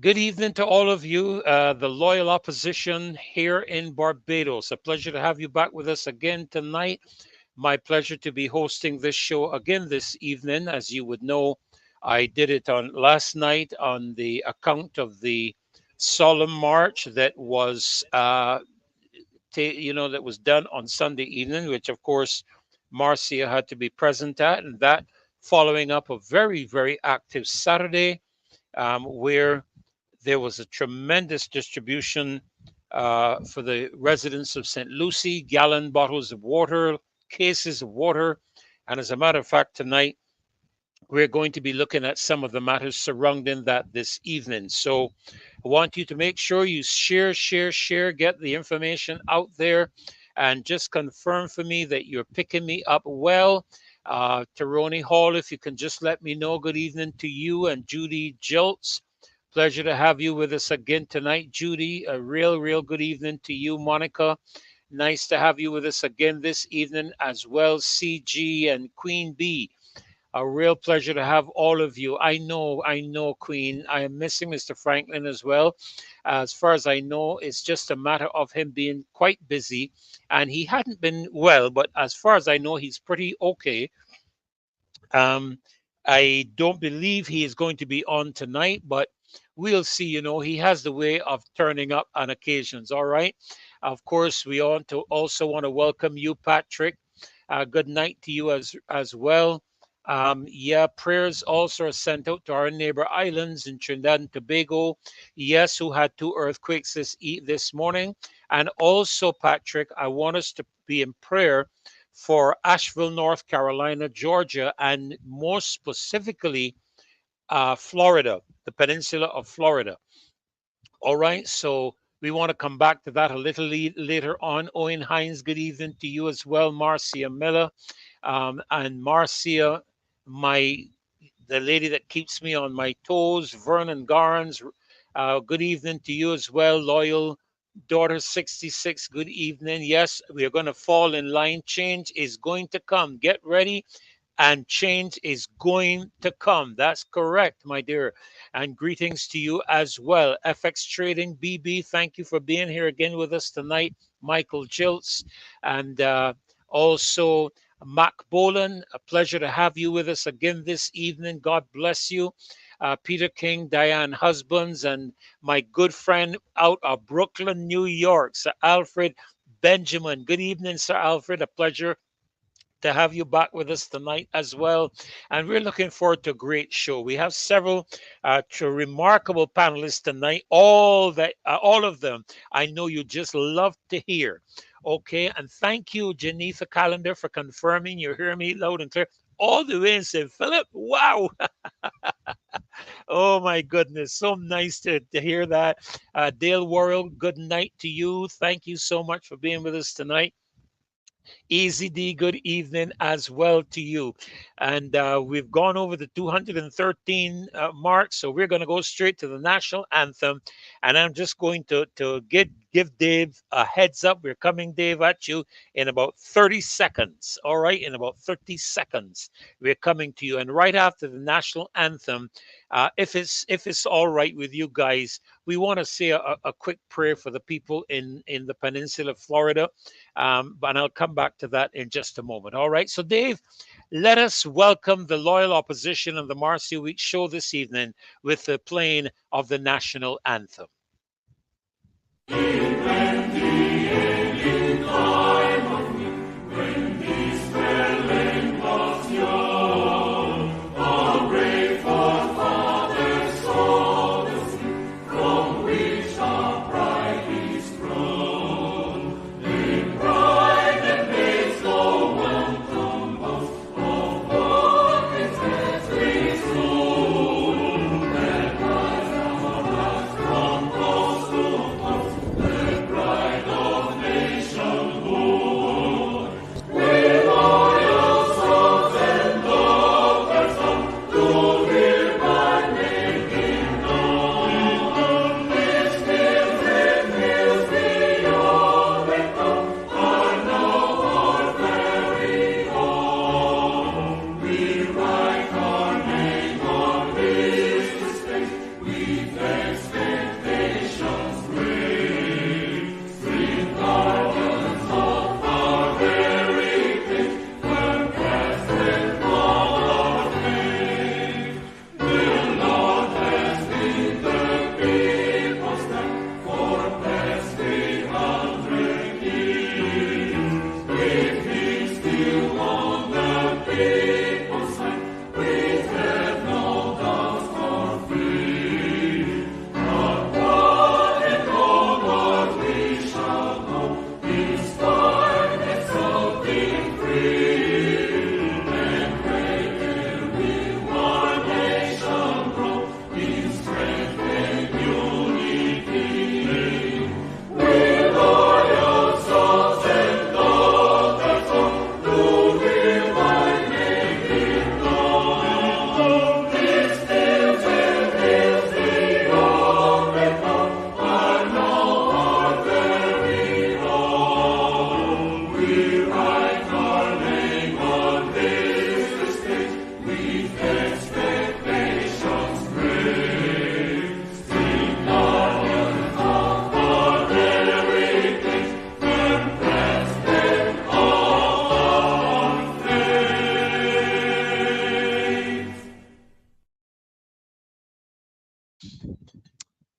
Good evening to all of you, the loyal opposition here in Barbados. A pleasure to have you back with us again tonight. My pleasure to be hosting this show again this evening. As you would know, I did it on last night on the account of the solemn march that was, that was done on Sunday evening, which of course Marcia had to be present at, and that following up a very, very active Saturday where there was a tremendous distribution for the residents of St. Lucie, gallon bottles of water, cases of water. And as a matter of fact, tonight we're going to be looking at some of the matters surrounding that this evening. So I want you to make sure you share, get the information out there, and just confirm for me that you're picking me up well. Taroni Hall, if you can just let me know. Good evening to you and Judy Jilts. Pleasure to have you with us again tonight, Judy. A real good evening to you, Monica. Nice to have you with us again this evening as well, CG and Queen B. A real pleasure to have all of you. I know, Queen. I am missing Mr. Franklin as well. As far as I know, it's just a matter of him being quite busy, and he hadn't been well, but as far as I know, he's pretty okay. Um, I don't believe he is going to be on tonight, but we'll see. He has the way of turning up on occasions. All right. Of course, we also want to welcome you, Patrick. Good night to you as well. Yeah, prayers also are sent out to our neighbor islands in Trinidad and Tobago. Yes, who had two earthquakes this morning, and also Patrick, I want us to be in prayer for Asheville, North Carolina, Georgia, and more specifically, Florida, the peninsula of Florida. All right, so we want to come back to that a little later on. Owen Hines, good evening to you as well. Marcia Miller, and Marcia, the lady that keeps me on my toes. Vernon Garns, good evening to you as well. Loyal daughter 66, good evening. Yes, we are going to fall in line. Change is going to come. Get ready, and change is going to come. That's correct, my dear. And greetings to you as well. FX Trading BB, thank you for being here again with us tonight. Michael Jilts, and also Mac Bolan, a pleasure to have you with us again this evening. God bless you. Peter King, Diane Husbands, and my good friend out of Brooklyn, New York, Sir Alfred Benjamin. Good evening, Sir Alfred. A pleasure to have you back with us tonight as well. And we're looking forward to a great show. We have several remarkable panelists tonight. All of them, I know you just love to hear. Okay, and thank you, Geneva Calendar, for confirming you hear me loud and clear. All the way in St. Philip. Wow. Oh my goodness. So nice to hear that. Dale Worrell, good night to you. Thank you so much for being with us tonight. Easy D, good evening as well to you. And we've gone over the 213 mark, so we're going to go straight to the national anthem. And I'm just going to give Dave a heads up. We're coming, Dave, at you in about 30 seconds. All right, in about 30 seconds, we're coming to you. And right after the national anthem, if it's all right with you guys, we want to say a quick prayer for the people in the peninsula of Florida. But I'll come back to that in just a moment. All right. So, Dave, let us welcome the loyal opposition on the Marcy Week show this evening with the playing of the national anthem.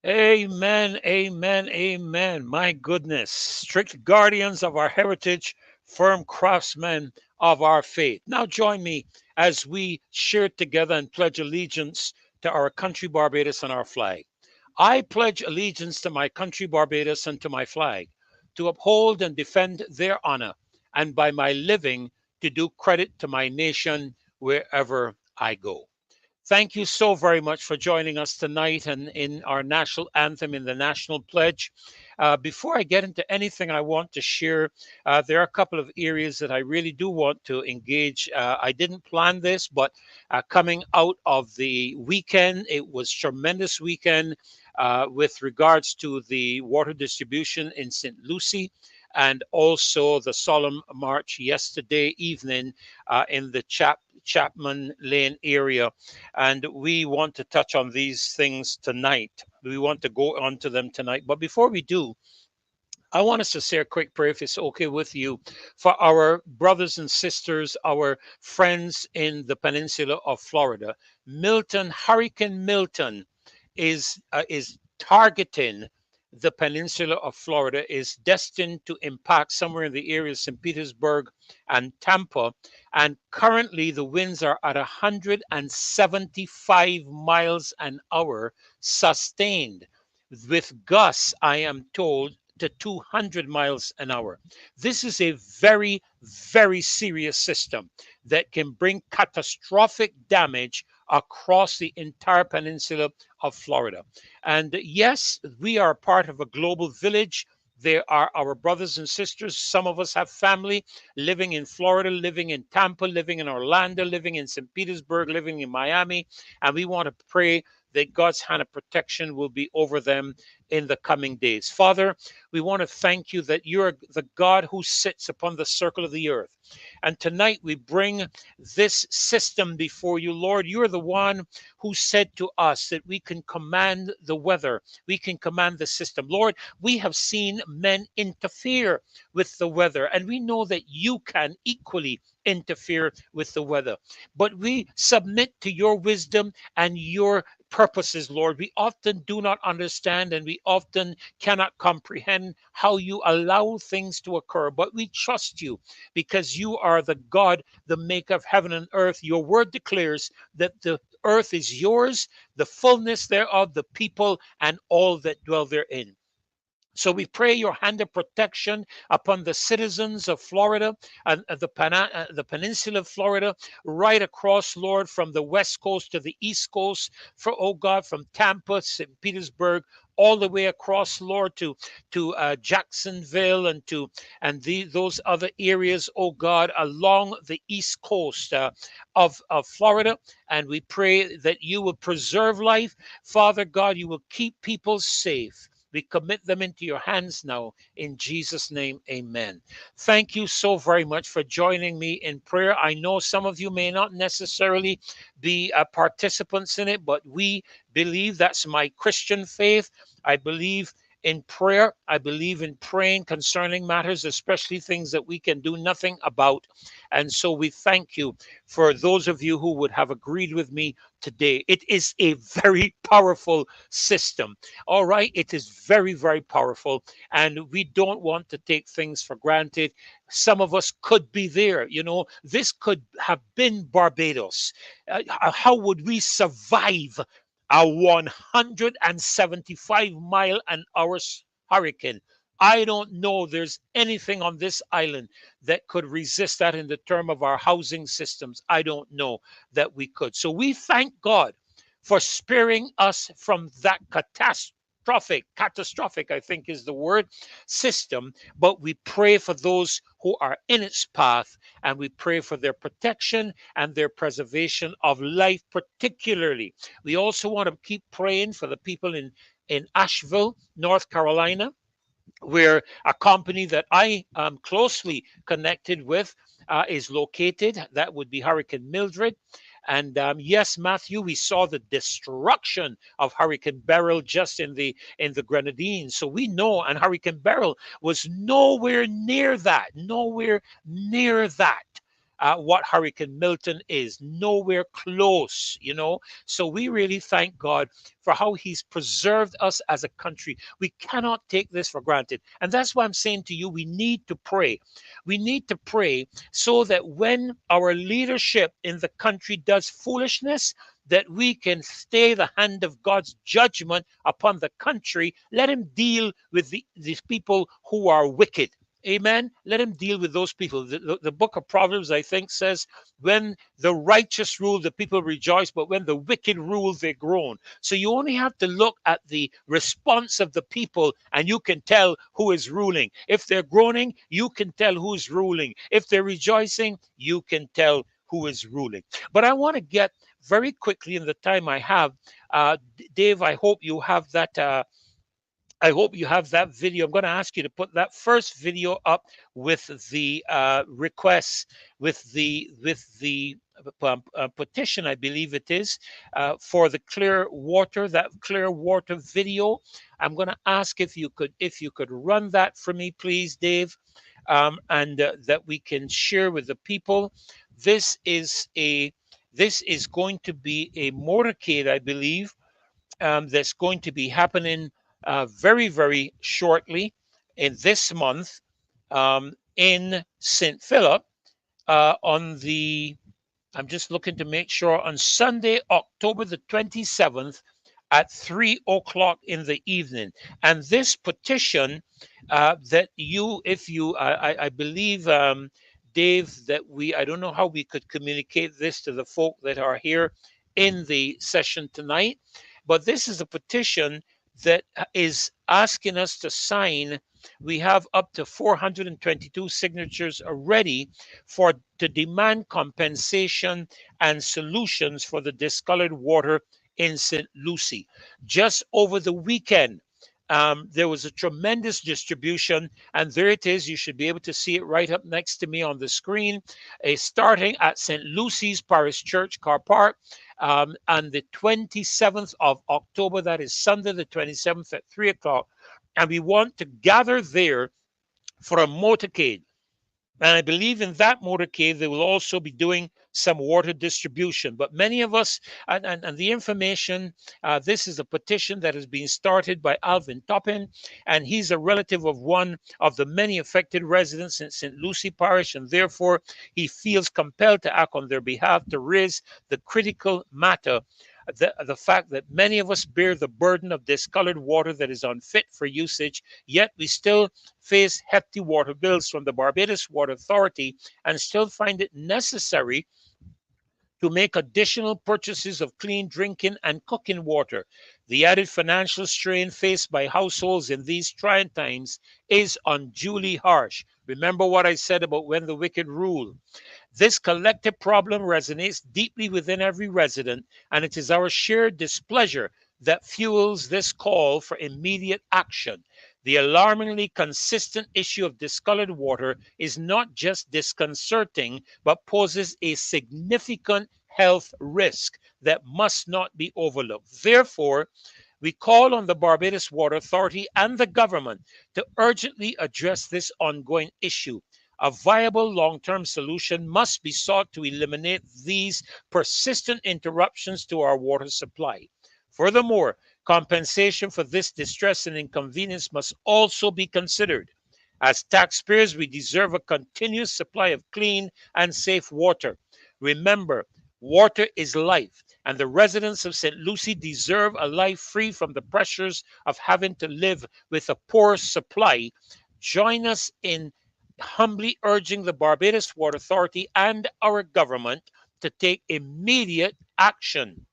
Amen, amen, amen. My goodness. Strict guardians of our heritage, firm craftsmen of our faith. Now join me as we share together and pledge allegiance to our country, Barbados, and our flag. I pledge allegiance to my country, Barbados, and to my flag, to uphold and defend their honor, and by my living, to do credit to my nation wherever I go. Thank you so very much for joining us tonight and in our national anthem, in the national pledge. Before I get into anything I want to share, there are a couple of areas that I really do want to engage. I didn't plan this, but coming out of the weekend, it was tremendous weekend with regards to the water distribution in St. Lucie, and also the solemn march yesterday evening in the Chapman Lane area. And we want to touch on these things tonight. We want to go on to them tonight. But before we do, I want us to say a quick prayer, if it's okay with you, for our brothers and sisters, our friends in the peninsula of Florida. Hurricane Milton is targeting the peninsula of Florida, is destined to impact somewhere in the area of St. Petersburg and Tampa. And currently, the winds are at 175 miles an hour sustained, with gusts, I am told, to 200 miles an hour. This is a very, very serious system that can bring catastrophic damage across the entire peninsula of Florida. And yes, we are part of a global village. There are our brothers and sisters. Some of us have family living in Florida, living in Tampa, living in Orlando, living in St. Petersburg, living in Miami. And we want to pray that God's hand of protection will be over them in the coming days. Father, we want to thank you that you're the God who sits upon the circle of the earth. And tonight we bring this system before you, Lord. You're the one who said to us that we can command the weather, we can command the system. Lord, we have seen men interfere with the weather, and we know that you can equally interfere with the weather. But we submit to your wisdom and your purposes, Lord. We often do not understand and we often cannot comprehend how you allow things to occur, but we trust you because you are the God, the maker of heaven and earth. Your word declares that the earth is yours, the fullness thereof, the people, and all that dwell therein. So we pray your hand of protection upon the citizens of Florida and the peninsula of Florida, right across, Lord, from the west coast to the east coast, for, oh God, from Tampa, St. Petersburg, all the way across, Lord, to Jacksonville and those other areas, oh God, along the east coast of Florida. And we pray that you will preserve life. Father God, you will keep people safe. We commit them into your hands now. In Jesus' name, amen. Thank you so very much for joining me in prayer. I know some of you may not necessarily be participants in it, but we believe, that's my Christian faith. I believe in prayer. I believe in praying concerning matters, especially things that we can do nothing about. And so we thank you for those of you who would have agreed with me today. It is a very powerful system. All right. It is very, very powerful. And we don't want to take things for granted. Some of us could be there. You know, this could have been Barbados. How would we survive a 175-mile-an-hour hurricane? I don't know there's anything on this island that could resist that in the term of our housing systems. I don't know that we could. So we thank God for sparing us from that catastrophic, I think is the word, system. But we pray for those who are in its path, and we pray for their protection and their preservation of life, particularly. We also want to keep praying for the people in Asheville, North Carolina, where a company that I am closely connected with is located. That would be Hurricane Mildred. And yes, Matthew, we saw the destruction of Hurricane Beryl just in the Grenadines. So we know, and Hurricane Beryl was nowhere near that, what Hurricane Milton is. Nowhere close, you know. So we really thank God for how He's preserved us as a country. We cannot take this for granted. And that's why I'm saying to you, we need to pray. We need to pray so that when our leadership in the country does foolishness, that we can stay the hand of God's judgment upon the country. Let Him deal with these people who are wicked. Amen. Let Him deal with those people. The book of Proverbs, I think, says, when the righteous rule, the people rejoice, but when the wicked rule, they groan. So you only have to look at the response of the people and you can tell who is ruling. If they're groaning, you can tell who is ruling. If they're rejoicing, you can tell who is ruling. But I want to get very quickly in the time I have, Dave, I hope you have that. I hope you have that video. I'm going to ask you to put that first video up with the requests, with the petition, I believe it is, for the clear water. That clear water video. I'm going to ask if you could run that for me, please, Dave, and that we can share with the people. This is going to be a motorcade, I believe, that's going to be happening very, very shortly in this month in St. Philip on the, I'm just looking to make sure, on Sunday, October the 27th at 3 o'clock in the evening. And this petition that you, if you, I believe, Dave, that I don't know how we could communicate this to the folk that are here in the session tonight, but this is a petition that is asking us to sign. We have up to 422 signatures already to demand compensation and solutions for the discolored water in St. Lucie. Just over the weekend, there was a tremendous distribution, and there it is. You should be able to see it right up next to me on the screen. Starting at St. Lucie's Parish Church, Car Park, on the 27th of October. That is Sunday, the 27th at 3 o'clock. And we want to gather there for a motorcade. And I believe in that motorcade, they will also be doing some water distribution. But many of us, and the information, this is a petition that has been started by Alvin Toppin, and he's a relative of one of the many affected residents in St. Lucie Parish, and therefore he feels compelled to act on their behalf to raise the critical matter. The fact that many of us bear the burden of discolored water that is unfit for usage, yet we still face hefty water bills from the Barbados Water Authority and still find it necessary to make additional purchases of clean drinking and cooking water. The added financial strain faced by households in these trying times is unduly harsh. Remember what I said about when the wicked rule. This collective problem resonates deeply within every resident, and it is our shared displeasure that fuels this call for immediate action. The alarmingly consistent issue of discolored water is not just disconcerting, but poses a significant health risk that must not be overlooked. Therefore, we call on the Barbados Water Authority and the government to urgently address this ongoing issue. A viable long-term solution must be sought to eliminate these persistent interruptions to our water supply. Furthermore, compensation for this distress and inconvenience must also be considered. As taxpayers, we deserve a continuous supply of clean and safe water. Remember, water is life, and the residents of St. Lucie deserve a life free from the pressures of having to live with a poor supply. Join us in humbly urging the Barbados Water Authority and our government to take immediate action.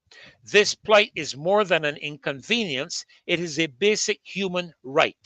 This plight is more than an inconvenience, it is a basic human right.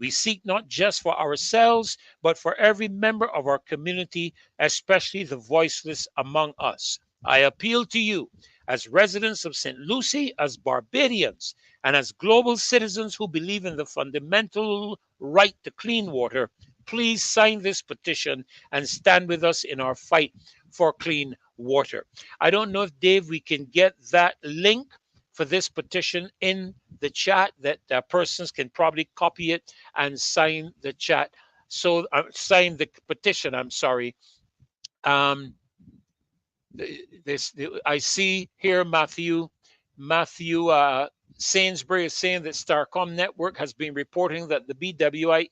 We seek not just for ourselves, but for every member of our community, especially the voiceless among us. I appeal to you, as residents of St. Lucie, as Barbadians, and as global citizens who believe in the fundamental right to clean water, please sign this petition and stand with us in our fight for clean water. I don't know if, Dave, we can get that link for this petition in the chat, that persons can probably copy it and sign the chat. So sign the petition, I'm sorry, Um, this I see here Matthew Sainsbury is saying that Starcom Network has been reporting that the BWA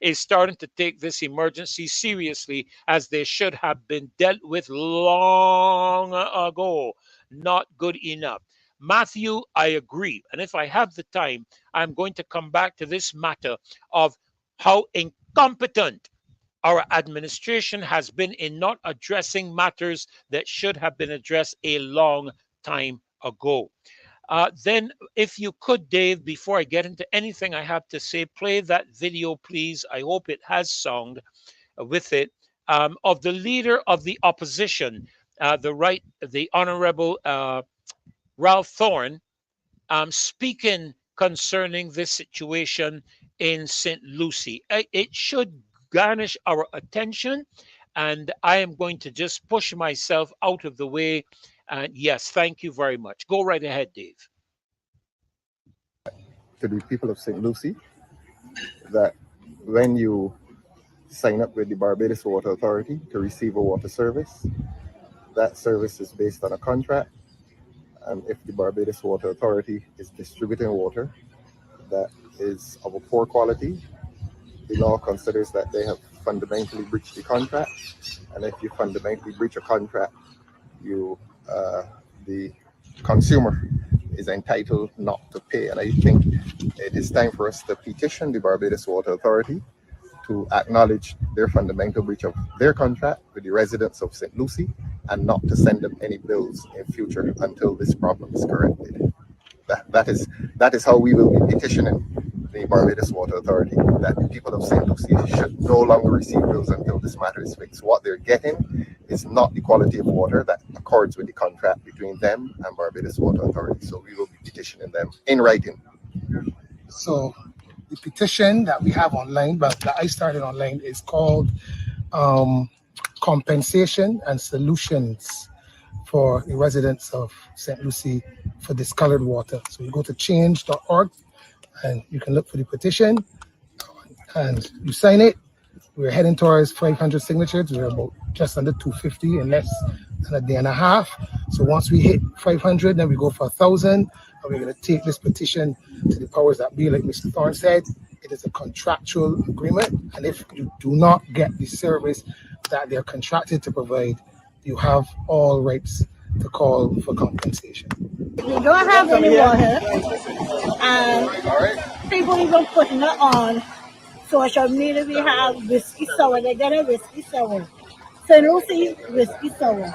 is starting to take this emergency seriously, as they should have been dealt with long ago. Not good enough. Matthew, I agree. And if I have the time, I'm going to come back to this matter of how incompetent our administration has been in not addressing matters that should have been addressed a long time ago. Then, if you could, Dave, before I get into anything I have to say, play that video, please. I hope it has sound with it, of the leader of the opposition, the Honorable Ralph Thorne, speaking concerning this situation in St. Lucie. It should garnish our attention, and I am going to just push myself out of the way. And yes, thank you very much. Go right ahead, Dave. To the people of St. Lucie, that when you sign up with the Barbados Water Authority to receive a water service, that service is based on a contract. And if the Barbados Water Authority is distributing water that is of a poor quality, the law considers that they have fundamentally breached the contract. And if you fundamentally breach a contract, the consumer is entitled not to pay. And I think it is time for us to petition the Barbados Water Authority to acknowledge their fundamental breach of their contract with the residents of St. Lucie, and not to send them any bills in future until this problem is corrected. That is how we will be petitioning the Barbados Water Authority, that the people of St. Lucie should no longer receive bills until this matter is fixed. What they're getting is not the quality of water that accords with the contract between them and Barbados Water Authority. So we will be petitioning them in writing. So the petition that we have online, but that I started online, is called Compensation and Solutions for the residents of St. Lucie for discolored water. So you go to change.org and you can look for the petition and you sign it. We're heading towards 500 signatures. We're about just under 250 in less than a day and a half. So once we hit 500, then we go for 1,000. And we're going to take this petition to the powers that be, like Mr. Thorne said. It is a contractual agreement. And if you do not get the service that they're contracted to provide, you have all rights to call for compensation. We don't have any water, and people even putting it on social media. We have whiskey sour. They get a whiskey sour. St. Lucie whiskey sour.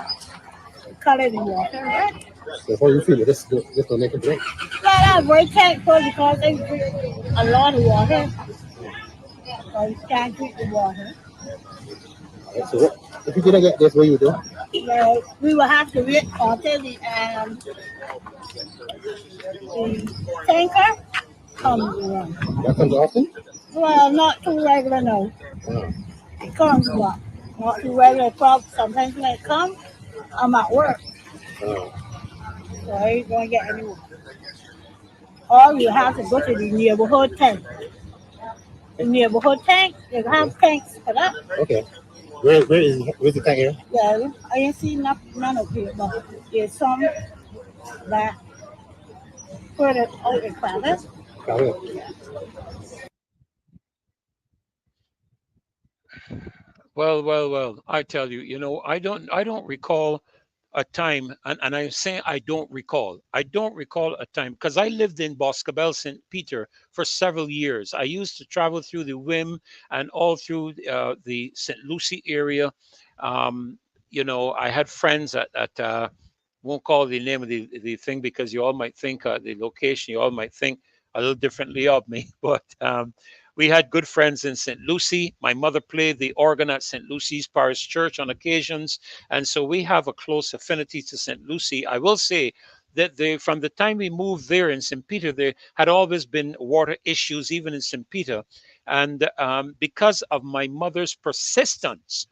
Colored water, right? So how you feel? This will make a drink. Yeah, I'm very thankful because they drink a lot of water. So you can't drink the water. So if you didn't get this, what you do? Well, we will have to wait until the tanker comes around. That comes often? Well, not too regular, no. It comes, but not too regular. Sometimes when it comes, I'm at work. So I ain't going to get any water. Or you have to go to the neighborhood tank. The neighborhood tank, they have tanks for that. Okay. Where's the tank here? Yeah, I ain't seen none of it, but there's some that further out in Travis. Well. I tell you, I don't recall a time, and I'm saying I don't recall. I don't recall a time because I lived in Boscobel, St. Peter for several years. I used to travel through the Wim and all through the St. Lucie area. I had friends at won't call the name of the thing because you all might think the location, you all might think a little differently of me, but we had good friends in St. Lucie. My mother played the organ at St. Lucie's Parish Church on occasions. And so we have a close affinity to St. Lucie. I will say that from the time we moved there in St. Peter, there had always been water issues, even in St. Peter. And because of my mother's persistence,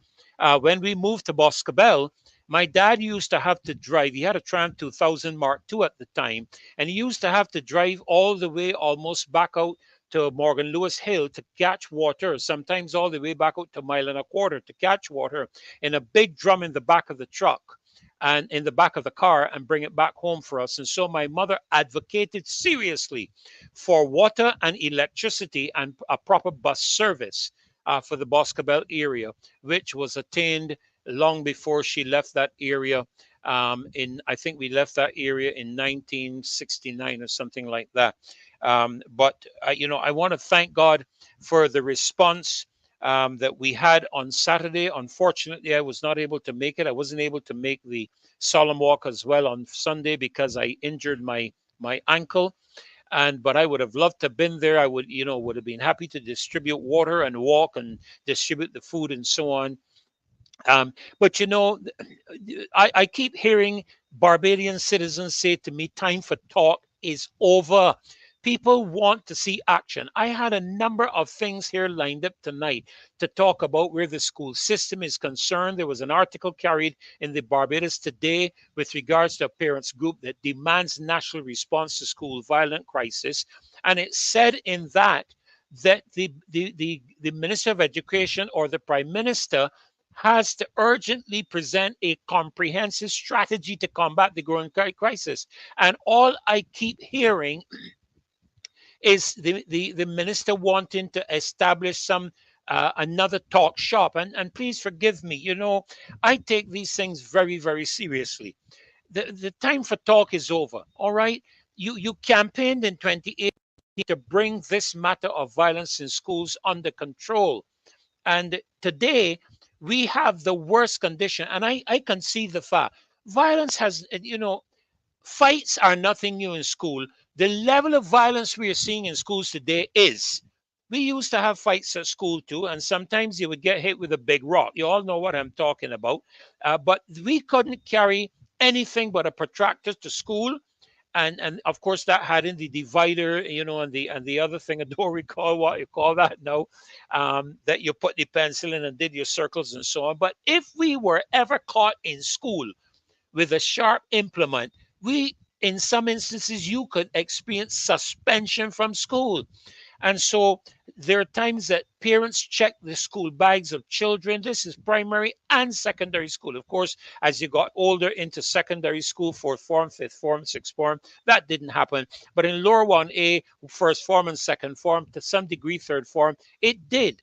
when we moved to Boscobel, my dad used to have to drive. He had a Tram 2000 Mark II at the time, and he used to have to drive all the way almost back out to Morgan Lewis Hill to catch water, sometimes all the way back out to a mile and a quarter to catch water in a big drum in the back of the truck and in the back of the car and bring it back home for us. And so my mother advocated seriously for water and electricity and a proper bus service for the Boscobel area, which was attained long before she left that area. I think we left that area in 1969 or something like that. But I want to thank God for the response that we had on Saturday. Unfortunately, I was not able to make it. I wasn't able to make the solemn walk as well on Sunday because I injured my ankle. But I would have loved to have been there. I would have been happy to distribute water and walk and distribute the food and so on. But I keep hearing Barbadian citizens say to me, time for talk is over. People want to see action. I had a number of things here lined up tonight to talk about where the school system is concerned. There was an article carried in the Barbados Today with regards to a parents group that demands national response to school violent crisis. And it said in that the Minister of Education or the Prime Minister has to urgently present a comprehensive strategy to combat the growing crisis. And all I keep hearing is the minister wanting to establish some another talk shop. And please forgive me, I take these things very, very seriously. The time for talk is over, all right? You campaigned in 2018 to bring this matter of violence in schools under control. And today, we have the worst condition. And I can see the fact. Violence has, fights are nothing new in school. The level of violence we are seeing in schools today is. We used to have fights at school too, and sometimes you would get hit with a big rock. You all know what I'm talking about. But we couldn't carry anything but a protractor to school. And of course that had in the divider, and the other thing, I don't recall what you call that now, that you put the pencil in and did your circles and so on. But if we were ever caught in school with a sharp implement, in some instances, you could experience suspension from school. And so there are times that parents check the school bags of children. This is primary and secondary school. Of course, as you got older into secondary school, fourth form, fifth form, sixth form, that didn't happen. But in lower 1A, first form and second form, to some degree, third form, it did.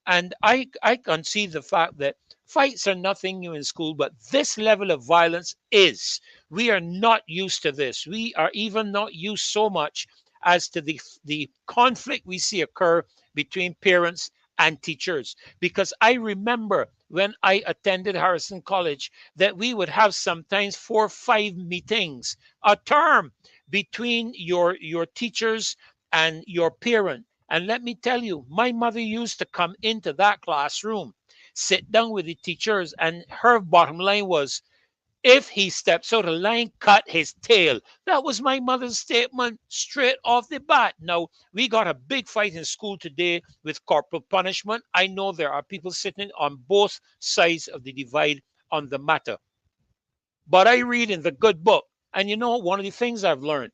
And I can see the fact that fights are nothing new in school, but this level of violence is. We are not used to this. We are even not used so much as to the conflict we see occur between parents and teachers. Because I remember when I attended Harrison College that we would have sometimes 4 or 5 meetings a term between your teachers and your parent. And let me tell you, my mother used to come into that classroom, sit down with the teachers, and her bottom line was, if he steps out of line, cut his tail. That was my mother's statement straight off the bat. Now, we got a big fight in school today with corporal punishment. I know there are people sitting on both sides of the divide on the matter. But I read in the good book, and one of the things I've learned,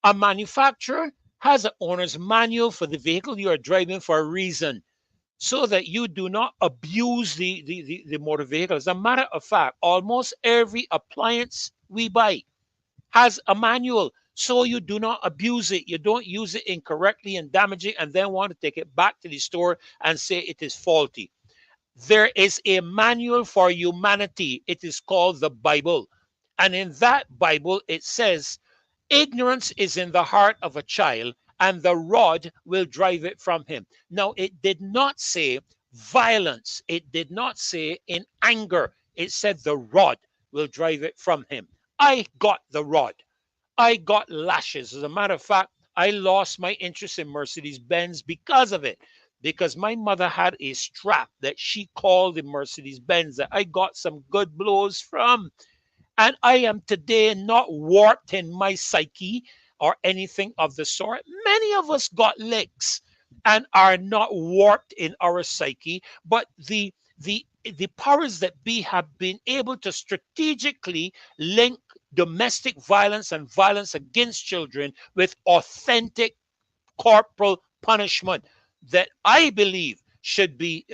a manufacturer has an owner's manual for the vehicle you are driving for a reason, so that you do not abuse the motor vehicle. As a matter of fact, almost every appliance we buy has a manual, so you do not abuse it. You don't use it incorrectly and damage it and then want to take it back to the store and say it is faulty. There is a manual for humanity. It is called the Bible. And in that Bible, it says, ignorance is in the heart of a child, and the rod will drive it from him. Now, it did not say violence. It did not say in anger. It said the rod will drive it from him. I got the rod. I got lashes. As a matter of fact, I lost my interest in Mercedes-Benz because of it. Because my mother had a strap that she called the Mercedes-Benz that I got some good blows from. And I am today not warped in my psyche or anything of the sort. Many of us got licks and are not warped in our psyche, but the powers that be have been able to strategically link domestic violence and violence against children with authentic corporal punishment that I believe should be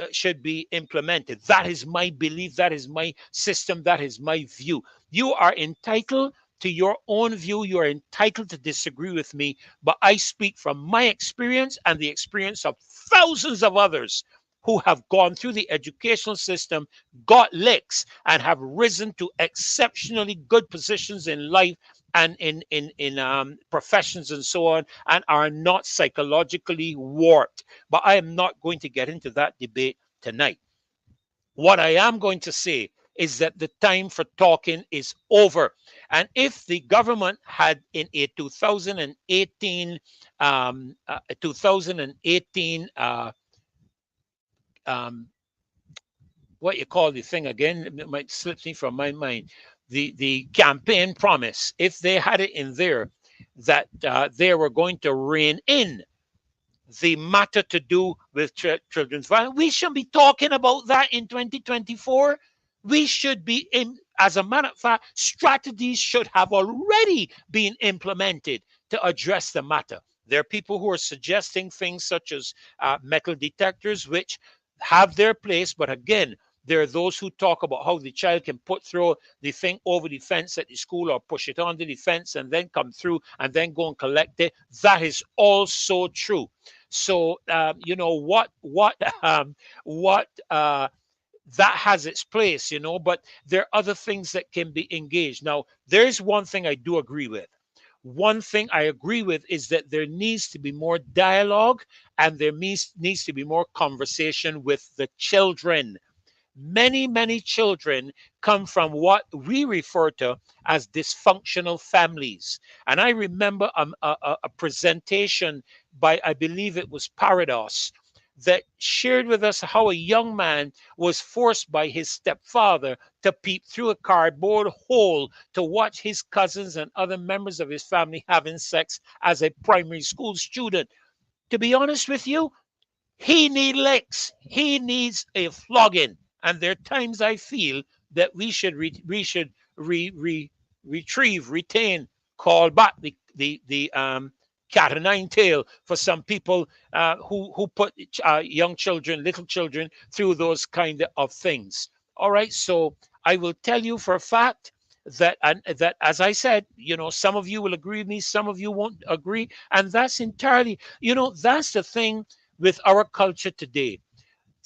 implemented. That is my belief. That is my system. That is my view. You are entitled to your own view. You are entitled to disagree with me, but I speak from my experience and the experience of thousands of others who have gone through the educational system, got licks, and have risen to exceptionally good positions in life and in professions and so on, and are not psychologically warped. But I am not going to get into that debate tonight. What I am going to say is that the time for talking is over. And if the government had in a 2018, 2018 what you call the thing again, it might slip me from my mind, the campaign promise, if they had it in there that they were going to rein in the matter to do with children's violence, we should be talking about that in 2024. We should be in, as a matter of fact, strategies should have already been implemented to address the matter. There are people who are suggesting things such as metal detectors, which have their place, but again, there are those who talk about how the child can throw the thing over the fence at the school or push it onto the fence and then come through and then go and collect it. That is also true. So you know what that has its place, you know, but there are other things that can be engaged. Now, there's one thing I do agree with. One thing I agree with is that there needs to be more dialogue and there needs to be more conversation with the children. Many children come from what we refer to as dysfunctional families. And I remember a presentation by, I believe it was Parados, that shared with us how a young man was forced by his stepfather to peep through a cardboard hole to watch his cousins and other members of his family having sex as a primary school student. To be honest with you, he needs licks. He needs a flogging. And there are times I feel that we should retain, call back the cat o' nine tail for some people who put young children, little children, through those kind of things. All right, so I will tell you for a fact that, and that, as I said, you know, some of you will agree with me, some of you won't agree, and that's entirely, you know, that's the thing with our culture today.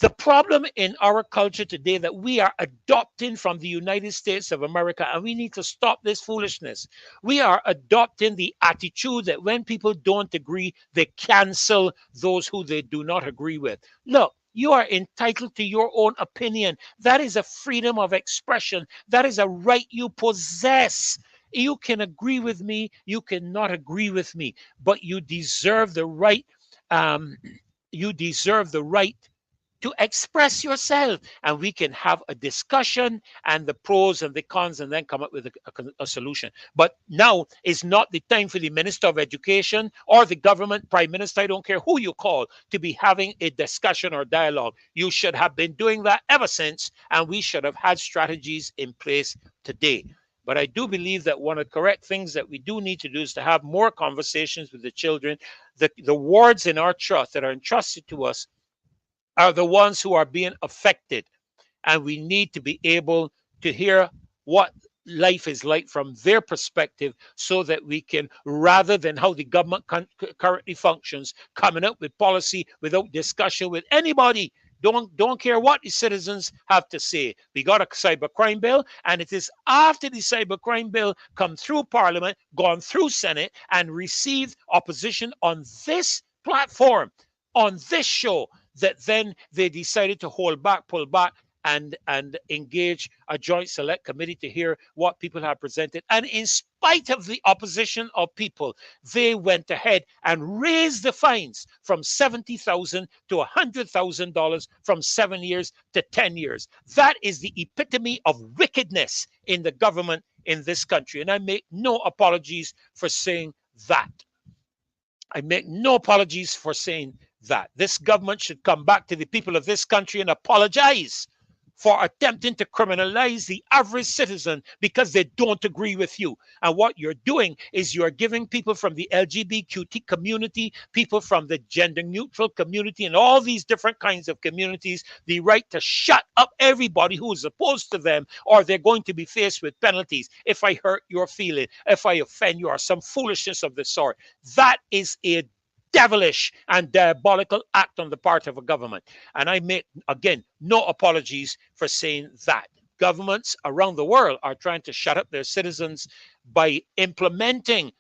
The problem in our culture today that we are adopting from the United States of America, and we need to stop this foolishness. We are adopting the attitude that when people don't agree, they cancel those who they do not agree with. Look, you are entitled to your own opinion. That is a freedom of expression. That is a right you possess. You can agree with me, you cannot agree with me, but you deserve the right. You deserve the right to express yourself, and we can have a discussion and the pros and the cons and then come up with a solution. But now is not the time for the Minister of Education or the government, Prime Minister, I don't care who you call, to be having a discussion or dialogue. You should have been doing that ever since, and we should have had strategies in place today. But I do believe that one of the correct things that we do need to do is to have more conversations with the children. The wards in our trust that are entrusted to us are the ones who are being affected. And we need to be able to hear what life is like from their perspective so that we can, rather than how the government currently functions, coming up with policy without discussion with anybody. Don't care what the citizens have to say. We got a cybercrime bill, and it is after the cybercrime bill come through Parliament, gone through Senate, and received opposition on this platform, on this show, that then they decided to hold back, pull back, and engage a joint select committee to hear what people have presented. And in spite of the opposition of people, they went ahead and raised the fines from $70,000 to $100,000, from 7 years to 10 years. That is the epitome of wickedness in the government in this country. And I make no apologies for saying that. I make no apologies for saying that. This government should come back to the people of this country and apologize for attempting to criminalize the average citizen because they don't agree with you. And what you're doing is you're giving people from the LGBTQ community, people from the gender neutral community, and all these different kinds of communities the right to shut up everybody who is opposed to them, or they're going to be faced with penalties if I hurt your feeling, if I offend you, or some foolishness of the sort. That is a devilish and diabolical act on the part of a government. And I make, again, no apologies for saying that. Governments around the world are trying to shut up their citizens by implementing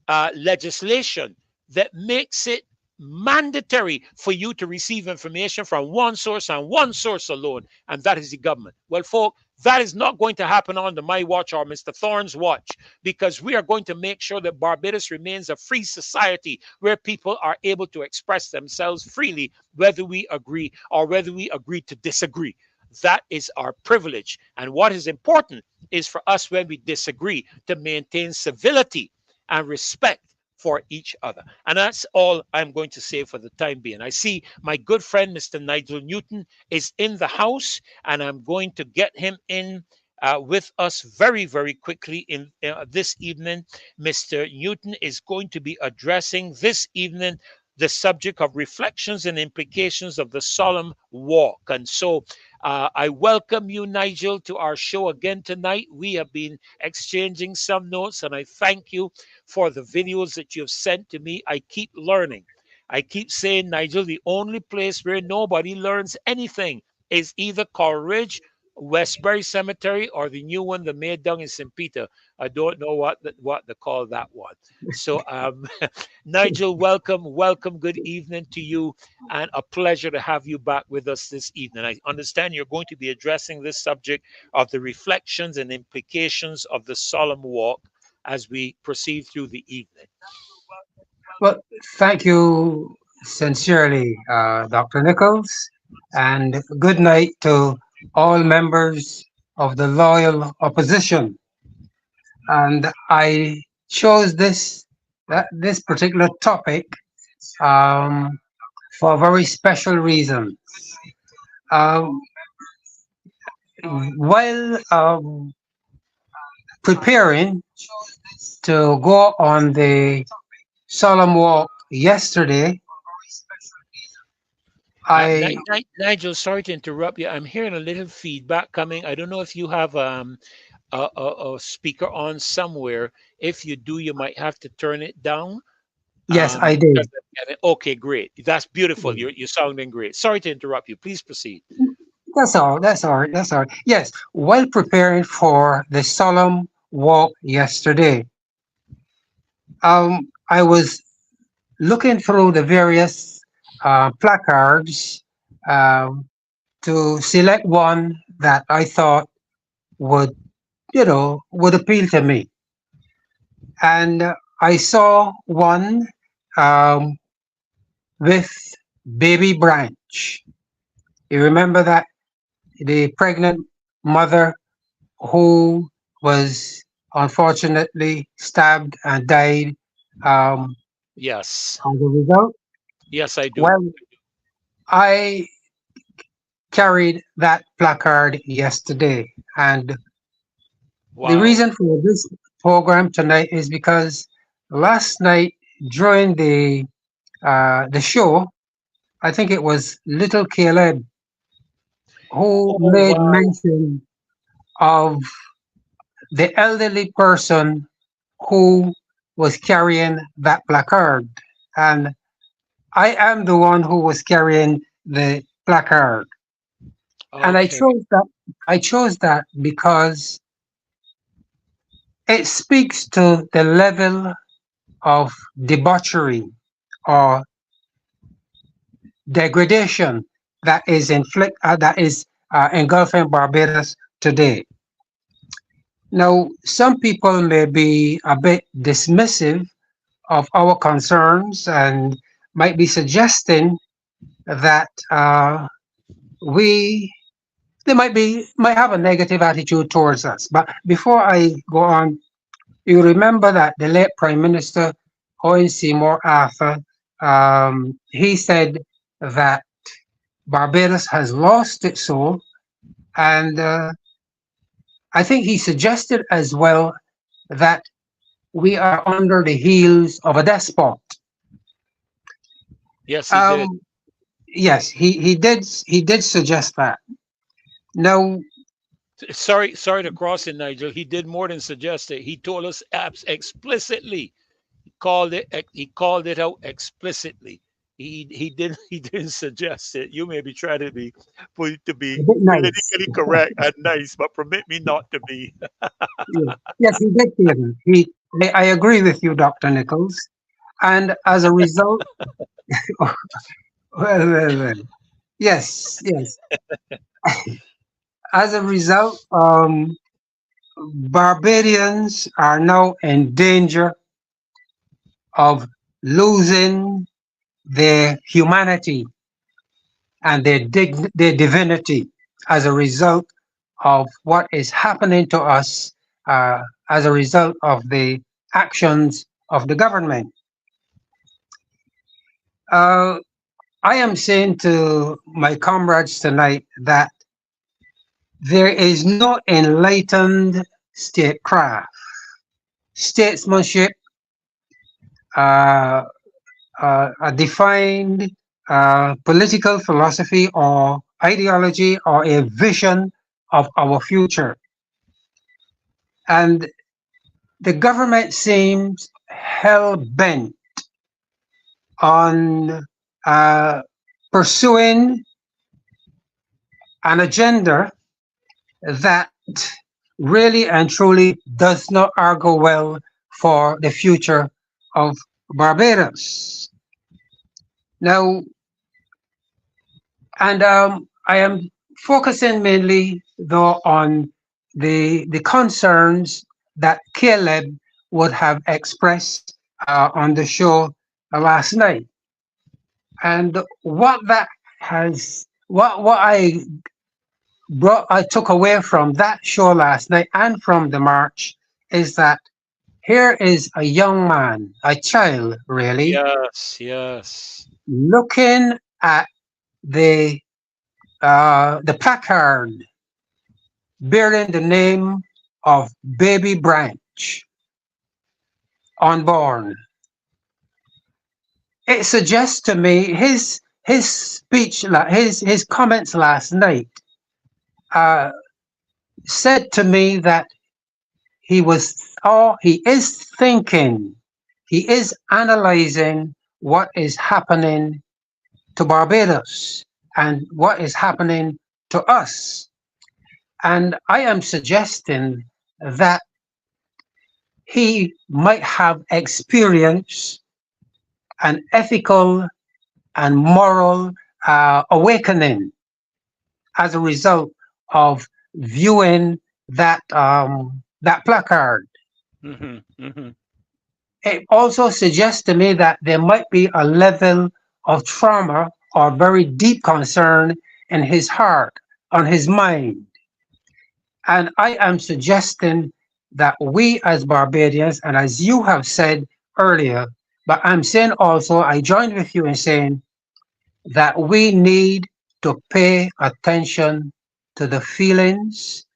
legislation that makes it mandatory for you to receive information from one source and one source alone, and that is the government. Well, folk, that is not going to happen under my watch or Mr. Thorne's watch, because we are going to make sure that Barbados remains a free society where people are able to express themselves freely, whether we agree or whether we agree to disagree. That is our privilege. And what is important is for us, when we disagree, to maintain civility and respect for each other. And that's all I'm going to say for the time being. I see my good friend, Mr. Nigel Newton, is in the house, and I'm going to get him in with us very, very quickly in this evening. Mr. Newton is going to be addressing this evening the subject of reflections and implications of the solemn walk. And so I welcome you, Nigel, to our show again tonight. We have been exchanging some notes, and I thank you for the videos that you've sent to me. I keep learning. I keep saying, Nigel, the only place where nobody learns anything is either Coleridge, Westbury Cemetery, or the new one they made down in St. Peter. I don't know what they call that one. So, Nigel, welcome. Good evening to you, and a pleasure to have you back with us this evening. I understand you're going to be addressing this subject of the reflections and implications of the solemn walk as we proceed through the evening. Well, thank you sincerely, Dr. Nichols, and good night to all members of the loyal opposition. And I chose this particular topic for a very special reason. While preparing to go on the solemn walk yesterday, Nigel, sorry to interrupt you. I'm hearing a little feedback coming. I don't know if you have a speaker on somewhere. If you do, you might have to turn it down. Yes, I did. Okay, great. That's beautiful. You're sounding great. Sorry to interrupt you. Please proceed. That's all right. Yes, while preparing for the solemn walk yesterday, I was looking through the various placards to select one that I thought would appeal to me. And I saw one with Baby Branch. You remember that? The pregnant mother who was unfortunately stabbed and died. Yes. As a result? Yes, I do. Well, I carried that placard yesterday, and the reason for this program tonight is because last night during the show, I think it was Little Caleb who made mention of the elderly person who was carrying that placard, and I am the one who was carrying the placard. Okay. And I chose that because it speaks to the level of debauchery or degradation that is engulfing Barbados today. Now, some people may be a bit dismissive of our concerns and might be suggesting that they might have a negative attitude towards us. But before I go on, you remember that the late Prime Minister Owen Seymour Arthur, he said that Barbados has lost its soul And I think he suggested as well that we are under the heels of a despot. Yes, he did. Um, yes, he did suggest that. Now, Sorry to cross it, Nigel. He did more than suggest it. He told us explicitly. He called it out explicitly. He didn't suggest it. You may be trying to be to a be bit nice. politically correct and nice, but permit me not to be. Yes, yes, he did say that. I agree with you, Dr. Nichols. And as a result, well. Yes, yes. As a result, Barbadians are now in danger of losing their humanity and their divinity as a result of what is happening to us as a result of the actions of the government. Uh, I am saying to my comrades tonight that there is no enlightened statecraft, statesmanship, uh, a defined political philosophy or ideology or a vision of our future. And the government seems hell bent on pursuing an agenda that really and truly does not argue well for the future of Barbados. Now, and I am focusing mainly though on the concerns that Caleb would have expressed on the show last night, and what that has what I took away from that show last night and from the march is that here is a young man, a child really, Yes, yes. looking at the the placard bearing the name of Baby Branch unborn. It suggests to me his speech, his comments last night uh, said to me that he is thinking, he is analyzing what is happening to Barbados and what is happening to us. And I am suggesting that he might have experienced an ethical and moral awakening as a result of viewing that placard. Hmm, hmm. It also suggests to me that there might be a level of trauma or very deep concern in his heart, on his mind. And I am suggesting that we as Barbadians, and as you have said earlier, but I'm saying also, I join with you in saying that we need to pay attention to the feelings,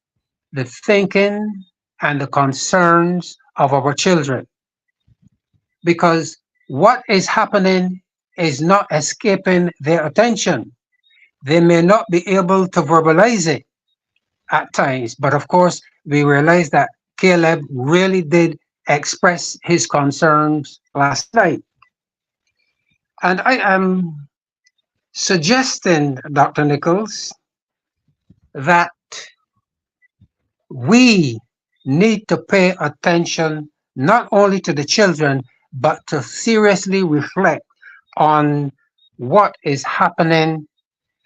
the thinking, and the concerns of our children. Because what is happening is not escaping their attention. They may not be able to verbalize it at times, but of course, we realize that Caleb really did express his concerns last night. And I am suggesting, Dr. Nichols, that we need to pay attention not only to the children, but to seriously reflect on what is happening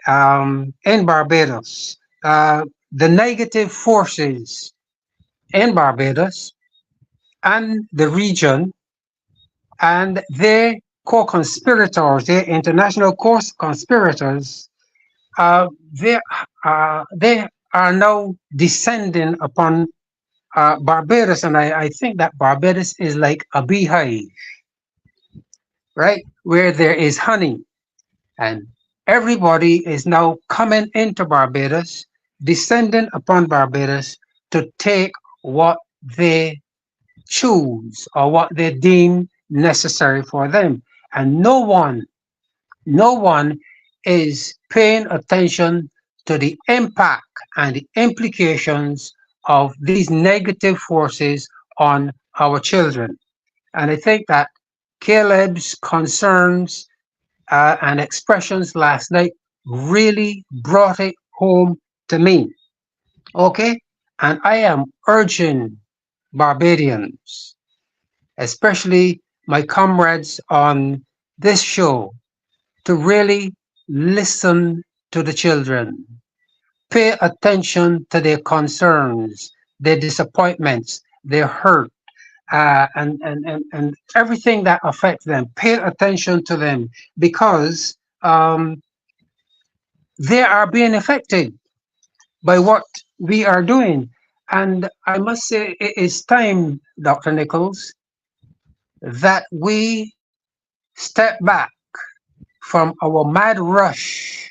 in Barbados. The negative forces in Barbados and the region and their co-conspirators, their international co-conspirators, they they are now descending upon Barbados, and I think that Barbados is like a beehive, right, where there is honey, and everybody is now coming into Barbados, descending upon Barbados to take what they choose or what they deem necessary for them. And no one is paying attention to the impact and the implications of these negative forces on our children. And I think that Caleb's concerns and expressions last night really brought it home to me. Okay? And I am urging Barbadians, especially my comrades on this show, to really listen to the children, pay attention to their concerns, their disappointments, their hurt, and everything that affects them. Pay attention to them because they are being affected by what we are doing. And I must say, it is time, Dr. Nichols, that we step back from our mad rush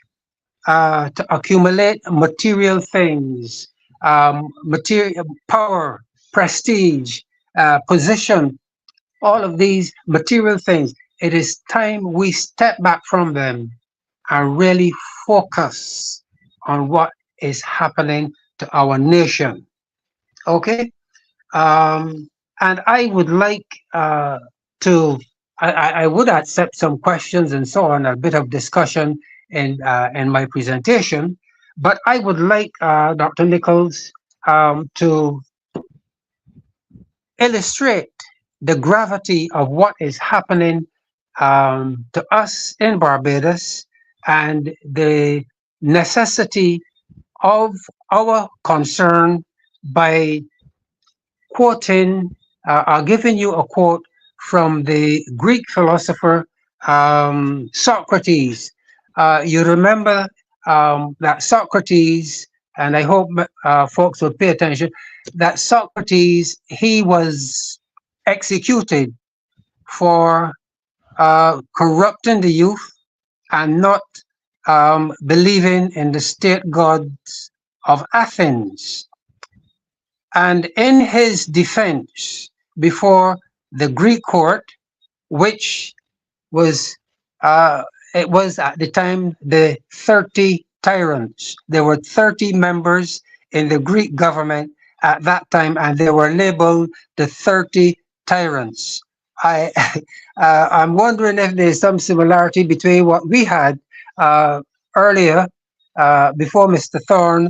to accumulate material things, material power, prestige, position, all of these material things. It is time we step back from them and really focus on what is happening to our nation. Okay? Um, and I would like to, I would accept some questions and so on, a bit of discussion in my presentation, but I would like Dr. Nichols to illustrate the gravity of what is happening to us in Barbados and the necessity of our concern by quoting giving you a quote from the Greek philosopher Socrates. You remember that Socrates, and I hope folks will pay attention, that Socrates, he was executed for corrupting the youth and not believing in the state gods of Athens. And in his defense before the Greek court, which was, it was at the time the 30 tyrants. There were 30 members in the Greek government at that time, and they were labeled the 30 tyrants. I, I'm wondering if there's some similarity between what we had earlier before Mr. Thorne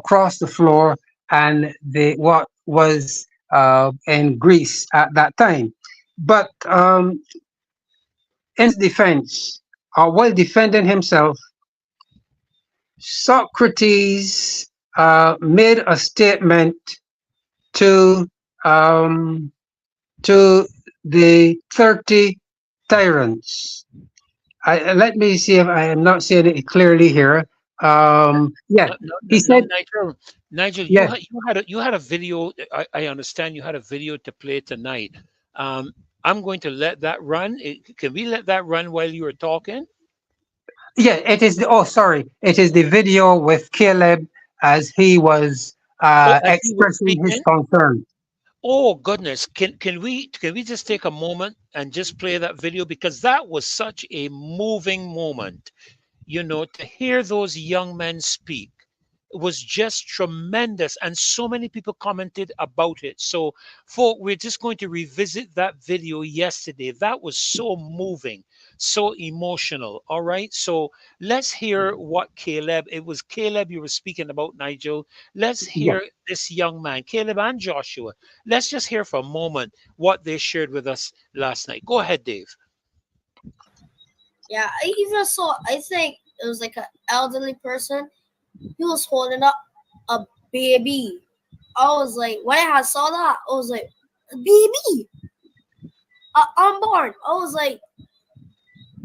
crossed the floor and what was in Greece at that time. But in his defense, or while defending himself, Socrates made a statement to um, to the 30 tyrants. Let me see if I am not saying it clearly here. Yeah, he said, Nigel, Nigel, yeah, you had a video. I understand you had a video to play tonight. I'm going to let that run. Can we let that run while you were talking? yeah, it is. Oh, sorry, it is the video with Caleb as he was Oh, as he was expressing his speaking. concern. Oh goodness, can we just take a moment and just play that video because that was such a moving moment. To hear those young men speak, it was just tremendous, and so many people commented about it. So, folk, we're just going to revisit that video yesterday. That was so moving, so emotional. All right, so let's hear what Caleb. It was Caleb you were speaking about, Nigel. Let's Yeah. hear this young man, Caleb and Joshua. Let's just hear for a moment what they shared with us last night. Go ahead, Dave. Yeah, I even saw. I think it was like an elderly person. He was holding up a baby. I was like, when I saw that, I was like, a baby, unborn. I was like,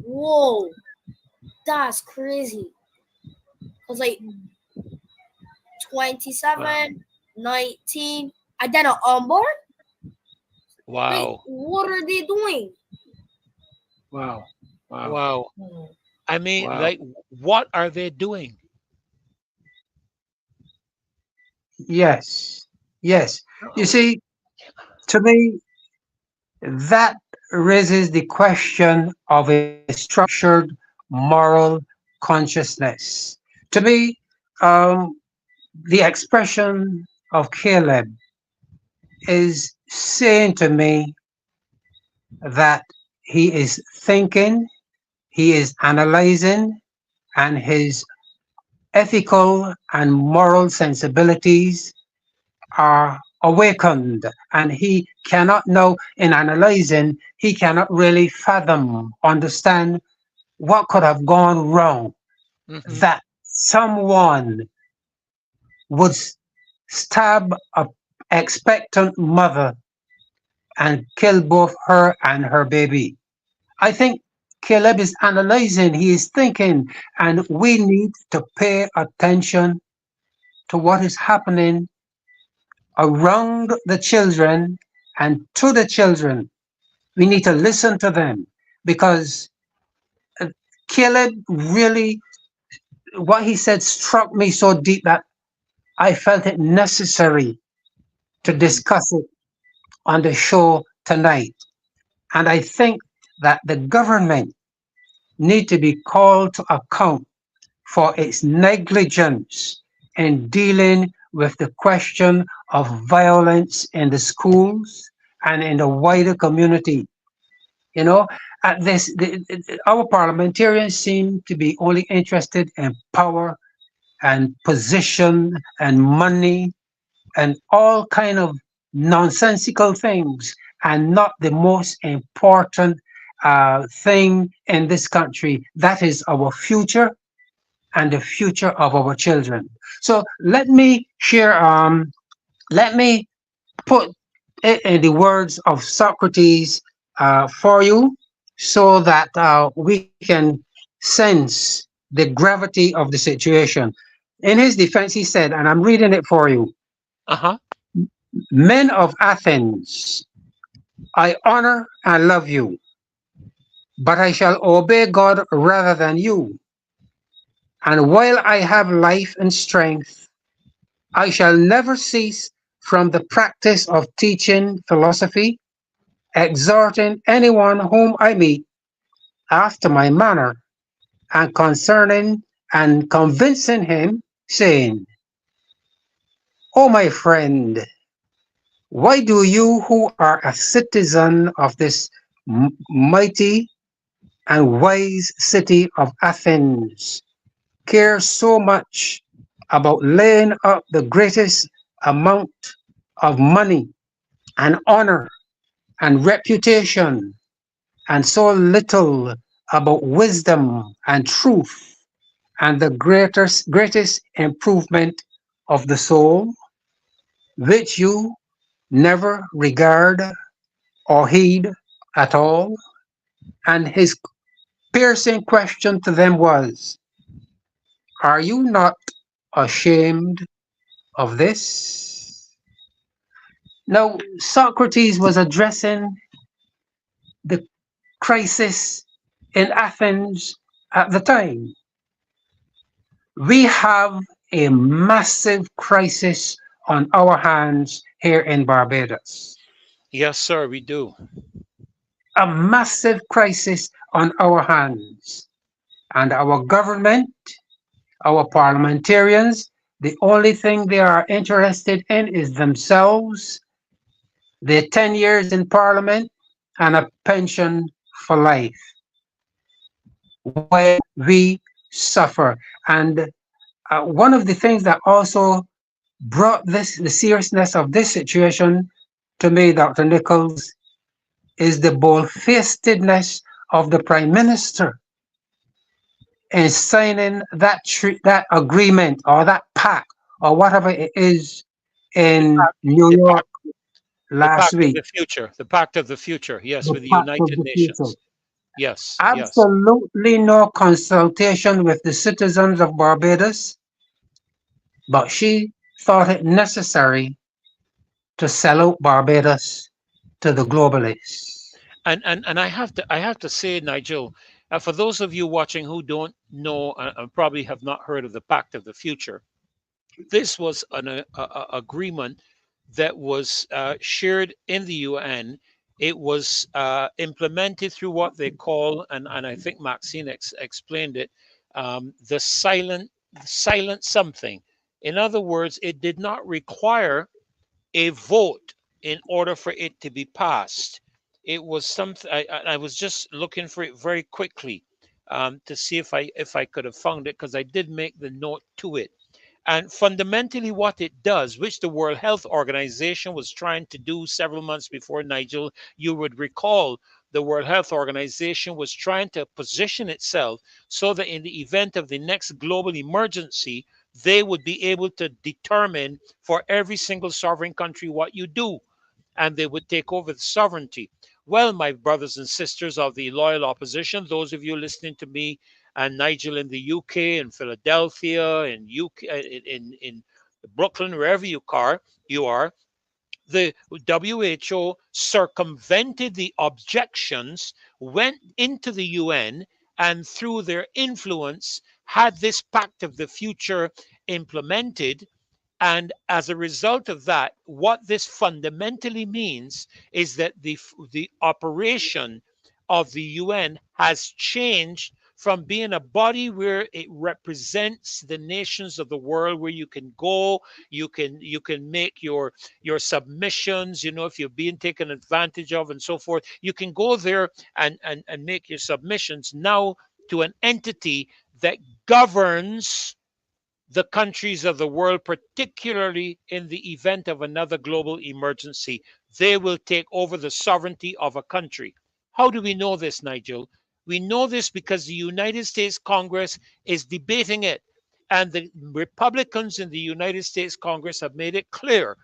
whoa, that's crazy. I was like, 27, 19, and then an unborn. Like, Wow. what are they doing? Wow. Wow. Wow. I mean, Wow. like, what are they doing? Yes, yes. You see, to me, that raises the question of a structured moral consciousness. To me, um, the expression of Caleb is saying to me that he is thinking, he is analyzing, and his ethical and moral sensibilities are awakened, and he cannot know, in analyzing, he cannot really fathom, understand what could have gone wrong, Hmm. that someone would stab a expectant mother and kill both her and her baby. I think Caleb is analyzing, he is thinking, and we need to pay attention to what is happening around the children and to the children. We need to listen to them because uh, Caleb really, what he said struck me so deep that I felt it necessary to Hmm. discuss it on the show tonight. And I think that the government need to be called to account for its negligence in dealing with the question of violence in the schools and in the wider community. You know, at this, our parliamentarians seem to be only interested in power and position and money and all kind of nonsensical things, and not the most important thing in this country. That is our future and the future of our children. So let me share. Let me put it in the words of Socrates for you, so that we can sense the gravity of the situation. In his defense, he said, and I'm reading it for you: Uh-huh. Men of Athens, I honor and love you, but I shall obey God rather than you. And while I have life and strength, I shall never cease from the practice of teaching philosophy, exhorting anyone whom I meet after my manner, and concerning and convincing him, saying, O my friend, why do you, who are a citizen of this mighty and wise city of Athens, care so much about laying up the greatest amount of money and honor and reputation, and so little about wisdom and truth and the greatest improvement of the soul, which you never regard or heed at all? And his piercing question to them was, are you not ashamed of this? Now, Socrates was addressing the crisis in Athens at the time. We have a massive crisis on our hands here in Barbados. Yes, sir, we do. A massive crisis on our hands. And our government, our parliamentarians, the only thing they are interested in is themselves, their 10 years in parliament, and a pension for life, while we suffer. And one of the things that also brought the seriousness of this situation to me, Dr. Nichols, is the bold-facedness of the Prime Minister in signing that agreement or that pact or whatever it is in New The York pact, the last pact of week, the future, the pact of the future. Yes, the with the pact of United the future. Nations. Yes, yes. Absolutely no consultation with the citizens of Barbados, but she thought it necessary to sell out Barbados to the globalists. And I have to say, Nigel, for those of you watching who don't know and probably have not heard of the pact of the future, This was an agreement that was shared in the UN. It was implemented through what they call, and I think Maxine explained it, the silent something. In other words, it did not require a vote in order for it to be passed. It was something. I was just looking for it very quickly to see if I could have found it, because I did make the note to it. And fundamentally, what it does, which the World Health Organization was trying to do several months before, Nigel, you would recall the World Health Organization was trying to position itself so that in the event of the next global emergency, they would be able to determine for every single sovereign country what you do, and they would take over the sovereignty. Well, my brothers and sisters of the loyal opposition, those of you listening to me and Nigel in the UK, in Philadelphia, in UK, in Brooklyn, wherever you are, the WHO circumvented the objections, went into the UN, and through their influence had this Pact of the Future implemented. And as a result of that, what this fundamentally means is that the operation of the UN has changed from being a body where it represents the nations of the world, where you can go, you can make your submissions, if you're being taken advantage of and so forth, you can go there and make your submissions, now to an entity that governs the countries of the world, particularly in the event of another global emergency. They will take over the sovereignty of a country. How do we know this, Nigel? We know this because the United States Congress is debating it. And the Republicans in the United States Congress have made it clear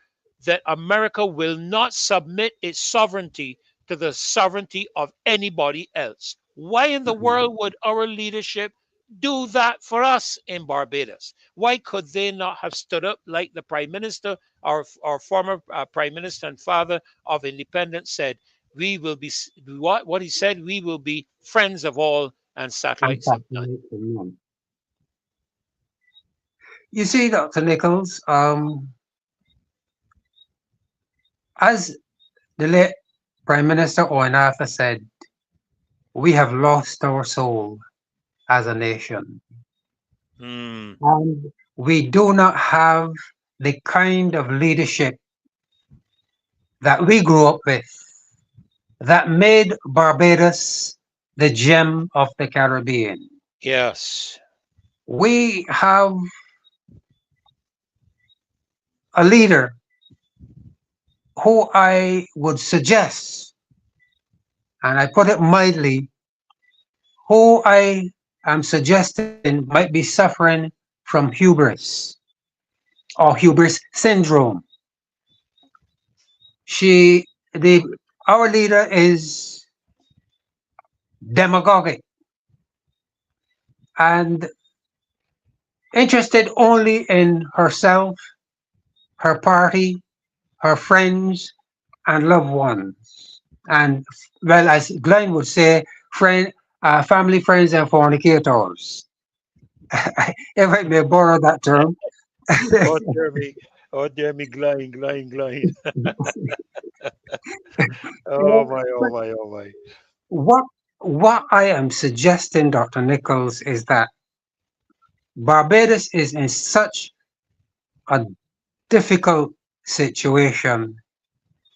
that America will not submit its sovereignty to the sovereignty of anybody else. Why in the world would our leadership do that for us in Barbados? Why could they not have stood up like the Prime Minister, our former Prime Minister and father of independence said? We will be what he said. We will be friends of all and And satellites of none. fascinating. You see, Dr. Nichols, as the late Prime Minister Owen Arthur said, we have lost our soul as a nation. Hmm. And we do not have the kind of leadership that we grew up with that made Barbados the gem of the Caribbean. Yes. We have a leader who I would suggest, and I put it mildly, who I am suggesting might be suffering from hubris or hubris syndrome. She, the, our leader is demagogic and interested only in herself, her party, her friends, and loved ones. And well, as Glenn would say, family, friends, and fornicators. If I may borrow that term. Oh, dear me. Oh, dear me, glide, glide, glide. Oh, my, oh, But my, oh, my. what what I am suggesting, Dr. Nichols, is that Barbados is in such a difficult situation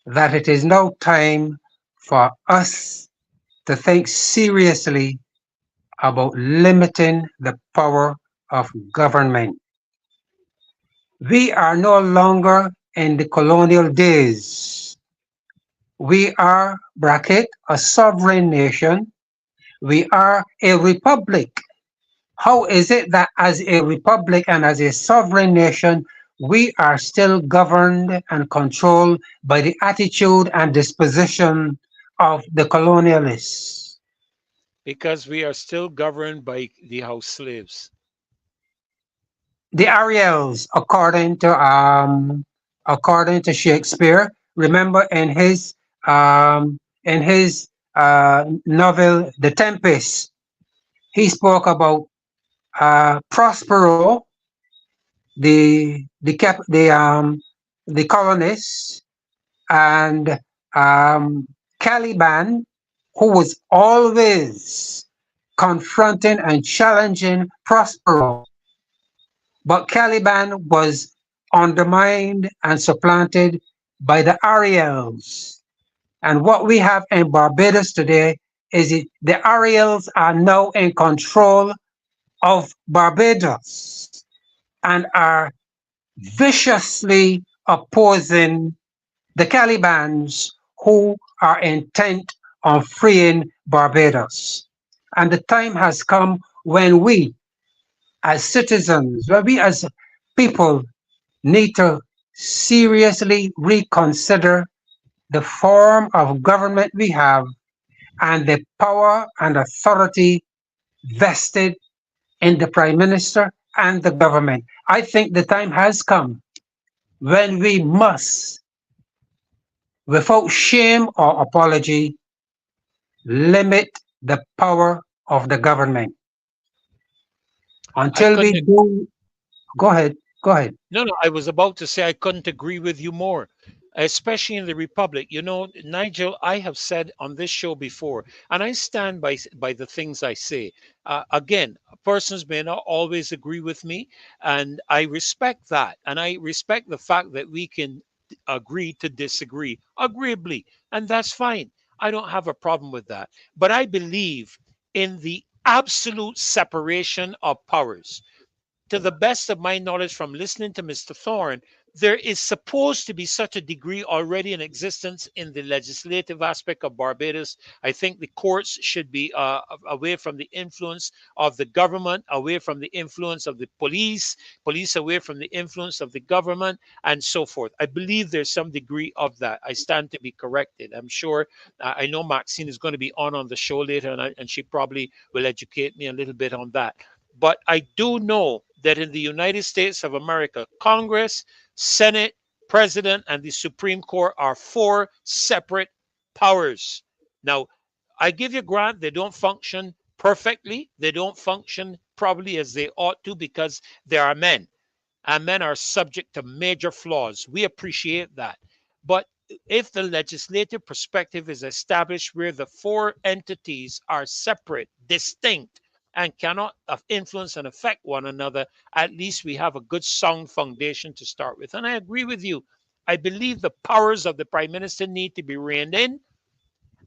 that it is now time for us to think seriously about limiting the power of government. We are no longer in the colonial days. We are, bracket, a sovereign nation. We are a republic. How is it that as a republic and as a sovereign nation, we are still governed and controlled by the attitude and disposition of the colonialists? Because we are still governed by the house slaves. The Ariels, according to Shakespeare. Remember in his novel The Tempest, he spoke about Prospero the colonists and Caliban, who was always confronting and challenging Prospero. But Caliban was undermined and supplanted by the Ariels. And what we have in Barbados today is the Ariels are now in control of Barbados and are viciously opposing the Calibans who are intent on freeing Barbados. And the time has come when we, as citizens, when we as people need to seriously reconsider the form of government we have and the power and authority vested in the prime minister and the government. I think the time has come when we must, without shame or apology, limit the power of the government. I Until we couldn't do, go ahead, go ahead. No, no, I was about to say I couldn't agree with you more, especially in the Republic. You know, Nigel, I have said on this show before, and I stand by the things I say. Again, persons may not always agree with me, and I respect that, and I respect the fact that we can agree to disagree agreeably, and that's fine. I don't have a problem with that. But I believe in the absolute separation of powers. To the best of my knowledge from listening to Mr. Thorne, there is supposed to be such a degree already in existence in the legislative aspect of Barbados. I think the courts should be away from the influence of the government, away from the influence of the police, police away from the influence of the government, and so forth. I believe there's some degree of that. I stand to be corrected. I'm sure. I know Maxine is going to be on the show later, and she probably will educate me a little bit on that. But I do know that in the United States of America, Congress, Senate, President, and the Supreme Court are four separate powers. Now, I give you grant, they don't function perfectly. They don't function probably as they ought to because they are men, and men are subject to major flaws. We appreciate that. But if the legislative perspective is established where the four entities are separate, distinct, and cannot influence and affect one another, at least we have a good sound foundation to start with. And I agree with you. I believe the powers of the prime minister need to be reined in.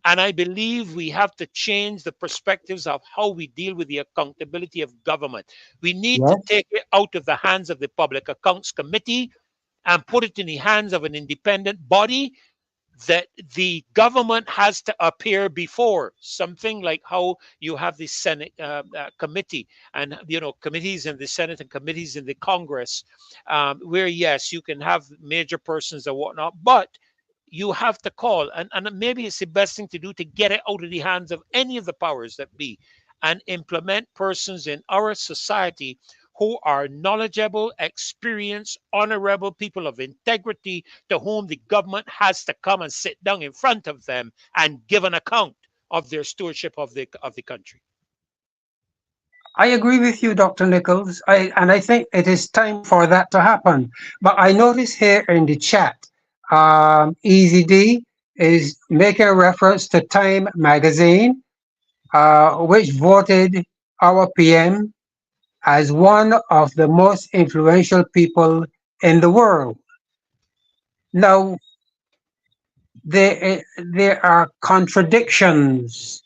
And I believe we have to change the perspectives of how we deal with the accountability of government. We need to Yes, take it out of the hands of the Public Accounts Committee and put it in the hands of an independent body that the government has to appear before, something like how you have the Senate committee and committees in the Senate and committees in the Congress, where yes, you can have major persons or whatnot, but you have to call, and maybe it's the best thing to do to get it out of the hands of any of the powers that be and implement persons in our society who are knowledgeable, experienced, honorable people of integrity to whom the government has to come and sit down in front of them and give an account of their stewardship of the country. I agree with you, Dr. Nichols. I think it is time for that to happen. But I notice here in the chat, Easy D is making a reference to Time magazine, which voted our PM as one of the most influential people in the world. Now, there are contradictions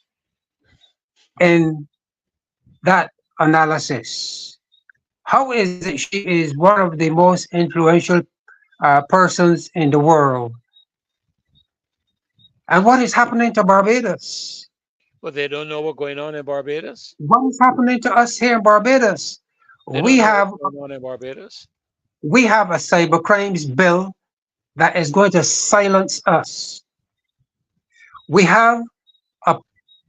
in that analysis. How is it she is one of the most influential persons in the world? And what is happening to Barbados? Well, they don't know what's going on in Barbados. What is happening to us here in Barbados? They don't We know what's have going on in Barbados. we have a cyber crimes bill that is going to silence us. We have a,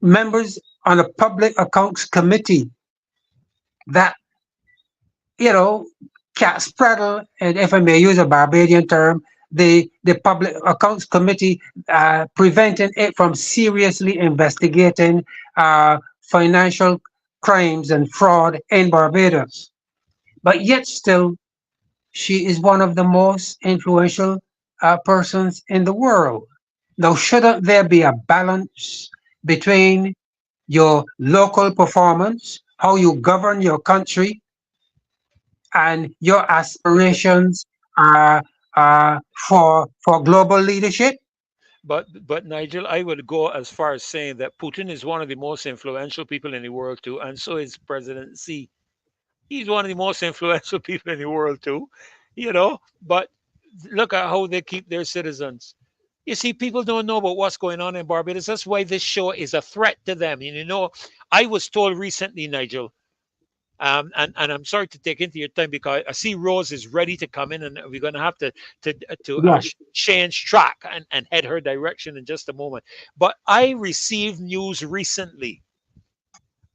members on a public accounts committee that, cat spraddle, and if I may use a Barbadian term, the public accounts committee preventing it from seriously investigating financial crimes and fraud in Barbados. But yet still, she is one of the most influential persons in the world. Now, shouldn't there be a balance between your local performance, how you govern your country, and your aspirations uh, for global leadership? But Nigel, I would go as far as saying that Putin is one of the most influential people in the world too, and so is President Xi. He's one of the most influential people in the world too, you know. But look at how they keep their citizens. You see, people don't know about what's going on in Barbados. That's why this show is a threat to them. And you know, I was told recently, Nigel, and I'm sorry to take into your time because I see Rose is ready to come in, and we're going to have to Yes. change track and head her direction in just a moment. But I received news recently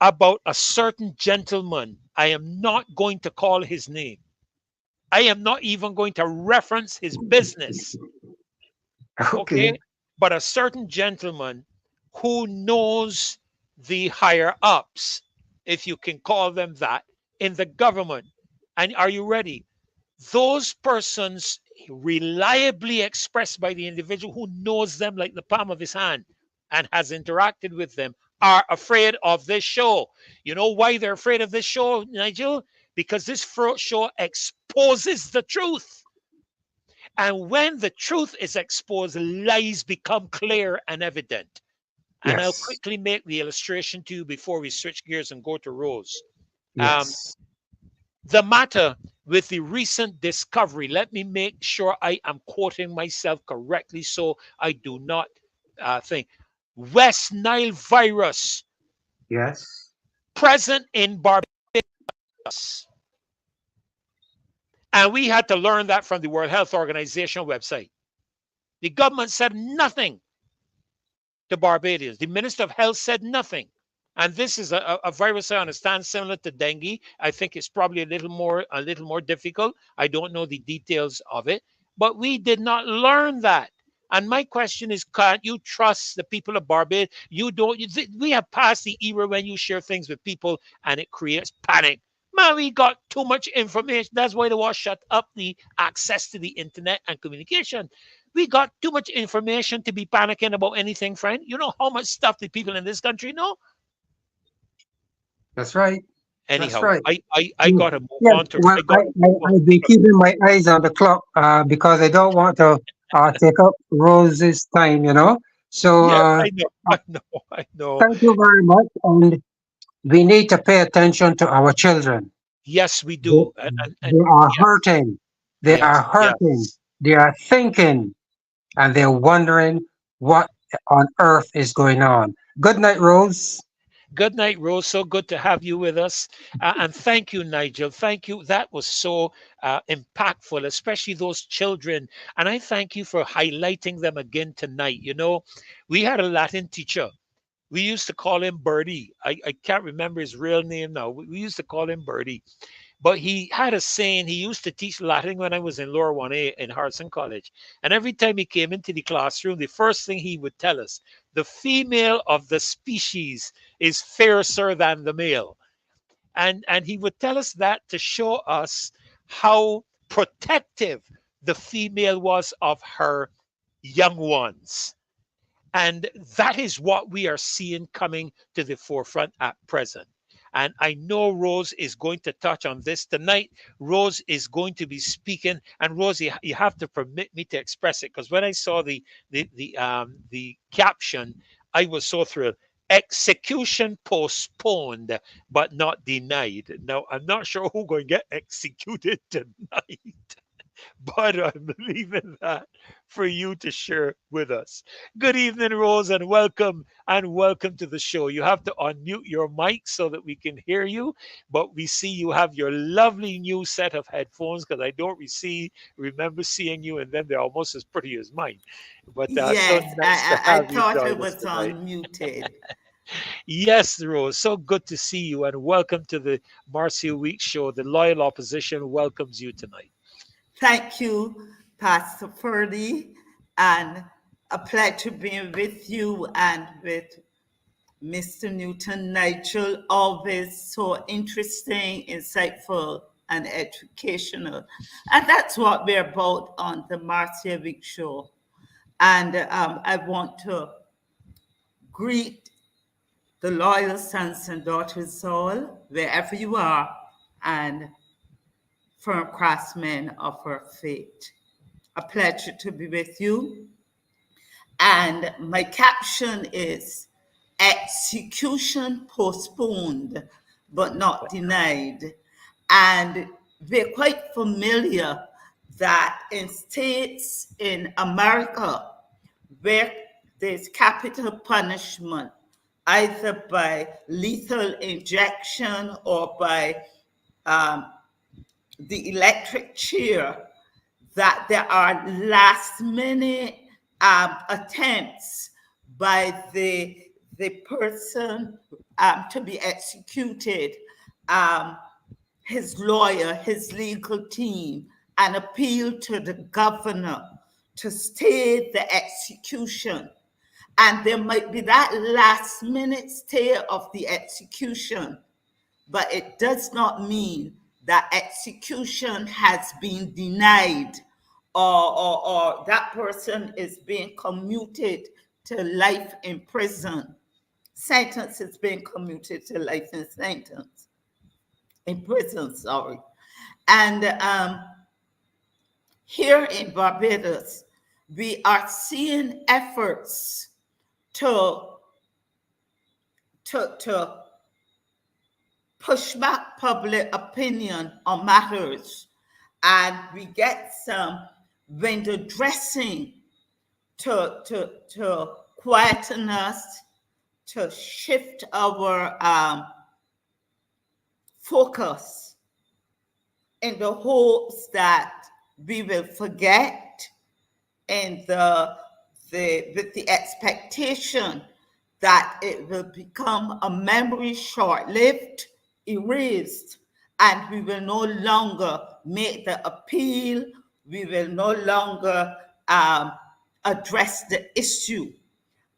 about a certain gentleman. I am not going to call his name. I am not even going to reference his business. Okay. Okay. But a certain gentleman who knows the higher ups, if you can call them that, in the government. And are you ready? Those persons reliably expressed by the individual who knows them like the palm of his hand and has interacted with them are afraid of this show. You know why they're afraid of this show, Nigel? Because this show exposes the truth. And when the truth is exposed, lies become clear and evident. And I'll Yes. quickly make the illustration to you before we switch gears and go to Rose. Um, Yes. the matter with the recent discovery, let me make sure I am quoting myself correctly so I do not think. West Nile virus Yes. present in Barbados. And we had to learn that from the World Health Organization website. The government said nothing to Barbadians. The Minister of Health said nothing. And this is a virus I understand similar to dengue. I think it's probably a little more difficult. I don't know the details of it, but we did not learn that. And my question is, can't you trust the people of Barbados? You don't. We have passed the era when you share things with people and it creates panic. Man, we got too much information. That's why they was shut up the access to the internet and communication. We got too much information to be panicking about anything, friend. You know how much stuff the people in this country know? That's right. That's Anyhow, right. I Yeah. gotta move Yes. on to Well, I got I've been keeping my eyes on the clock because I don't want to take up Rose's time, you know. So yes, I know, uh, I know. thank you very much. And we need to pay attention to our children. Yes, we They, do. And they are yes, hurting. They are yes, hurting. yes. They are thinking and they're wondering what on earth is going on. Good night, Rose. Good night, Rose. So good to have you with us. And thank you, Nigel. Thank you. That was so impactful, especially those children. And I thank you for highlighting them again tonight. You know, we had a Latin teacher. We used to call him Birdie. I can't remember his real name now. We used to call him Birdie. But he had a saying. He used to teach Latin when I was in Lower 1A in Harrison College. And every time he came into the classroom, the first thing he would tell us, the female of the species is fiercer than the male. And he would tell us that to show us how protective the female was of her young ones. And that is what we are seeing coming to the forefront at present. And I know Rose is going to touch on this tonight. Rose is going to be speaking. And Rose, you have to permit me to express it because when I saw the caption, I was so thrilled. Execution postponed, but not denied. Now I'm not sure who's going to get executed tonight, but I'm leaving that for you to share with us. Good evening, Rose, and welcome to the show. You have to unmute your mic so that we can hear you, but we see you have your lovely new set of headphones because I don't remember seeing you, and then they're almost as pretty as mine. But so Yes, nice to I have you thought it join us was tonight. unmuted. Yes, Rose, so good to see you, and welcome to the Marcia Week show. The loyal opposition welcomes you tonight. Thank you, Pastor Ferdy, and a pleasure being with you and with Mr. Newton Nigel. Always so interesting, insightful and educational. And that's what we're about on the Marcia Week Show. And I want to greet the loyal sons and daughters all, wherever you are, and firm craftsmen of our faith. A pleasure to be with you. And my caption is execution postponed, but not denied. And we're quite familiar that in states in America where there's capital punishment, either by lethal injection or by the electric chair, that there are last minute attempts by the person to be executed, his lawyer, his legal team, and appeal to the governor to stay the execution. And there might be that last minute stay of the execution, but it does not mean that execution has been denied or that person is being commuted to life in prison. Sentence is being commuted to life in prison, sorry. And here in Barbados, we are seeing efforts to push back public opinion on matters, and we get some window dressing to quieten us, to shift our focus in the hopes that we will forget, and with the expectation that it will become a memory short-lived, erased, and we will no longer make the appeal, we will no longer address the issue.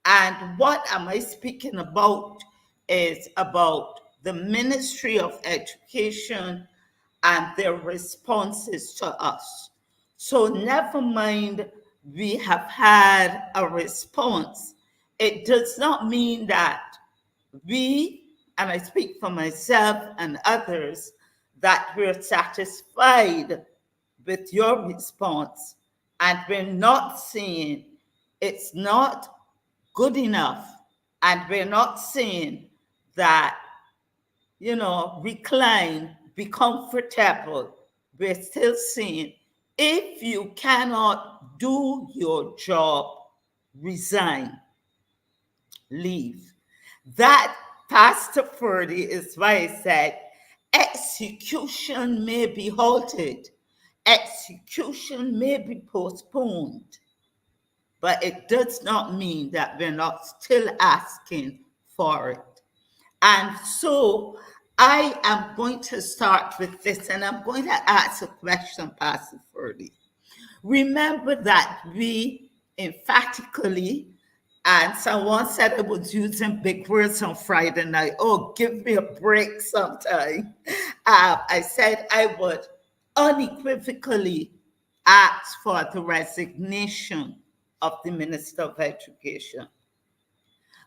And what am I speaking about is about the Ministry of Education and their responses to us. So never mind, we have had a response. It does not mean that we, and I speak for myself and others, that we're satisfied with your response, and we're not saying it's not good enough, and we're not saying that, recline, be comfortable. We're still saying, if you cannot do your job, resign, leave. That, Pastor Ferdy, is why I said execution may be halted, execution may be postponed, but it does not mean that we're not still asking for it. And so I am going to start with this, and I'm going to ask a question, Pastor Ferdy. Remember that we emphatically, and someone said I was using big words on Friday night. Oh, give me a break sometime. I said I would unequivocally ask for the resignation of the Minister of Education.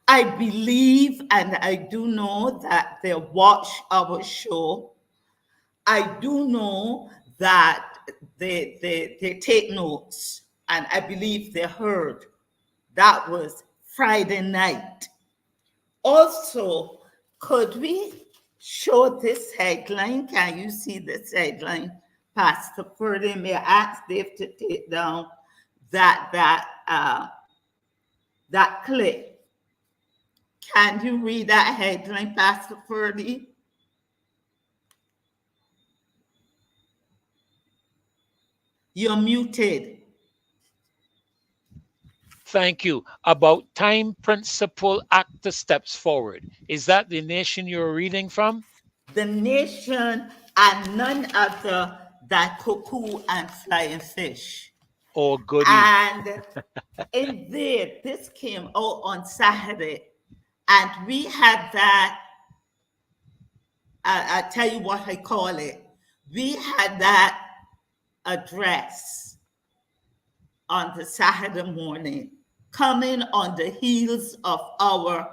I believe, and I do know that they watch our show. I do know that they take notes, and I believe they heard. That was Friday night. Also, could we show this headline? Can you see this headline? Pastor Ferdy, may I ask Dave to take down that clip? Can you read that headline, Pastor Ferdy? You're muted. Thank you. About time principle actor steps forward. Is that the Nation you're reading from? The Nation, and none other than Cuckoo and Flying Fish. Oh, goody. And indeed, this came out on Saturday, and we had that, I'll tell you what I call it. we had that address on the Saturday morning, coming on the heels of our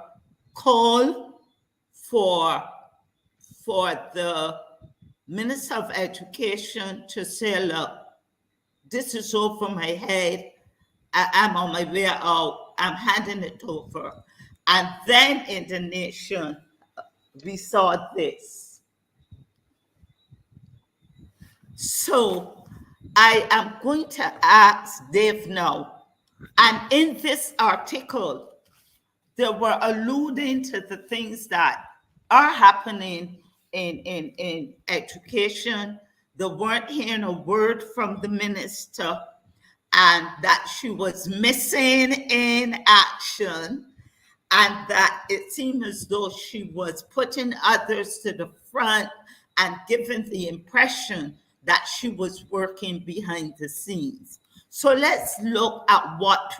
call for the Minister of Education to say, look, this is over my head. I'm on my way out. I'm handing it over. And then in the nation, we saw this. So I am going to ask Dave now. And in this article, they were alluding to the things that are happening in education. They weren't hearing a word from the minister, and that she was missing in action, and that it seemed as though she was putting others to the front and giving the impression that she was working behind the scenes. So let's look at what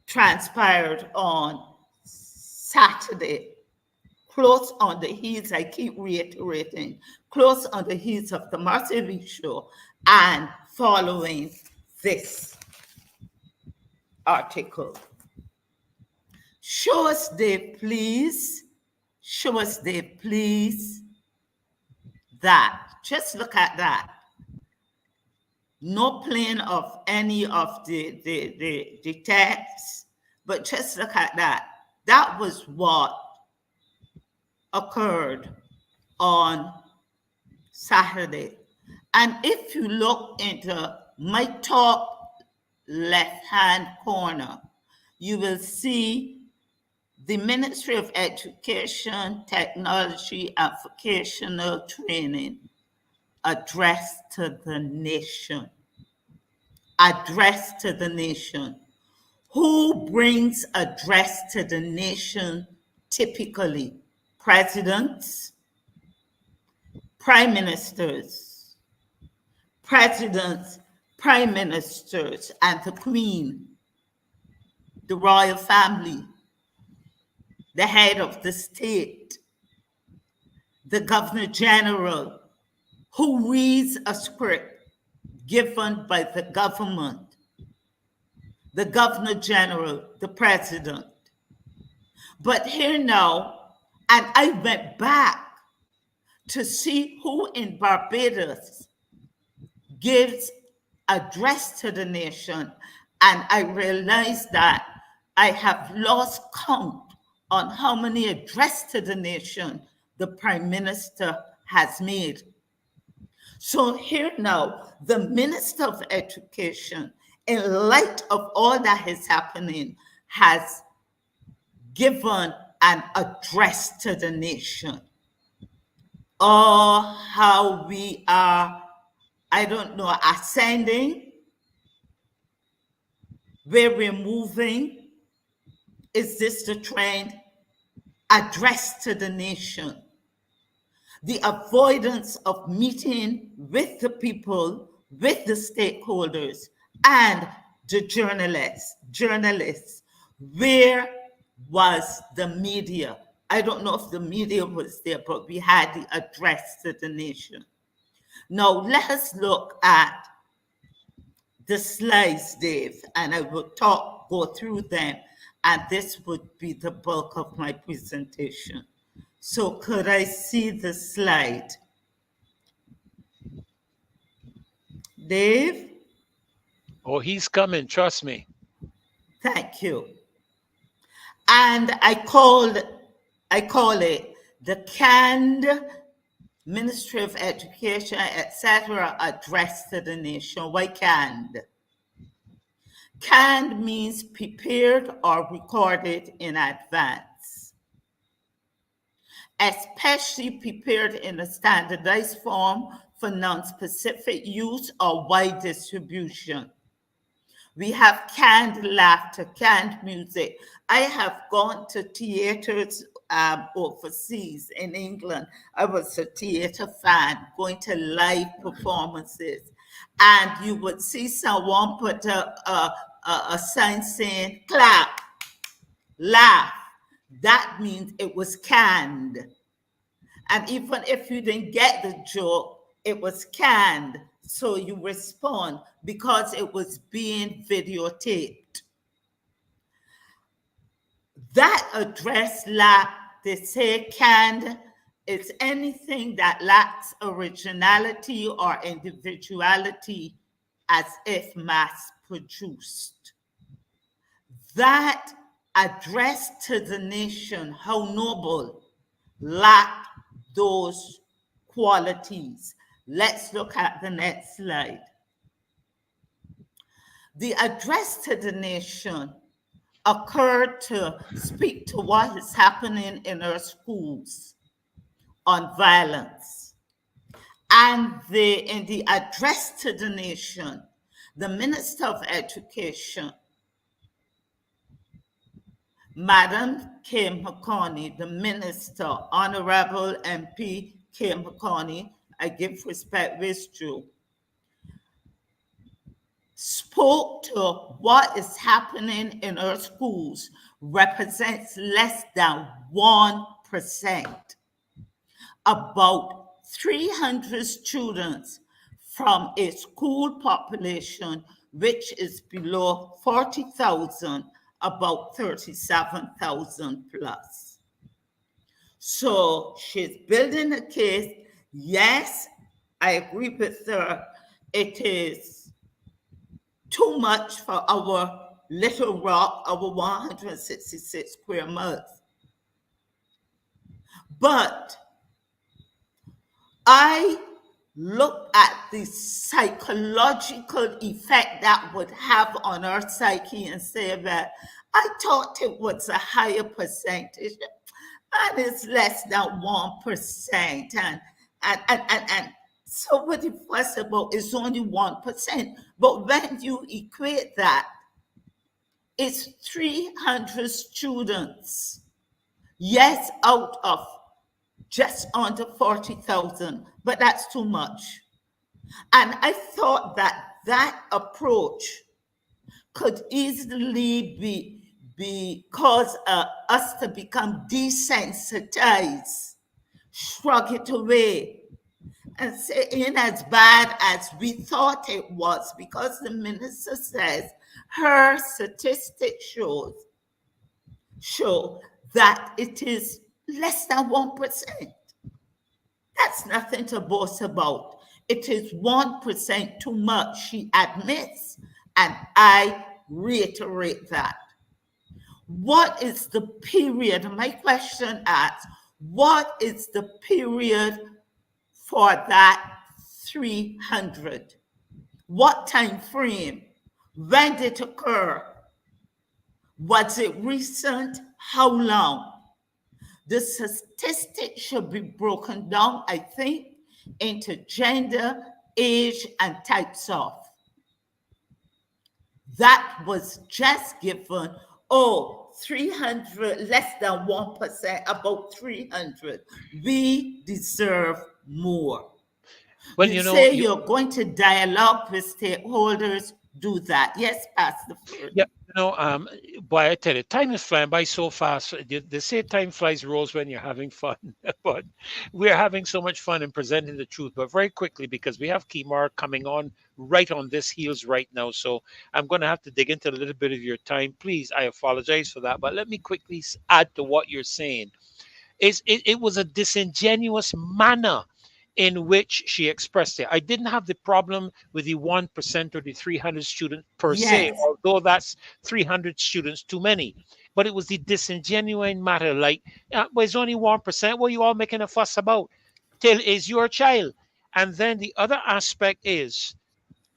transpired on Saturday, close on the heels, I keep reiterating, close on the heels of the Marcy show and following this article. Show us, Dave, please. Show us, Dave, please. That. Just look at that. No playing of any of the text, but just look at that. That was what occurred on Saturday. And if you look into my top left-hand corner, you will see the Ministry of Education, Technology, and Vocational Training address to the nation. Address to the nation. Who brings address to the nation typically? Presidents, prime ministers, presidents, prime ministers, and the Queen, the royal family, the head of the state, the Governor General, who reads a script given by the government, the Governor General, the President. But here now, and I went back to see who in Barbados gives address to the nation, and I realized that I have lost count on how many address to the nation the Prime Minister has made. So here now, the Minister of Education, in light of all that is happening, has given an address to the nation. Oh, how we are, I don't know, ascending, where we're moving. Is this the trend? Address to the nation. The avoidance of meeting with the people, with the stakeholders, and the journalists. Where was the media? I don't know if the media was there, but we had the address to the nation. Now let us look at the slides, Dave, and I will go through them, and this would be the bulk of my presentation. So could I see the slide? Dave? Oh, he's coming, trust me. Thank you. And I call it the canned Ministry of Education, etc. address to the nation. Why canned? Canned means prepared or recorded in advance, especially prepared in a standardized form for non-specific use or wide distribution. We have canned laughter, canned music. I have gone to theaters overseas in England. I was a theater fan, going to live performances. And you would see someone put a sign saying, clap, laugh. That means it was canned. And even if you didn't get the joke, it was canned. So you respond because it was being videotaped. That address lacked, they say canned, it's anything that lacks originality or individuality as if mass produced. That address to the nation, how noble, lacked those qualities. Let's look at the next slide. The address to the nation occurred to speak to what is happening in our schools on violence. And in the address to the nation, the Minister of Education, Madam Kim McConney, the Minister, Honorable MP Kim McConney, I give respect where it's due, spoke to what is happening in our schools represents less than 1%. About 300 students from a school population which is below 40,000, about 37,000 plus. So she's building a case. Yes, I agree with her. It is too much for our little rock, our 166 square miles. But I look at the psychological effect that would have on our psyche and say that I thought it was a higher percentage, and it's less than 1%. And so what it was about is only 1%. But when you equate that, it's 300 students, yes, out of just under 40,000, but that's too much. And I thought that approach could easily cause us to become desensitized, shrug it away, and say it ain't as bad as we thought it was, because the minister says her statistics show that it is less than 1%. That's nothing to boast about. It is 1% too much, she admits, and I reiterate that. What is the period? My question asks, what is the period for that 300? What time frame? When did it occur? Was it recent? How long? The statistics should be broken down, I think, into gender, age, and types of. That was just given, 300, less than 1%, about 300. We deserve more. Well, you say you're going to dialogue with stakeholders, do that. Yes, Pastor Ferd. Yeah, boy, I tell you, time is flying by so fast. They say time flies rose when you're having fun, but we're having so much fun in presenting the truth. But very quickly, because we have KEMAR coming on right on this heels right now, so I'm going to have to dig into a little bit of your time. Please, I apologize for that, but let me quickly add to what you're saying. It was a disingenuous manner in which she expressed it. I didn't have the problem with the 1% or the 300 students per se, although that's 300 students too many. But it was the disingenuine matter, like, well, it's only 1%. What are you all making a fuss about? Till is your child. And then the other aspect is,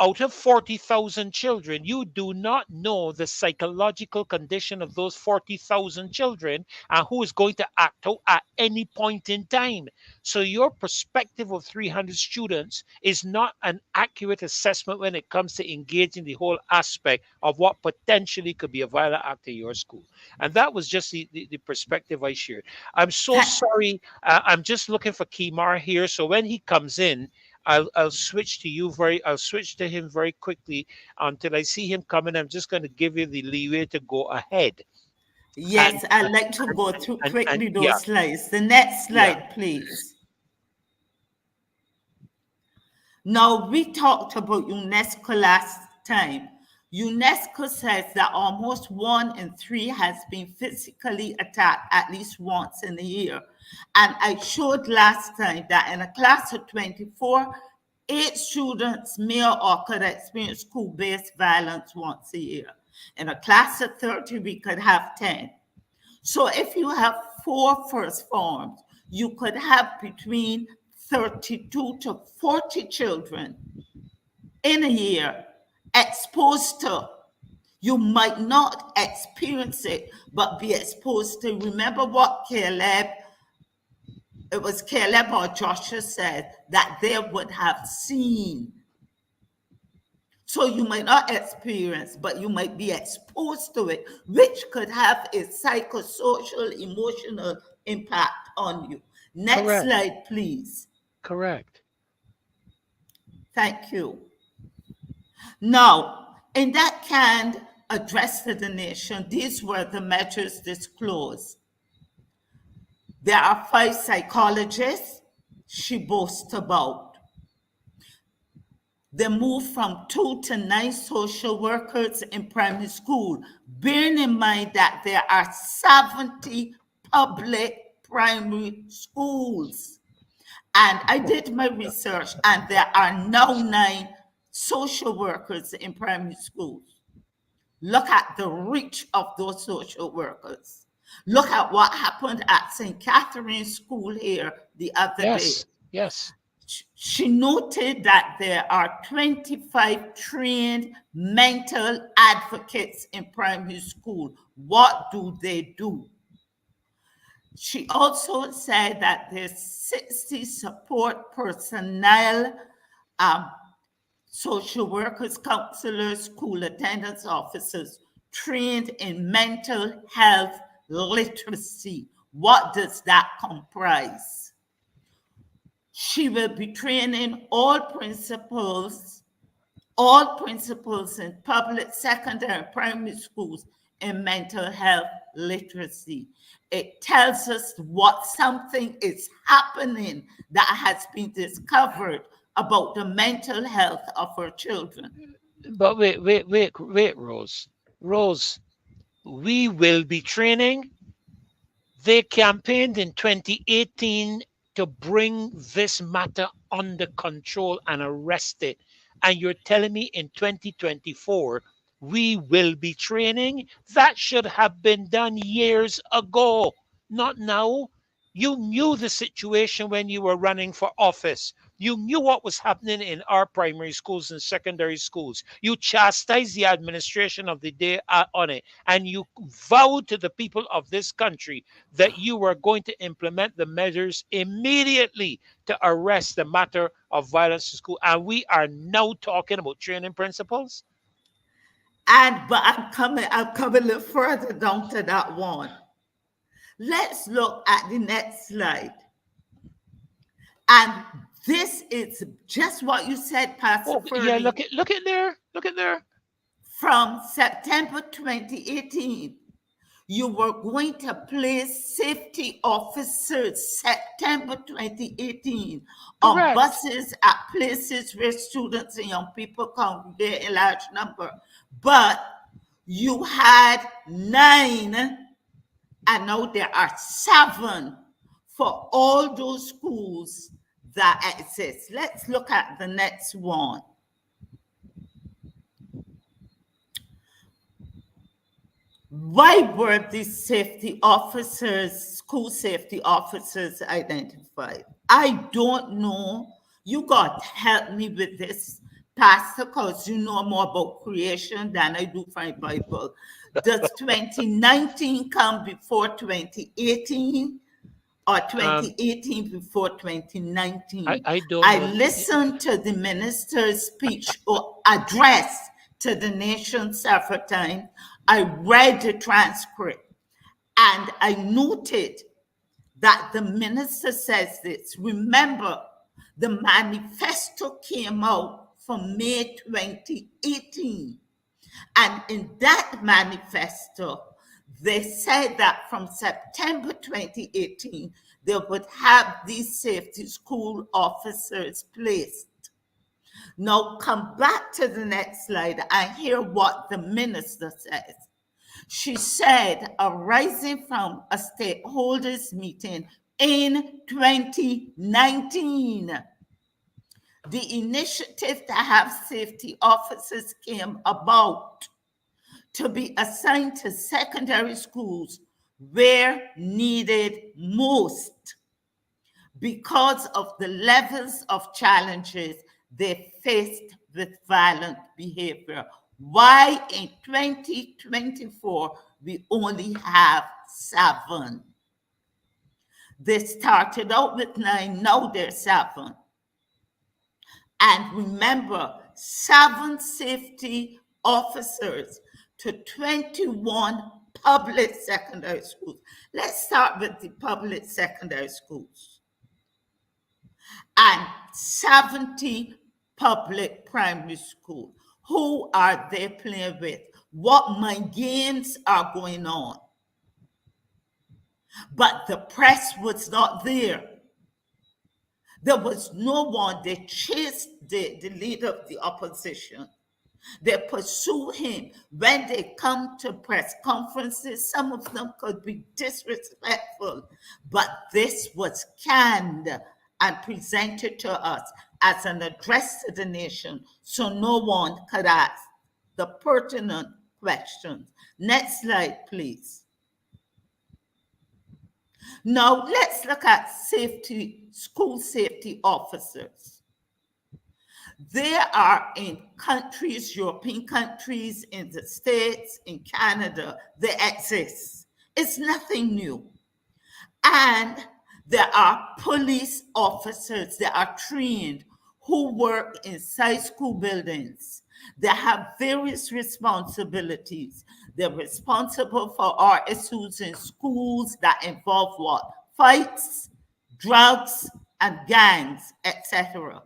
out of 40,000 children, you do not know the psychological condition of those 40,000 children and who is going to act out at any point in time. So your perspective of 300 students is not an accurate assessment when it comes to engaging the whole aspect of what potentially could be a violent act in your school. And that was just the perspective I shared. I'm so sorry. I'm just looking for KEMAR here. So when he comes in, I'll switch to you I'll switch to him very quickly until I see him coming. I'm just going to give you the leeway to go ahead. Yes, I'd like to go through quickly those slides. The next slide, please. Now, we talked about UNESCO last time. UNESCO says that almost 1 in 3 has been physically attacked at least once in a year. And I showed last time that in a class of 24, 8 students may or could experience school-based violence once a year. In a class of 30, we could have 10. So if you have 4 first forms, you could have between 32 to 40 children in a year exposed to. You might not experience it, but be exposed to. Remember what Caleb or Joshua said, that they would have seen. So you might not experience, but you might be exposed to it, which could have a psychosocial, emotional impact on you. Next Correct. slide, please. Correct. Thank you. Now, in that canned address to the nation, these were the measures disclosed. There are 5 psychologists she boasts about. They moved from 2 to 9 social workers in primary school, bearing in mind that there are 70 public primary schools. And I did my research, and there are now 9 social workers in primary schools. Look at the reach of those social workers. Look at what happened at St. Catherine's School here the other day. Yes. She noted that there are 25 trained mental advocates in primary school. What do they do? She also said that there's 60 support personnel, social workers, counselors, school attendance officers trained in mental health literacy. What does that comprise? She will be training all principals in public, secondary, and primary schools in mental health literacy. It tells us what something is happening that has been discovered about the mental health of our children. But wait, Rose. Rose, we will be training. They campaigned in 2018 to bring this matter under control and arrest it. And you're telling me in 2024, we will be training? That should have been done years ago, not now. You knew the situation when you were running for office. You knew what was happening in our primary schools and secondary schools. You chastised the administration of the day on it, and you vowed to the people of this country that you were going to implement the measures immediately to arrest the matter of violence in school. And we are now talking about training principals. But I'm coming a little further down to that one. Let's look at the next slide. And this is just what you said, Pastor Ferdy. Yeah, look at there. From September 2018, you were going to place safety officers, September 2018, on buses at places where students and young people congregate in large number. But you had 9, and now there are 7 for all those schools that exist. Let's look at the next one. Why were these safety officers, school safety officers, identified? I don't know. You got to help me with this, Pastor, because you know more about creation than I do from the Bible. Does 2019 come before 2018? Or 2018 before 2019? I don't know. I listened to the minister's speech or address to the nation several times. I read the transcript, and I noted that the minister says this. Remember, the manifesto came out from May 2018. And in that manifesto, they said that from September 2018, they would have these safety school officers placed. Now come back to the next slide and hear what the minister says. She said, arising from a stakeholders meeting in 2019, the initiative to have safety officers came about to be assigned to secondary schools where needed most because of the levels of challenges they faced with violent behavior. Why in 2024 we only have 7? They started out with 9, now they're 7. And remember, 7 safety officers to 21 public secondary schools. Let's start with the public secondary schools. And 70 public primary schools. Who are they playing with? What mind games are going on? But the press was not there. There was no one. They chased the leader of the opposition. They pursue him. When they come to press conferences, some of them could be disrespectful, but this was canned and presented to us as an address to the nation, so no one could ask the pertinent questions. Next slide, please. Now let's look at school safety officers. They are in countries, European countries, in the States, in Canada. They exist. It's nothing new. And there are police officers that are trained who work inside school buildings. They have various responsibilities. They're responsible for our issues in schools that involve what? Fights, drugs, and gangs, etc.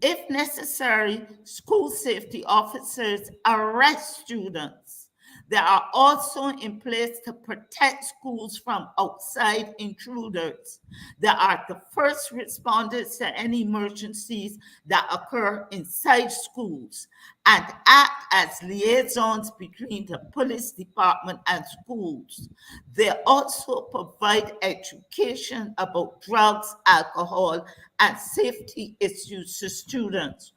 If necessary, school safety officers arrest students. They are also in place to protect schools from outside intruders. They are the first responders to any emergencies that occur inside schools and act as liaisons between the police department and schools. They also provide education about drugs, alcohol, and safety issues to students.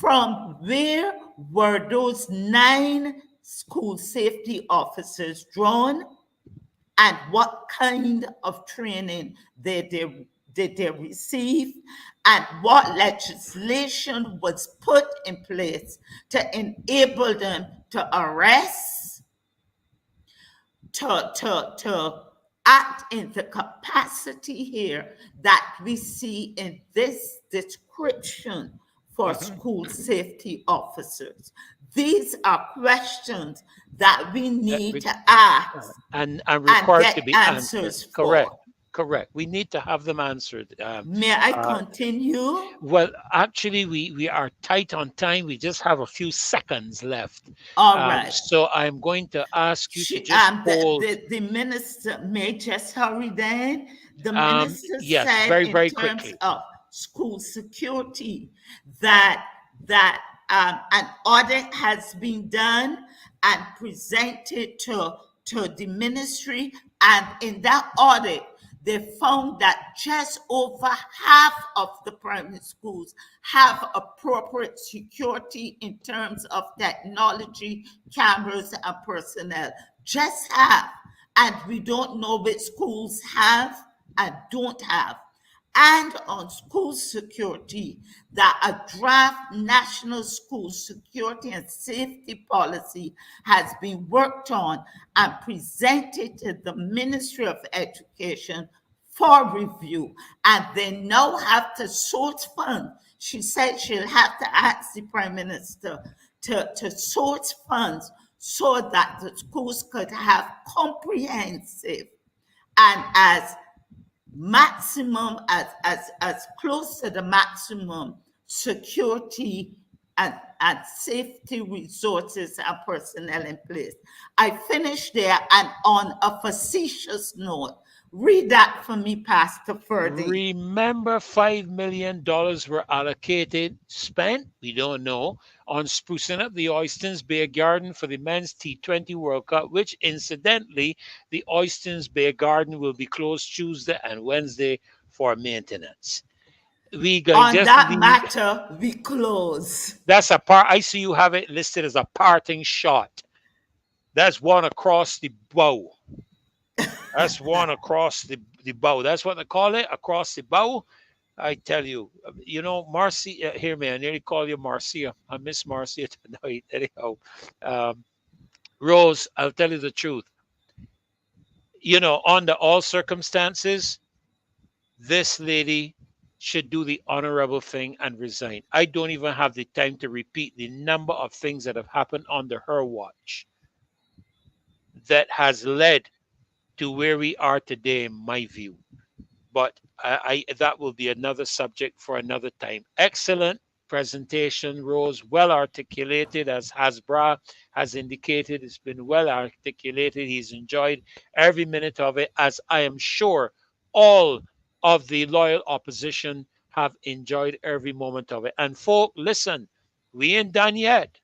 From where were those 9 school safety officers drawn, and what kind of training did they receive, and what legislation was put in place to enable them to arrest, to act in the capacity here that we see in this description for school safety officers. These are questions that we need to ask and required get to be answers answered. for. Correct. We need to have them answered. May I continue? Well, actually, we are tight on time. We just have a few seconds left. All right. So I'm going to ask you to just hold. The minister may just hurry then. The minister yes, said very, in very terms quickly. of school security that an audit has been done and presented to the ministry, and in that audit they found that just over half of the primary schools have appropriate security in terms of technology, cameras, and personnel. Just half. And we don't know which schools have and don't have. And on school security, that a draft national school security and safety policy has been worked on and presented to the Ministry of Education for review. And they now have to source funds. She said she'll have to ask the Prime Minister to source funds so that the schools could have comprehensive and as maximum, as close to the maximum security and safety resources and personnel in place. I finished there, and on a facetious note, Read that for me, Pastor Ferdy. Remember, $5 million were allocated, spent, we don't know, on sprucing up the Oystons Bay Garden for the men's T20 World Cup, which incidentally, the Oystons Bay Garden will be closed Tuesday and Wednesday for maintenance. We can On just that leave. matter, we close. That's a part. I see you have it listed as a parting shot. That's one across the bow. That's one across the bow. That's what they call it, across the bow. I tell you, Marcia, hear me, I nearly call you Marcia. I miss Marcia tonight. Anyhow, um, Rose, I'll tell you the truth. Under all circumstances, this lady should do the honorable thing and resign. I don't even have the time to repeat the number of things that have happened under her watch that has led to where we are today, in my view. But that will be another subject for another time. Excellent presentation, Rose. Well articulated, as Hasbra has indicated. It's been well articulated. He's enjoyed every minute of it, as I am sure all of the loyal opposition have enjoyed every moment of it. And folk, listen, we ain't done yet.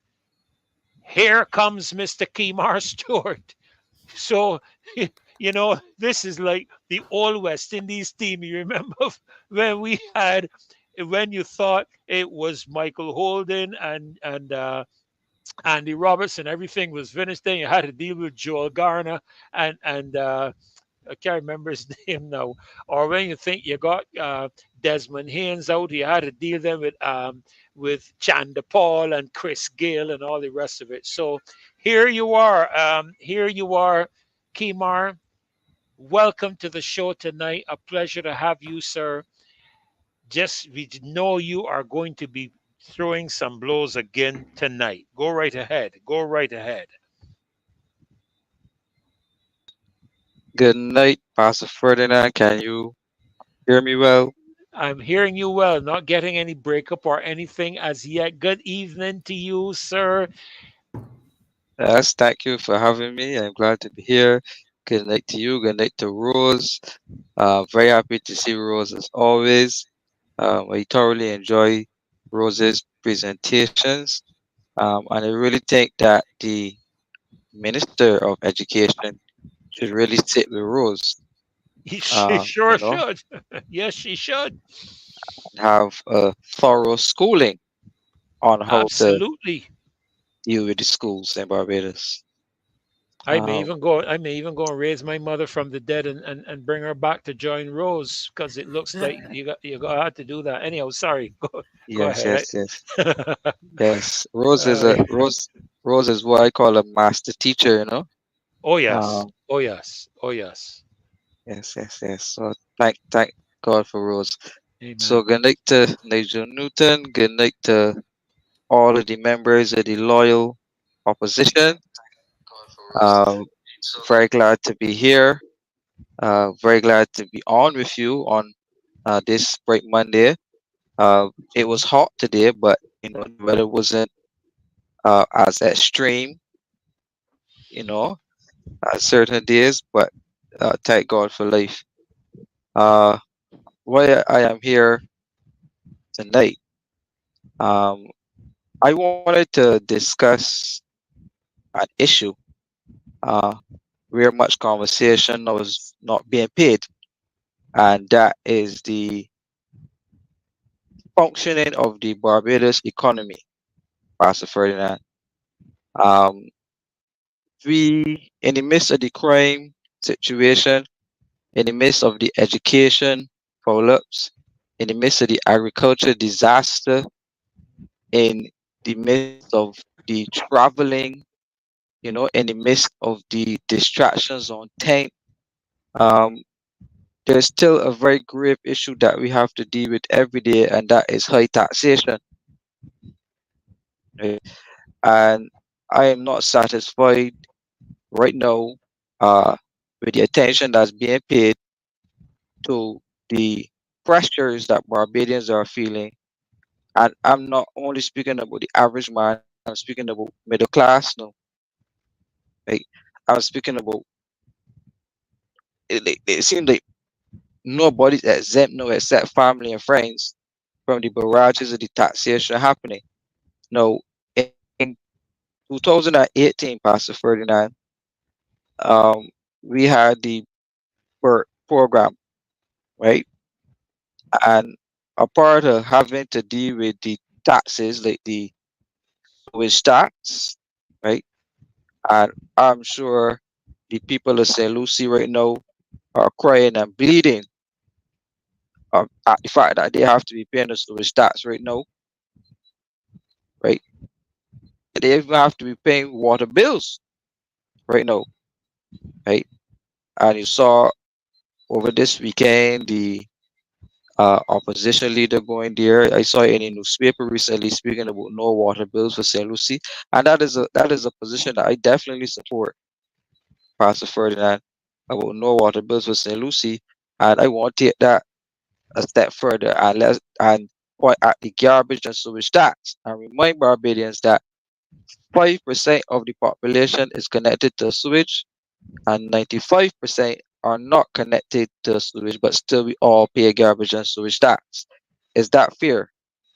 Here comes Mr. KEMAR Stewart. So, this is like the old West Indies team. You remember when we had, when you thought it was Michael Holden and Andy Robertson, everything was finished. Then you had to deal with Joel Garner and I can't remember his name now. Or when you think you got Desmond Haynes out, you had to deal them with Chanda Paul and Chris Gale and all the rest of it. So here you are. Here you are, KEMAR. Welcome to the show tonight. A pleasure to have you, sir. Just we know you are going to be throwing some blows again tonight. Go right ahead. Go right ahead. Good night, Pastor Ferdinand. Can you hear me well? I'm hearing you well, not getting any breakup or anything as yet. Good evening to you, sir. Yes, thank you for having me. I'm glad to be here. Good night to you. Good night to Rose. Very happy to see Rose as always. I thoroughly enjoy Rose's presentations. And I really think that the Minister of Education should really sit with Rose, She you sure know, should. Yes, she should. and have a thorough schooling on how to Absolutely. deal with the schools in Barbados. I may Um, even go. I may even go and raise my mother from the dead and bring her back to join Rose because it looks like you got to do that. Anyhow, sorry. Go yes, ahead. yes, yes, yes. Rose is Uh, a Rose. Rose is what I call a master teacher. oh yes. Um, Oh yes. Oh yes. yes, yes, yes. So thank God for Rose. So Amen. good night to Nigel Newton. Good night to all of the members of the loyal opposition. Um, very glad to be here. Very glad to be on with you on this bright Monday. It was hot today, but the weather wasn't as extreme, you know, certain days. But thank God for life. Uh, why I am here tonight. Um, I wanted to discuss an issue uh, where much conversation was not being paid, and that is the functioning of the Barbados economy, Pastor Ferdinand. Um, we, in the midst of the crime situation, in the midst of the education collapse, in the midst of the agriculture disaster, in the midst of the traveling, in the midst of the distractions on tank, um, there's still a very grave issue that we have to deal with every day, and that is high taxation. Right? And I am not satisfied right now with the attention that's being paid to the pressures that Barbadians are feeling. And I'm not only speaking about the average man, I'm speaking about middle class now. Right? I'm speaking about it seems like nobody's exempt, no, except family and friends from the barrages of the taxation happening. No, in 2018, Pastor Ferdinand, um, we had the program, right? And a part of having to deal with the taxes, like the sewage tax, right? And I'm sure the people of St. Lucie right now are crying and bleeding at the fact that they have to be paying the sewage tax right now, right? They even have to be paying water bills right now, right? And you saw over this weekend the opposition leader going there. I saw in a newspaper recently speaking about no water bills for St. Lucie, and that is a position that I definitely support, Pastor Ferdinand, about no water bills for St. Lucie, and I want to take that a step further and point at the garbage and sewage tax and remind Barbadians that 5% of the population is connected to sewage and 95% are not connected to sewage, but still we all pay garbage and sewage tax. Is that fair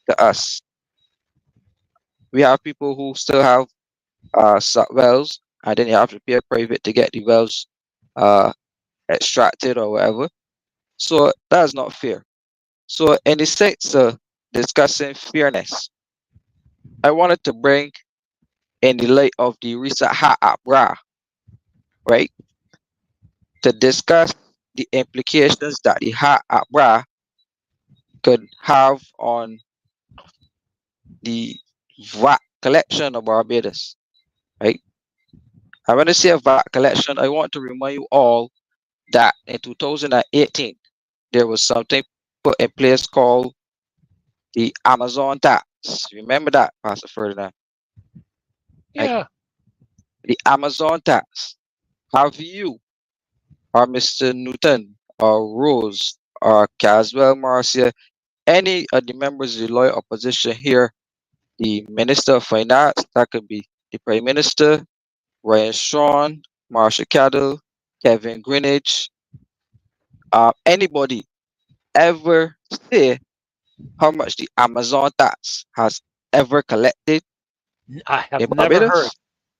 to us? We have people who still have wells, and then you have to pay a private to get the wells uh, extracted or whatever. So that's not fair. So in the sense of discussing fairness, I wanted to bring in the light of the recent hat at Bra, right, to discuss the implications that the hat at Bra could have on the VAT collection of Barbados, right? And when I say a VAT collection, I want to remind you all that in 2018, there was something put in place called the Amazon tax. Remember that, Pastor Ferdinand? Right? Yeah. The Amazon tax. Have you or Mr. Newton or Rose or Caswell Marcia, any of the members of the loyal opposition here, the Minister of Finance, that could be the Prime Minister, Ryan Strawn, Marsha Cattle, Kevin Greenwich, anybody ever say how much the Amazon tax has ever collected I in have never heard. Barbados?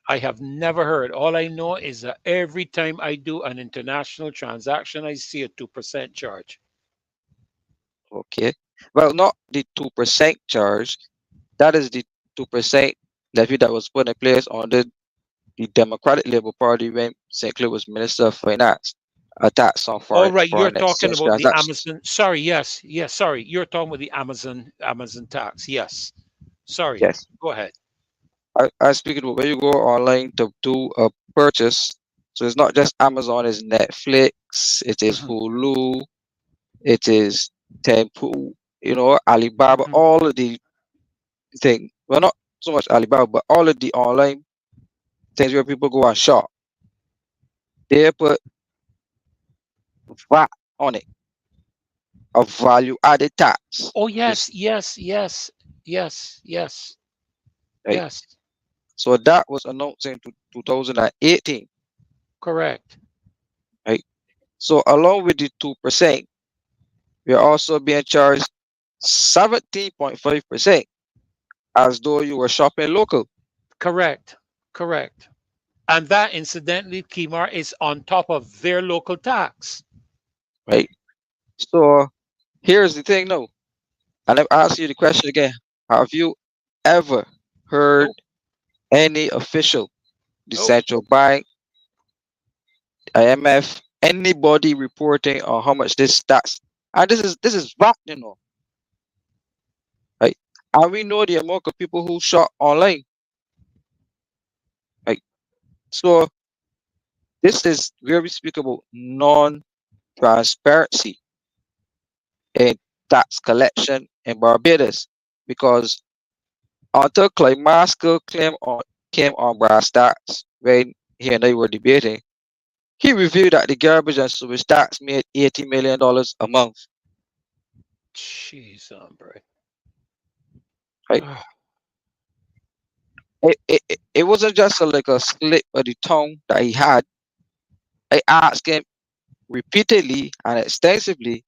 I have never heard. All I know is that every time I do an international transaction, I see a 2% charge. Okay. Well, not the 2% charge. That is the 2% levy that was put in place under the Democratic Labour Party when St. Clair was Minister of Finance. A tax on All right, you're foreign talking exchange about the transactions. Amazon. Sorry, yes, yes. Sorry, you're talking about the Amazon tax. Yes. Sorry. Yes. Go ahead. I speak about when you go online to do a purchase. So it's not just Amazon, it's Netflix, it is Mhm, Hulu, it is Temple, Alibaba, mhm. all of the thing. Well, not so much Alibaba, but all of the online things where people go and shop. They put VAT on it, a value added tax. Oh yes, This yes, yes, yes, yes, right. yes. So that was announced in 2018, Correct. right? So along with the 2%, we are also being charged 17.5% as though you were shopping local, Correct. Correct. And that, incidentally, KEMAR is on top of their local tax. right? So here's the thing now, and I've asked you the question again. Have you ever heard Nope. any official, the Nope. central bank, IMF, anybody reporting on how much this tax? And this is VAT, right? And we know the amount of people who shop online, right? So this is where we speak about non-transparency in tax collection in Barbados, because until Climasker came on brass tacks when he and I were debating, he revealed that the garbage and sewage tax made $80 million a month, Jeez, hombre. right? It wasn't just like a slip of the tongue that he had. I asked him repeatedly and extensively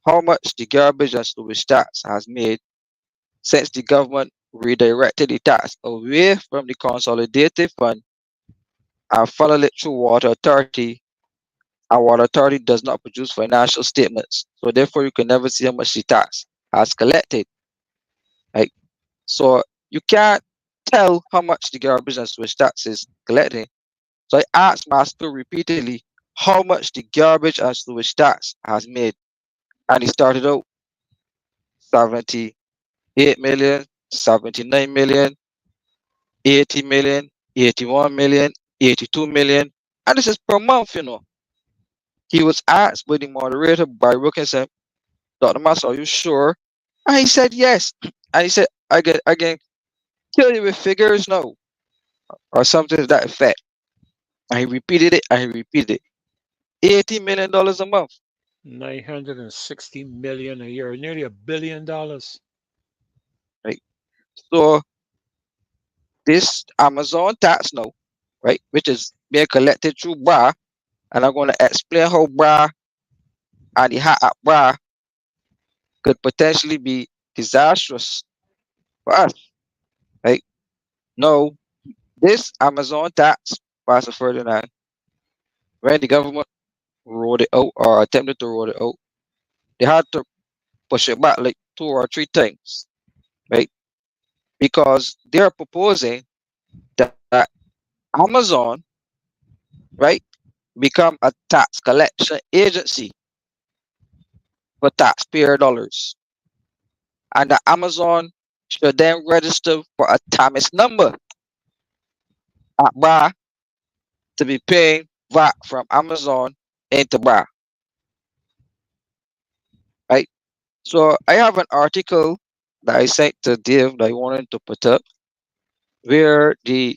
how much the garbage and sewage tax has made since the government redirected the tax away from the consolidated fund and funneled it through Water Authority. Our Water Authority does not produce financial statements, so therefore you can never see how much the tax has collected. Right? So you can't tell how much the garbage and sewage tax is collecting. So I asked my school repeatedly how much the garbage and sewage tax has made, and he started out 78 million, 79 million, 80 million, 81 million, 82 million, and this is per month. He was asked by the moderator, Barry Wilkinson, Dr. Master, are you sure? And he said yes. And he said, I can kill you with figures now, or something to that effect. And he repeated it and he repeated it. $80 million a month. 960 million a year, nearly $1 billion. Right? So this Amazon tax now, right, which is being collected through BRA, and I'm going to explain how BRA and the hat at BRA could potentially be disastrous for us. Right? No, this Amazon tax, Pastor Ferdinand, when the government rolled it out or attempted to roll it out, they had to push it back like 2 or 3 times, right? Because they're proposing that Amazon, right, become a tax collection agency for taxpayer dollars. And the Amazon should then register for a TAMIS number at BRA to be paying VAT from Amazon into BRA, right? So I have an article that I sent to Dave that I wanted to put up where the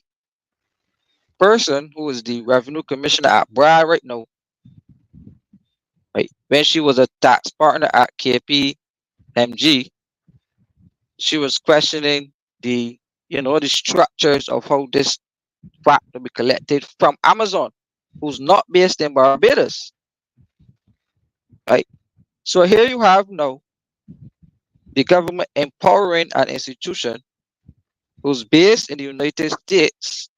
person who is the revenue commissioner at BRA right now, right, when she was a tax partner at KPMG, she was questioning the structures of how this VAT will be collected from Amazon, who's not based in Barbados, right? So here you have now the government empowering an institution who's based in the United States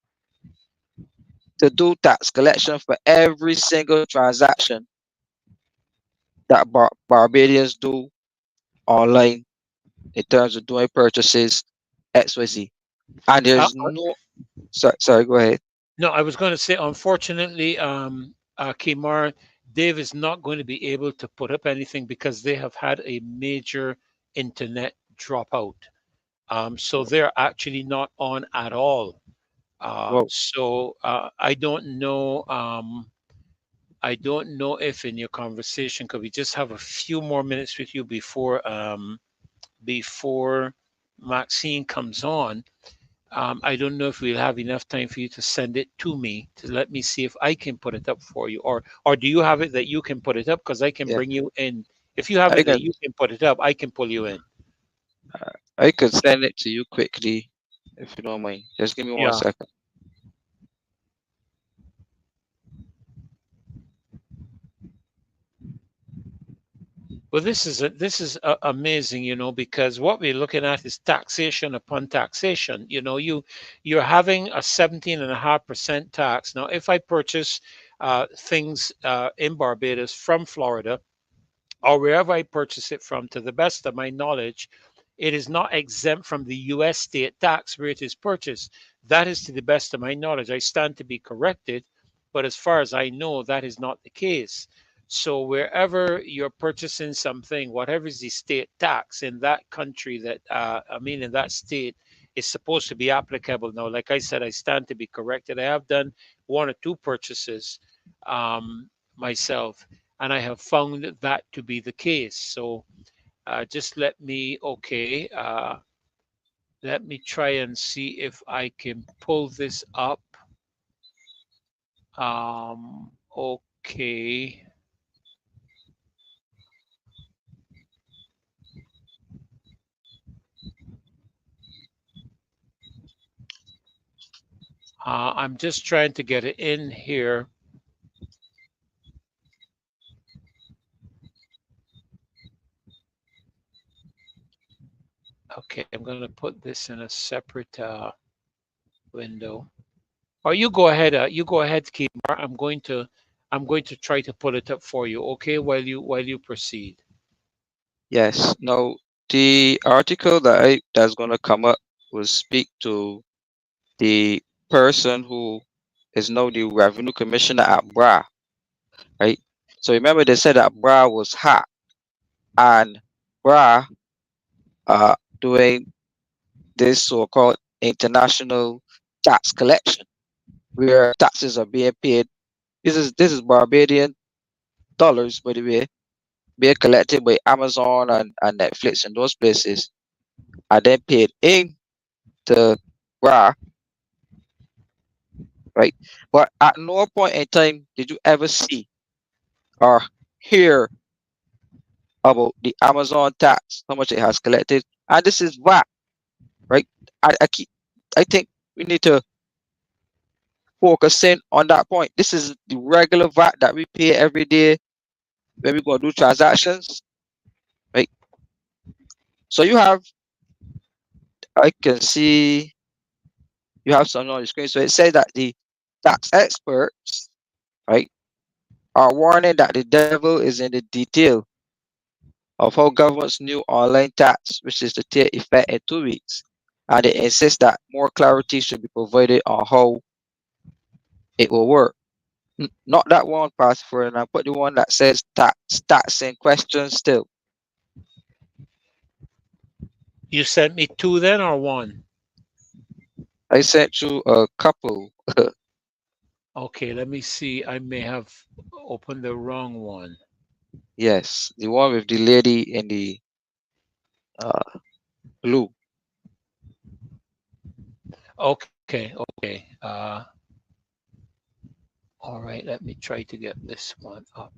to do tax collection for every single transaction that Barbadians do online in terms of doing purchases, XYZ. And Uh, there's no, sorry, go ahead. no, I was going to say, unfortunately, Kemar, Dave is not going to be able to put up anything because they have had a major internet dropout. So they're actually not on at all. Well, I don't know. I don't know if in your conversation, could we just have a few more minutes with you before Maxine comes on? I don't know if we'll have enough time for you to send it to me to let me see if I can put it up for you, or do you have it that you can put it up? Because I can yeah, bring you in. If you have I it that can you can put it up, I can pull you in. I could send it to you quickly if you don't mind. Just give me one Yeah. second. Well, amazing, because what we're looking at is taxation upon taxation. You're having a 17.5% tax. Now, if I purchase things in Barbados from Florida, or wherever I purchase it from, to the best of my knowledge, it is not exempt from the US state tax where it is purchased. That is to the best of my knowledge. I stand to be corrected, but as far as I know, that is not the case. So wherever you're purchasing something, whatever is the state tax in that country in that state, is supposed to be applicable. Now, like I said, I stand to be corrected. I have done one or two purchases myself, and I have found that to be the case. So just let me try and see if I can pull this up. Okay. I'm just trying to get it in here. going to put this in a separate window. Or you go ahead. You go ahead, Kemar. I'm going to try to pull it up for you. Okay, while you proceed. Yes. Now, the article that's gonna come up will speak to the person who is now the revenue commissioner at BRA, right? So remember they said that BRA was hacked and BRA doing this so-called international tax collection where taxes are being paid. This is Barbadian dollars, by the way, being collected by Amazon and Netflix and those places are then paid in to BRA, right? But at no point in time did you ever see or hear about the Amazon tax, how much it has collected, and this is VAT, right? I think we need to focus in on that point. This is the regular VAT that we pay every day when we go do transactions, right? So I can see you have something on the screen. So it says that the tax experts, right, are warning that the devil is in the detail of how government's new online tax, which is to take effect in 2 weeks, and they insist that more clarity should be provided on how it will work. Not that one, Pastor Ferdinand, but the one that says tax in question still. You sent me two then or one? I sent you a couple. Okay, let me see. I may have opened the wrong one. Yes, the one with the lady in the uh, blue. Okay, okay. All right, let me try to get this one up.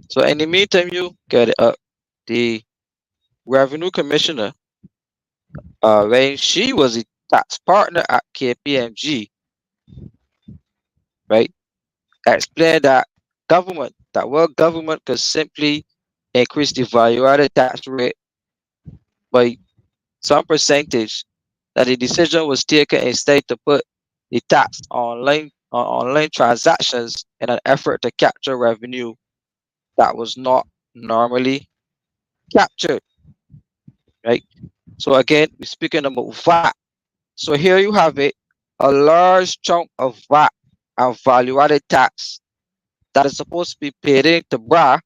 So in the meantime, you get it up. The revenue commissioner, when she was a tax partner at KPMG, right, explained that world government could simply increase the value-added tax rate by some percentage, that the decision was taken instead to put the tax on online transactions in an effort to capture revenue that was not normally captured, right? So again, we're speaking about VAT. So here you have it, a large chunk of VAT and value-added tax that is supposed to be paid into BRA,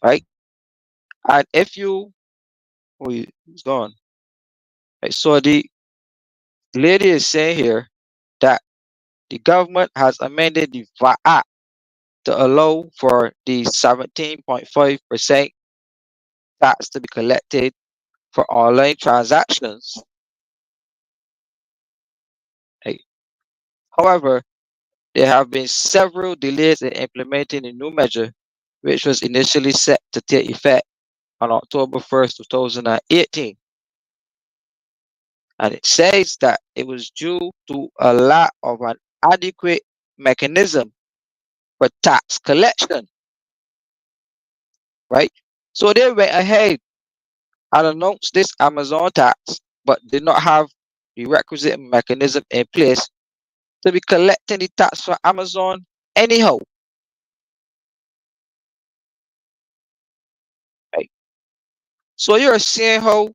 right? And if you, oh, it's gone. Right? So the lady is saying here that the government has amended the VAT Act to allow for the 17.5% tax to be collected for online transactions. Right? However, there have been several delays in implementing the new measure, which was initially set to take effect on October 1st, 2018. And it says that it was due to a lack of an adequate mechanism for tax collection, right? So they went ahead and announced this Amazon tax, but did not have the requisite mechanism in place to be collecting the tax from Amazon anyhow, right? So you're seeing how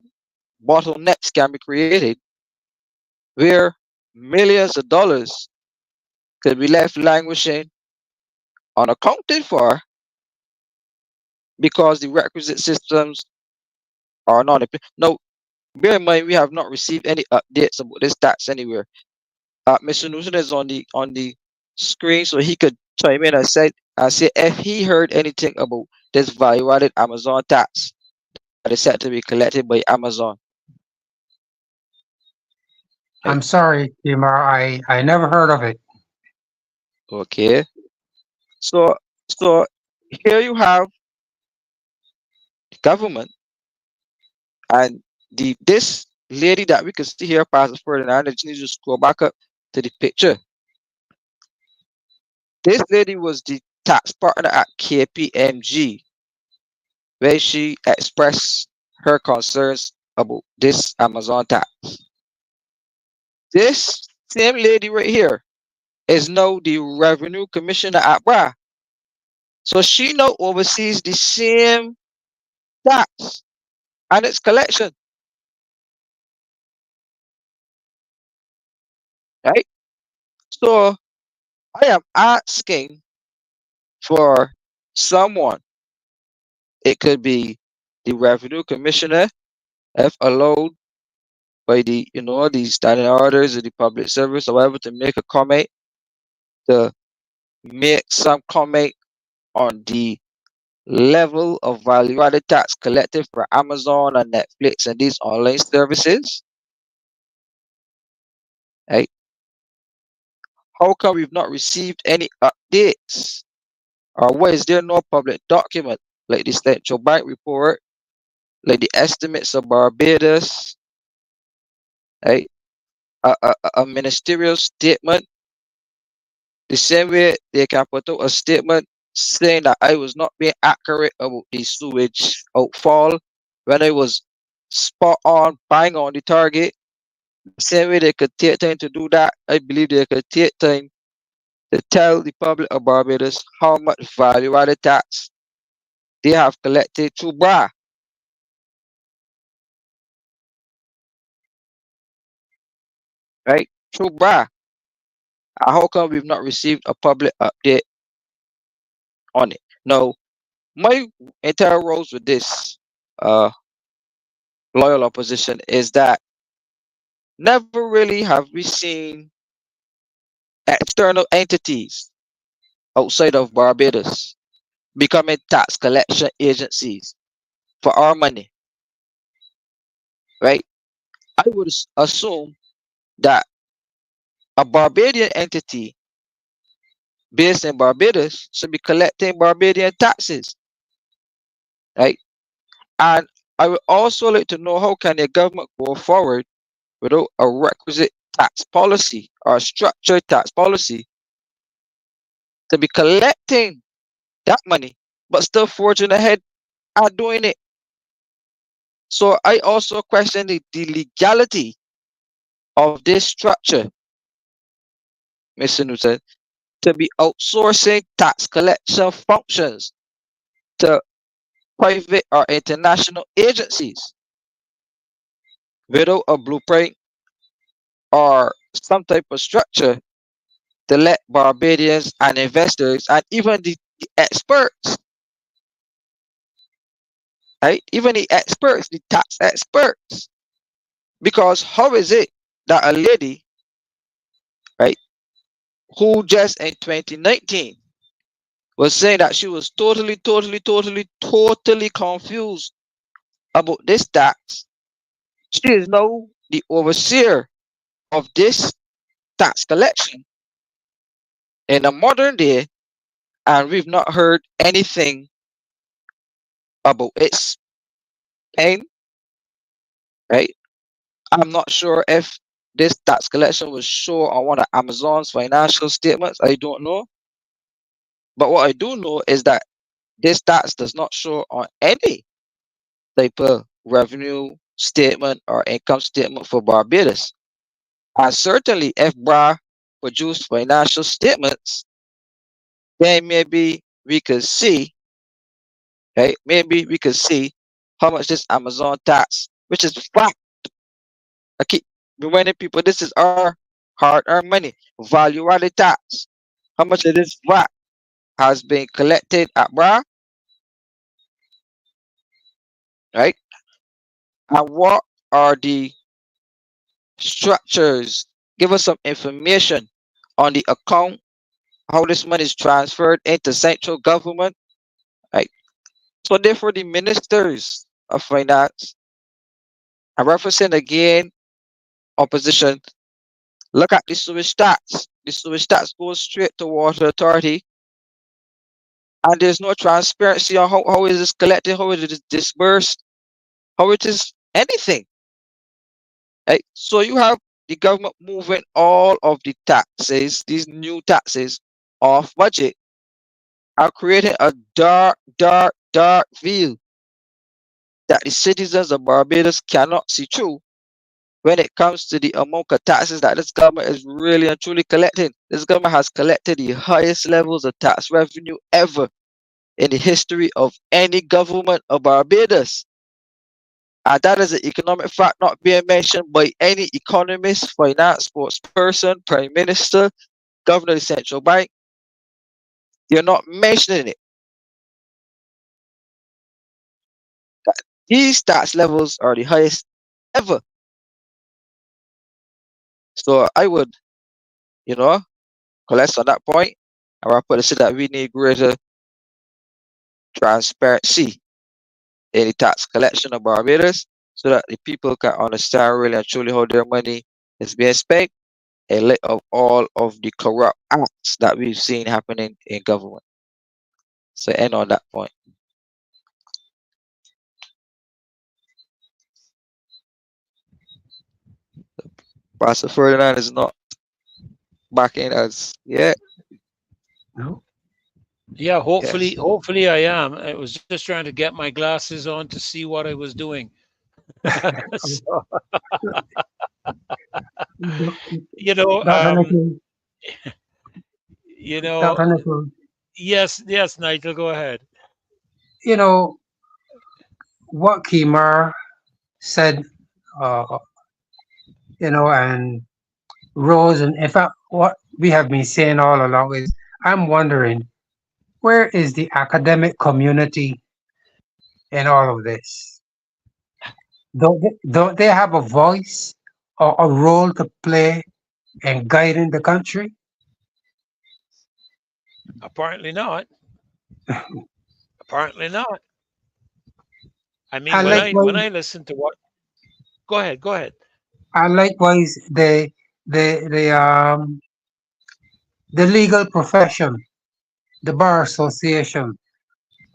bottlenecks can be created where millions of dollars could be left languishing unaccounted for because the requisite systems are not in place. Now, bear in mind we have not received any updates about this tax anywhere. Mr. Newton is on the screen, so he could chime in and say if he heard anything about this value-added Amazon tax that is set to be collected by Amazon. Right? I'm sorry, Kemar, I never heard of it. Okay. So here you have the government and this lady that we can see here, Pastor Ferdinand. I just need to scroll back up to the picture. This lady was the tax partner at KPMG, where she expressed her concerns about this Amazon tax. This same lady right here is now the revenue commissioner at BRA. So she now oversees the same tax and its collection, right? So I am asking for someone. It could be the revenue commissioner, if allowed by the standing orders of the public service or whatever, to make a comment, to make some comment on the level of value added tax collected for Amazon and Netflix and these online services, right? How come we've not received any updates? Or why is there no public document like the central bank report, like the estimates of Barbados, right? A ministerial statement, the same way they can put out a statement saying that I was not being accurate about the sewage outfall when I was spot on, bang on the target. The same way they could take time to do that, I believe they could take time to tell the public of Barbados how much value added tax they have collected through BRA, right? Through BRA. And how come we've not received a public update on it? Now, my entire roles with this uh, loyal opposition is that never really have we seen external entities outside of Barbados becoming tax collection agencies for our money, right? I would assume that a Barbadian entity based in Barbados should be collecting Barbadian taxes, right? And I would also like to know, how can the government go forward without a requisite tax policy or a structured tax policy to be collecting that money, but still forging ahead and doing it. So I also question the legality of this structure, Mr. Newton, to be outsourcing tax collection functions to private or international agencies without a blueprint or some type of structure to let Barbadians and investors and even the experts, right? Even the experts, the tax experts. Because how is it that a lady, right, who just in 2019 was saying that she was totally confused about this tax, she is now the overseer of this tax collection in the modern day, and we've not heard anything about its pain, right? I'm not sure if this tax collection was shown on one of Amazon's financial statements. I don't know. But what I do know is that this tax does not show on any type of revenue statement or income statement for Barbados. And certainly, if BRA produced financial statements, then maybe we could see, right? Maybe we could see how much this Amazon tax, which is fact. I keep reminding people this is our hard-earned money, value-added tax. How much of this VAT has been collected at BRA, right? And what are the structures? Give us some information on the account, how this money is transferred into central government, right? So therefore, the ministers of finance, I'm referencing again opposition. Look at the sewage tax. The sewage tax goes straight to water authority, and there's no transparency on how is this collected, how is it disbursed, how it is anything. Right? So you have the government moving all of the taxes, these new taxes, off budget are creating a dark view that the citizens of Barbados cannot see through when it comes to the amount of taxes that this government is really and truly collecting. This government has collected the highest levels of tax revenue ever in the history of any government of Barbados. And that is an economic fact not being mentioned by any economist, finance spokesperson, prime minister, governor of the central bank. They're not mentioning it. That these tax levels are the highest ever. So I would, collect on that point, and I put it so that we need greater transparency in the tax collection of Barbados so that the people can understand really and truly how their money is being spent in light of all of the corrupt acts that we've seen happening in government. So end on that point. Pastor Ferdinand is not back in as yet. No. Yeah, hopefully, Yes. hopefully I am. I was just trying to get my glasses on to see what I was doing. So, you know, Dr. um, Nichols, you know, Dr. Nichols, yes, Nigel, go ahead. you know, what KEMAR said, uh, and Rose, and in fact, what we have been saying all along is, I'm wondering, where is the academic community in all of this? Don't they have a voice or a role to play in guiding the country? Apparently not. Apparently not. I mean, And when likewise, I listen to what, go ahead, go ahead. and likewise, the the legal profession, the bar association,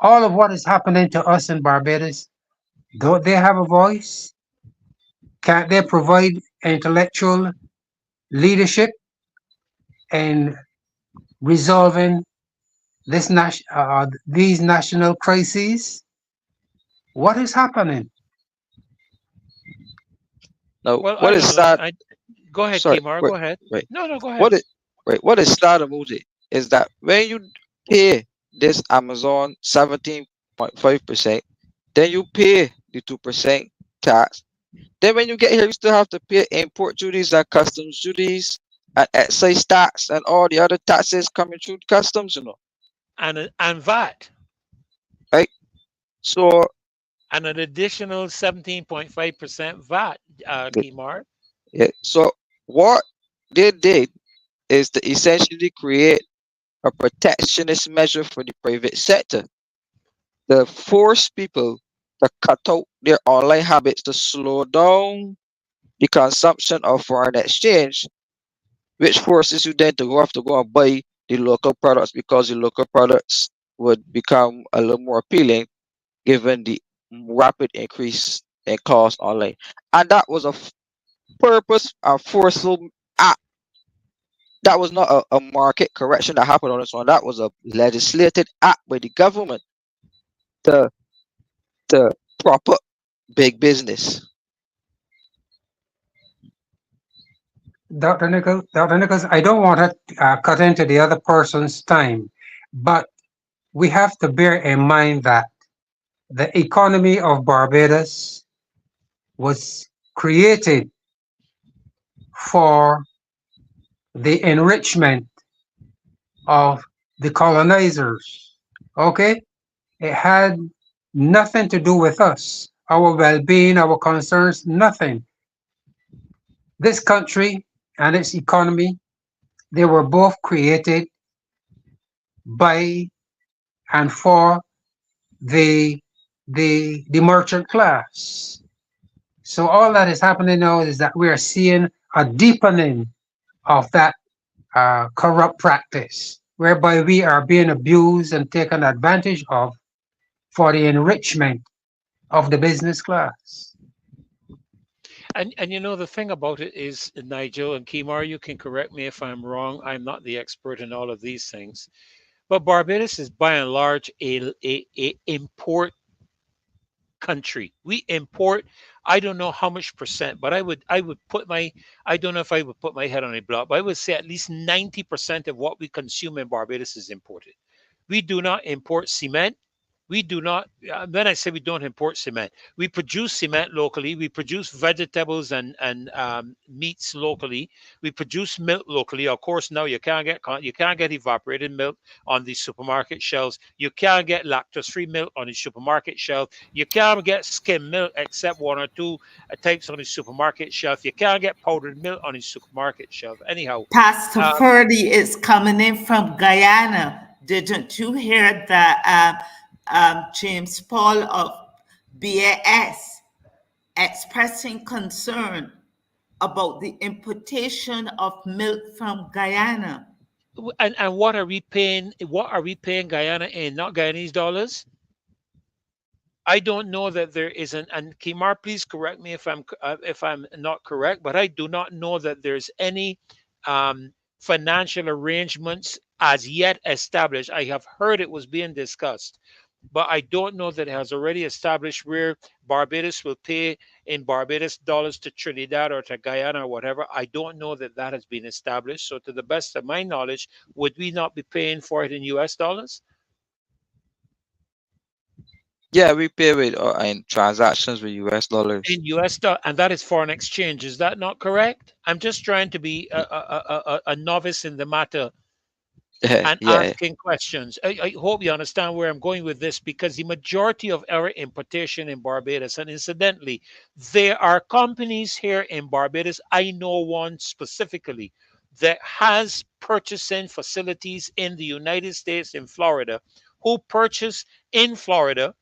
all of what is happening to us in Barbados, don't they have a voice? Can't they provide intellectual leadership in resolving these national crises? What is happening? Now, Well, what I is don't know. sad? Go ahead, Sorry, Kimar, wait, go ahead. wait. No, go ahead. What is What is sad about it is that when you pay this Amazon 17.5%, then you pay the 2% tax. Then when you get here, you still have to pay import duties and customs duties and excise tax and all the other taxes coming through customs, And VAT, right? So and an additional 17.5% VAT, the- Kimar. yeah, so what they did is to essentially create a protectionist measure for the private sector to force people to cut out their online habits to slow down the consumption of foreign exchange, which forces you then to have to go and buy the local products because the local products would become a little more appealing given the rapid increase in cost online. And that was a purpose and forceful act. That was not a market correction that happened on its own. That was a legislated act by the government to to prop up big business. Dr. Nichols, I don't want to cut into the other person's time, but we have to bear in mind that the economy of Barbados was created for the enrichment of the colonizers. Okay? It had nothing to do with us, our well being, our concerns, nothing. This country and its economy, they were both created by and for the the merchant class. So all that is happening now is that we are seeing a deepening of that corrupt practice, whereby we are being abused and taken advantage of for the enrichment of the business class. And you know the thing about it is, Nigel and Kemar, you can correct me if I'm wrong. I'm not the expert in all of these things, but Barbados is by and large a import country. We import, I don't know how much percent, but I would put my, I don't know if I would put my head on a block, but I would say at least 90% of what we consume in Barbados is imported. We do not import cement. We do not, when I say we don't import cement, we produce cement locally. We produce vegetables and meats locally. We produce milk locally. Of course, now you can't get evaporated milk on the supermarket shelves. You can't get lactose-free milk on the supermarket shelf. You can't get skim milk except one or two types on the supermarket shelf. You can't get powdered milk on the supermarket shelf. Anyhow, Pastor uh, Ferdy is coming in from Guyana. Didn't you hear that James Paul of BAS expressing concern about the importation of milk from Guyana? and what are we paying? What are we paying Guyana in? Not Guyanese dollars. I don't know that there is an, and Kimar, please correct me if I'm not correct, but I do not know that there's any financial arrangements as yet established. I have heard it was being discussed, but I don't know that it has already established where Barbados will pay in Barbados dollars to Trinidad or to Guyana or whatever. I don't know that that has been established. So, to the best of my knowledge, would we not be paying for it in US dollars? Yeah, we pay with in transactions with US dollars. In US dollars, and that is foreign exchange. Is that not correct? I'm just trying to be a novice in the matter and Yeah. asking questions. I hope you understand where I'm going with this, because the majority of our importation in Barbados, and incidentally, there are companies here in Barbados, I know one specifically, that has purchasing facilities in the United States, in Florida, who purchase in Florida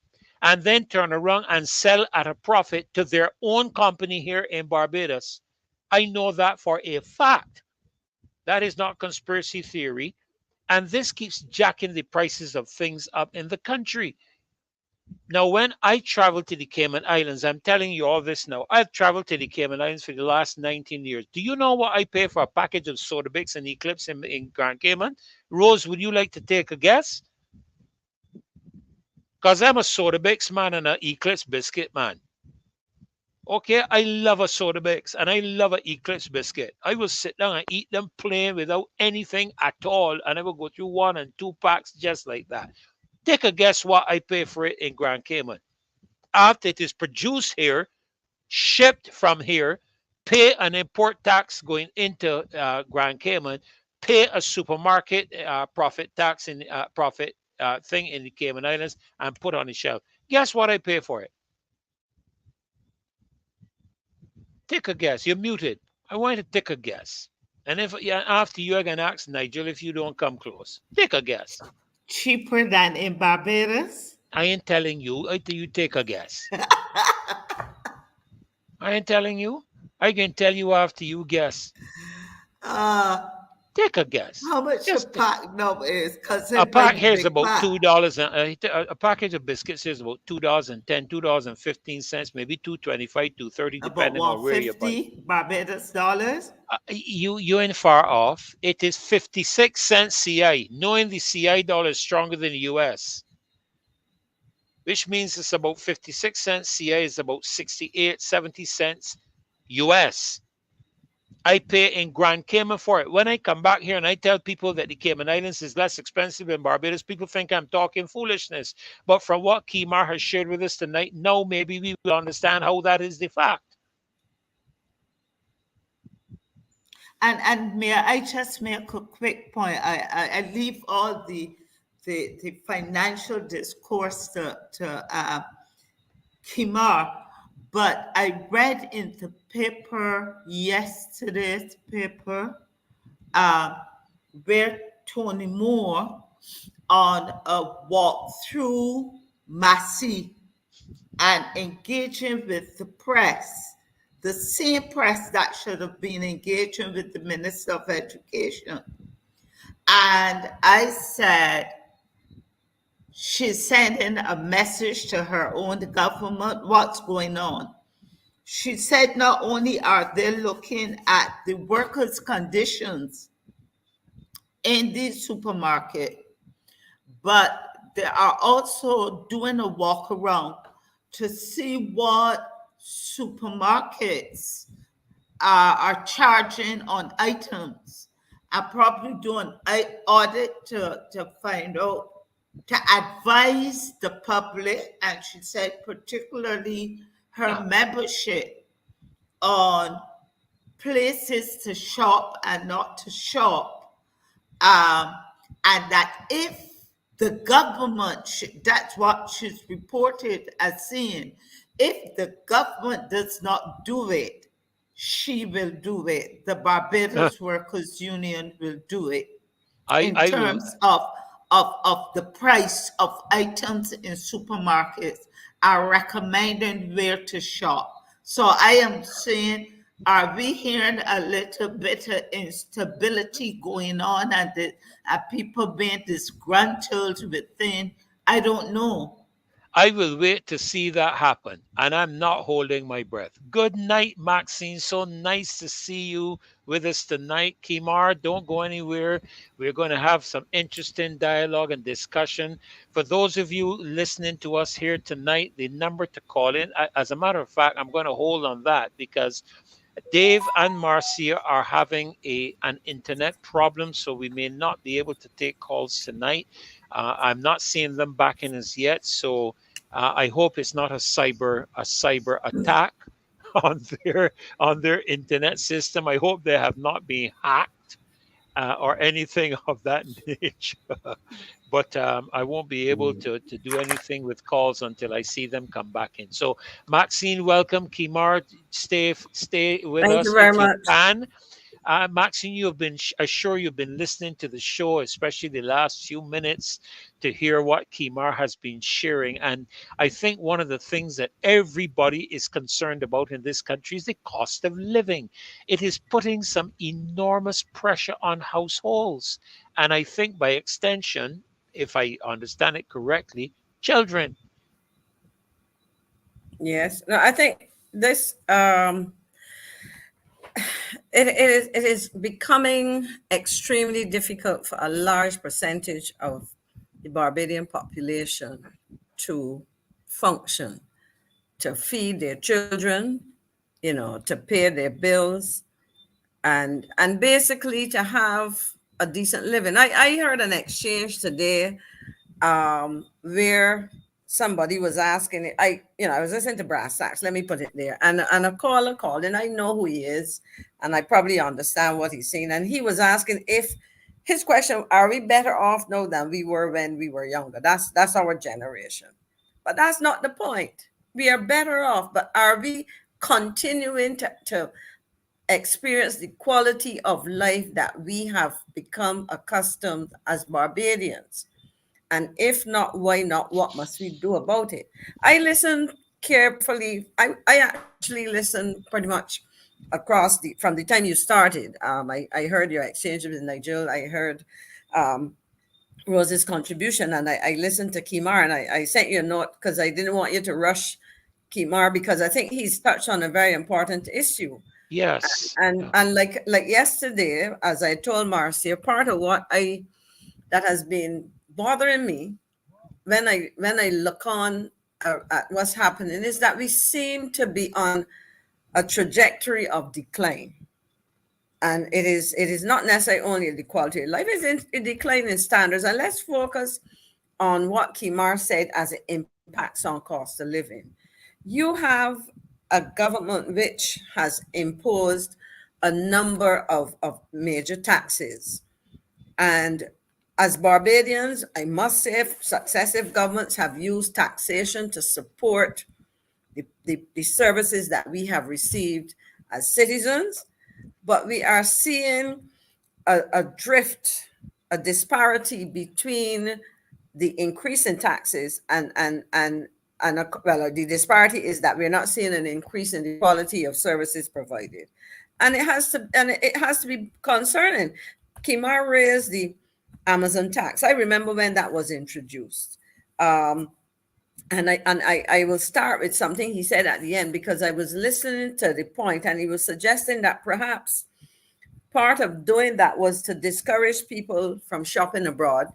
and then turn around and sell at a profit to their own company here in Barbados. I know that for a fact. That is not conspiracy theory. And this keeps jacking the prices of things up in the country. Now, when I travel to the Cayman Islands, I'm telling you all this now. I've traveled to the Cayman Islands for the last 19 years. Do you know what I pay for a package of soda bakes and Eclipse in Grand Cayman? Rose, would you like to take a guess? Because I'm a soda bakes man and an Eclipse biscuit man. Okay, I love a soda bakes and I love an Eclipse biscuit. I will sit down and eat them plain without anything at all, and I will go through 1 and 2 packs just like that. Take a guess what I pay for it in Grand Cayman. After it is produced here, shipped from here, pay an import tax going into Grand Cayman, pay a supermarket profit tax in profit thing in the Cayman Islands, and put on the shelf. Guess what I pay for it? Take a guess. You're muted. I want you to take a guess. And if after you, I can ask Nigel if you don't come close. Take a guess. Cheaper than in Barbados? I ain't telling you until you take a guess. I ain't telling you. I can tell you after you guess. Take a guess. How much Just a pack now is? Because a pack here is about $2. A package of biscuits is about $2.10, $2.15, maybe $2.25, $2.30, depending on where you're buying. $150 Barbados dollars. You ain't far off. It is 56 cents CI. Knowing the CI dollar is stronger than the US, which means it's about 56 cents CI is about 68, 70 cents US. I pay in Grand Cayman for it. When I come back here and I tell people that the Cayman Islands is less expensive than Barbados, people think I'm talking foolishness. But from what KEMAR has shared with us tonight, now maybe we will understand how that is the fact. And may I just make a quick point? I leave all the financial discourse to KEMAR, but I read in the paper, yesterday's paper, where Tony Moore on a walk through MAXINE and engaging with the press, the same press that should have been engaging with the Minister of Education. And I said, she's sending a message to her own government, what's going on? She said not only are they looking at the workers' conditions in the supermarket, but they are also doing a walk around to see what supermarkets are charging on items. I'm probably doing an audit to find out, to advise the public, and she said particularly her membership, on places to shop and not to shop. And that if the government, that's what she's reported as saying, if the government does not do it, she will do it. The Barbados Workers Union will do it in I will. terms of the price of items in supermarkets, are recommending where to shop. So I am saying, are we hearing a little bit of instability going on, and people being disgruntled within? I don't know. I will wait to see that happen, and I'm not holding my breath. Good night, Maxine. So nice to see you with us tonight. KEMAR, don't go anywhere. We're going to have some interesting dialogue and discussion. For those of you listening to us here tonight, the number to call in, as a matter of fact, I'm going to hold on that because Dave and Marcia are having an internet problem, so we may not be able to take calls tonight. I'm not seeing them back in as yet, so I hope it's not a cyber attack on their internet system. I hope they have not been hacked or anything of that nature. But I won't be able to do anything with calls until I see them come back in. So, Maxine, welcome. KEMAR, stay with Thank us you very if you much. can. Maxine, you have been sure you've been listening to the show, especially the last few minutes, to hear what KEMAR has been sharing. And I think one of the things that everybody is concerned about in this country is the cost of living. It is putting some enormous pressure on households. And I think by extension, if I understand it correctly, children. Yes. No, I think this it is becoming extremely difficult for a large percentage of the Barbadian population to function, to feed their children, to pay their bills, and basically to have a decent living. I heard an exchange today where somebody was asking it. I was listening to Brass Tacks, let me put it there, and a caller called, and I know who he is, and I probably understand what he's saying, and he was asking, if his question, are we better off now than we were when we were younger? That's our generation, but that's not the point. We are better off, but are we continuing to experience the quality of life that we have become accustomed as Barbadians? And if not, why not? What must we do about it? I listened carefully. I actually listened pretty much from the time you started. I heard your exchange with Nigel. I heard Rose's contribution, and I listened to KEMAR, and I sent you a note because I didn't want you to rush KEMAR, because I think he's touched on a very important issue. Yes. And like yesterday, as I told Marcia, part of what that has been bothering me when I look on at what's happening is that we seem to be on a trajectory of decline. And it is not necessarily only the quality of life, it's in declining standards. And let's focus on what KEMAR said as it impacts on cost of living. You have a government which has imposed a number of major taxes. And as Barbadians, I must say, successive governments have used taxation to support the services that we have received as citizens, but we are seeing a drift, a disparity between the increase in taxes and the disparity is that we're not seeing an increase in the quality of services provided, and it has to be concerning. KEMAR raised the Amazon tax. I remember when that was introduced. And I will start with something he said at the end, because I was listening to the point, and he was suggesting that perhaps part of doing that was to discourage people from shopping abroad,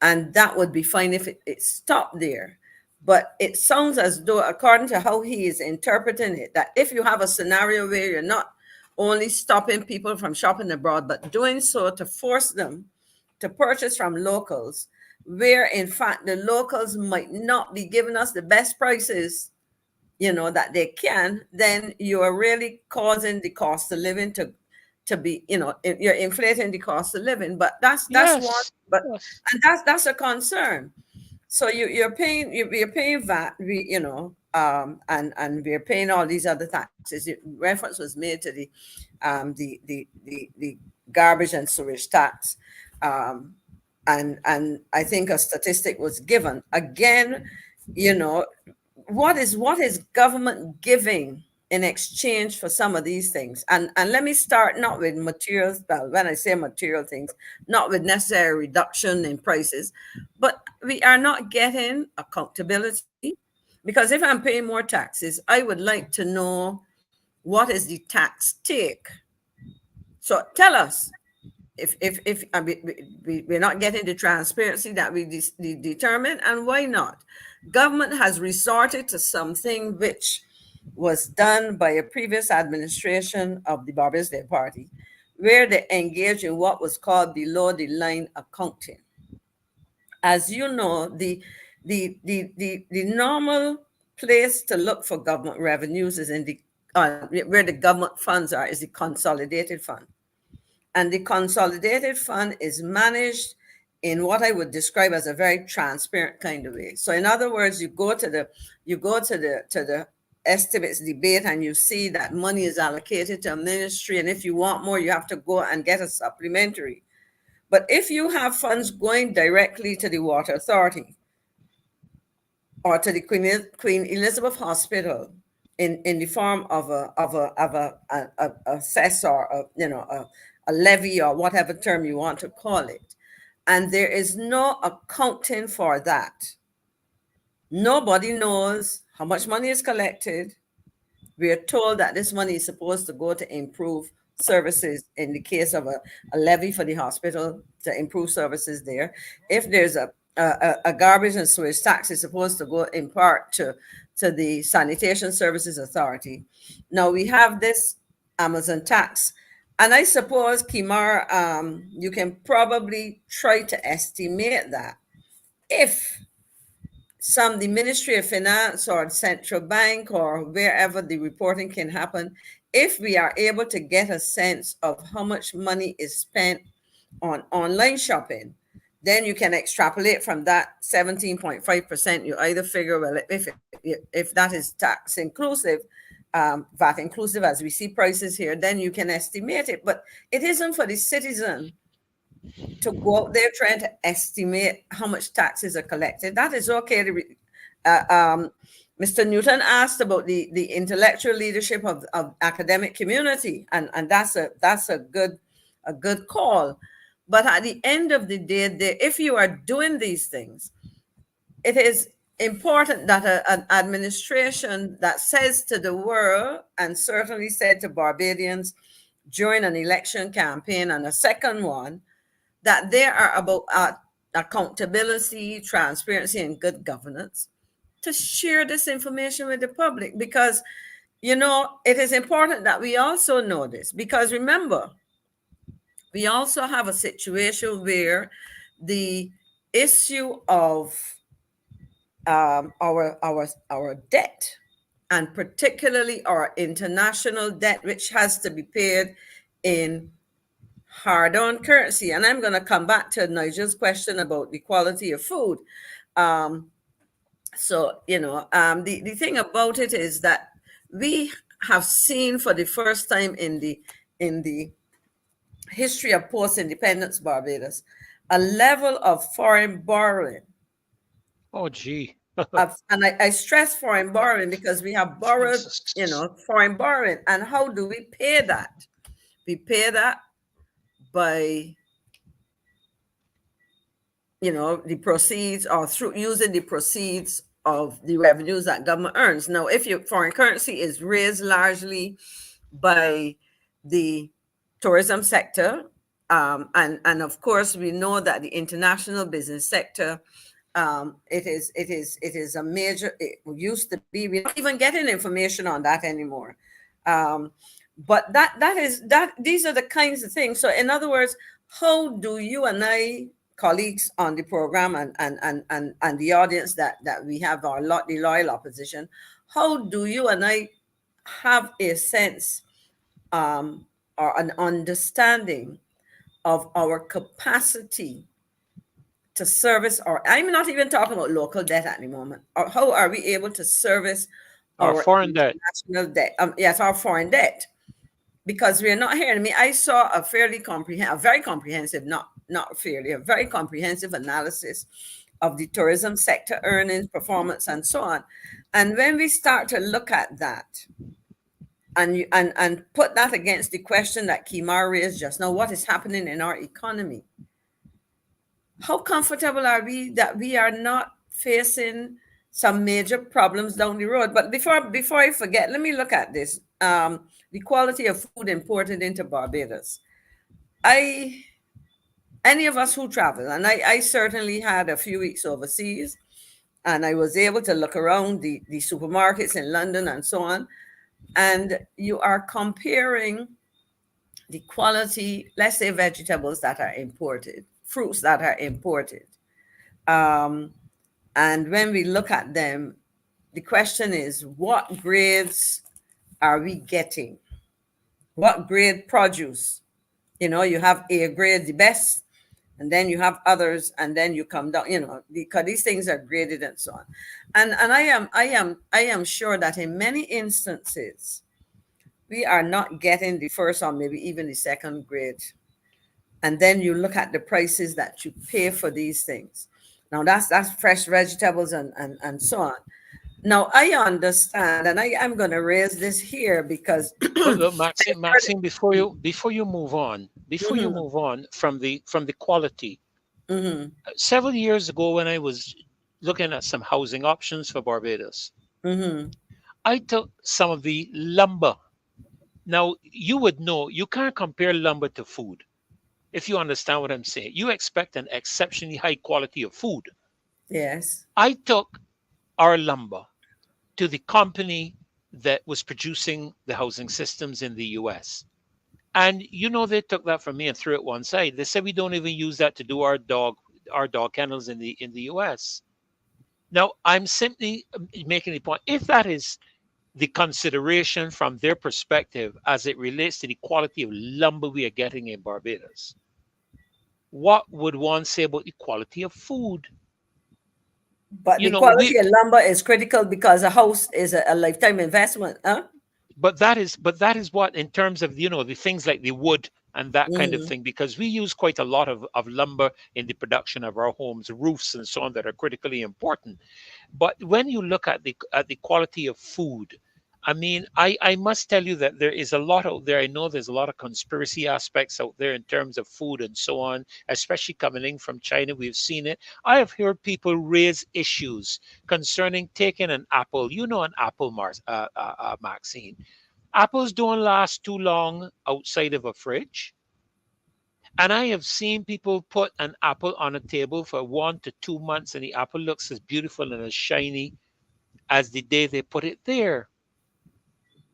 and that would be fine if it stopped there. But it sounds as though, according to how he is interpreting it, that if you have a scenario where you're not only stopping people from shopping abroad, but doing so to force them to purchase from locals, where in fact the locals might not be giving us the best prices, that they can, then you are really causing the cost of living to be, you're inflating the cost of living. But that's one, Yes. but Yes. and that's a concern. So you're paying VAT, and we're paying all these other taxes. Reference was made to the garbage and sewage tax, and I think a statistic was given. Again, what is government giving in exchange for some of these things? And let me start not with materials. Well, when I say material things, not with necessary reduction in prices, but we are not getting accountability. Because if I'm paying more taxes, I would like to know what is the tax take. So tell us, if we're not getting the transparency that we determine, and why not? Government has resorted to something which was done by a previous administration of the Barbados Day Party, where they engaged in what was called below the line accounting. As you know, the normal place to look for government revenues is in the where the government funds are, is the consolidated fund. And the consolidated fund is managed in what I would describe as a very transparent kind of way. So in other words, you go to the estimates debate, and you see that money is allocated to a ministry, and if you want more, you have to go and get a supplementary. But if you have funds going directly to the Water Authority or to the Queen Elizabeth Hospital in the form of a cess, or a levy, or whatever term you want to call it, and there is no accounting for that, nobody knows how much money is collected. We are told that this money is supposed to go to improve services in the case of a levy for the hospital, to improve services there. If there's a garbage and sewage tax, is supposed to go in part to the Sanitation Services Authority. Now we have this Amazon tax. And I suppose, KEMAR, you can probably try to estimate that if the Ministry of Finance or Central Bank or wherever the reporting can happen, if we are able to get a sense of how much money is spent on online shopping, then you can extrapolate from that 17.5%. You either figure, well, if that is tax inclusive, VAT inclusive, as we see prices here, then you can estimate it. But it isn't for the citizen to go out there trying to estimate how much taxes are collected. That is okay. Mr. Newton asked about the intellectual leadership of academic community, and that's a good call. But at the end of the day, if you are doing these things, it is important that an administration that says to the world, and certainly said to Barbadians during an election campaign and a second one, that they are about accountability, transparency, and good governance, to share this information with the public. Because, it is important that we also know this. Because remember, we also have a situation where the issue of our debt, and particularly our international debt, which has to be paid in hard-earned currency. And I'm going to come back to Nigel's question about the quality of food. The thing about it is that we have seen for the first time in the history of post-independence Barbados a level of foreign borrowing. Oh, gee. And I stress foreign borrowing because we have borrowed, foreign borrowing. And how do we pay that? We pay that by, the proceeds, or through using the proceeds of the revenues that government earns. Now, if your foreign currency is raised largely by the tourism sector, and of course we know that the international business sector, it is a major. It used to be, we're not even getting information on that anymore. But these are the kinds of things. So in other words, how do you and I, colleagues on the program, and the audience that we have, the loyal opposition, how do you and I have a sense or an understanding of our capacity to service, or I'm not even talking about local debt at the moment, or how are we able to service Our foreign debt. international debt? Yes, our foreign debt, because we're not hearing me. I saw a very comprehensive analysis of the tourism sector earnings, performance, and so on. And when we start to look at that and put that against the question that KEMAR raised just now, what is happening in our economy? How comfortable are we that we are not facing some major problems down the road? But before I forget, let me look at this. The quality of food imported into Barbados. Any of us who travel, and I certainly had a few weeks overseas, and I was able to look around the supermarkets in London and so on, and you are comparing the quality, let's say vegetables that are imported, fruits that are imported. And when we look at them, the question is, what grades are we getting? What grade produce? You know, you have A grade, the best, and then you have others, and then you come down, you know, because these things are graded and so on. And I am sure that in many instances, we are not getting the first or maybe even the second grade. And then you look at the prices that you pay for these things. Now that's fresh vegetables and so on. Now I understand, and I'm going to raise this here because Look, Maxine, before you move on, from the quality, several years ago when I was looking at some housing options for Barbados, I took some of the lumber. Now you would know you can't compare lumber to food. If you understand what I'm saying, you expect an exceptionally high quality of food. Yes. I took our lumber to the company that was producing the housing systems in the US. And you know, they took that from me and threw it one side. They said we don't even use that to do our dog kennels in the US. Now I'm simply making the point, if that is the consideration from their perspective as it relates to the quality of lumber we are getting in Barbados, what would one say about the quality of food? But the quality of lumber is critical because a house is a lifetime investment, huh? But that is what, in terms of, you know, the things like the wood and that kind of thing, because we use quite a lot of lumber in the production of our homes, roofs and so on, that are critically important. But when you look at the quality of food, I mean, I must tell you that there is a lot out there. I know there's a lot of conspiracy aspects out there in terms of food and so on, especially coming in from China. We've seen it. I have heard people raise issues concerning taking an apple. You know, an apple, Maxine. Apples don't last too long outside of a fridge. And I have seen people put an apple on a table for 1 to 2 months, and the apple looks as beautiful and as shiny as the day they put it there.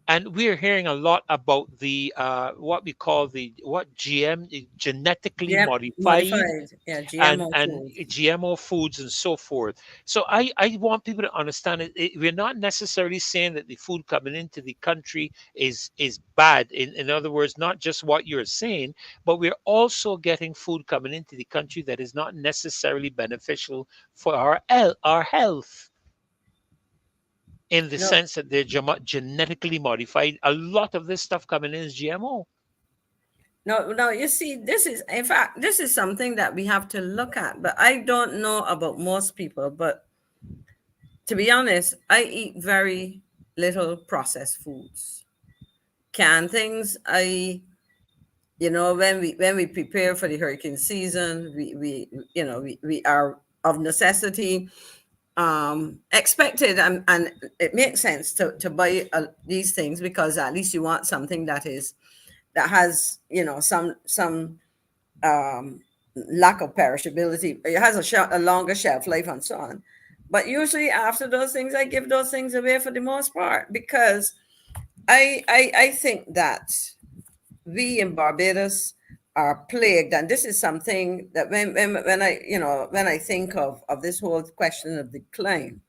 And we're hearing a lot about the what we call genetically modified, yeah, GMO and GMO foods and so forth. So I want people to understand we're not necessarily saying that the food coming into the country is bad. In other words, not just what you're saying, but we're also getting food coming into the country that is not necessarily beneficial for our health, in the sense that they're genetically modified. A lot of this stuff coming in is GMO. No, you see, this is something that we have to look at. But I don't know about most people, but to be honest, I eat very little processed foods. Canned things, when we prepare for the hurricane season, we are of necessity. expected, and it makes sense to buy these things, because at least you want something that has, you know, some um, lack of perishability. It has a longer shelf life and so on. But usually after those things, I give those things away for the most part, because I think that we in Barbados are plagued, and this is something that when I, you know, when I think of this whole question of decline,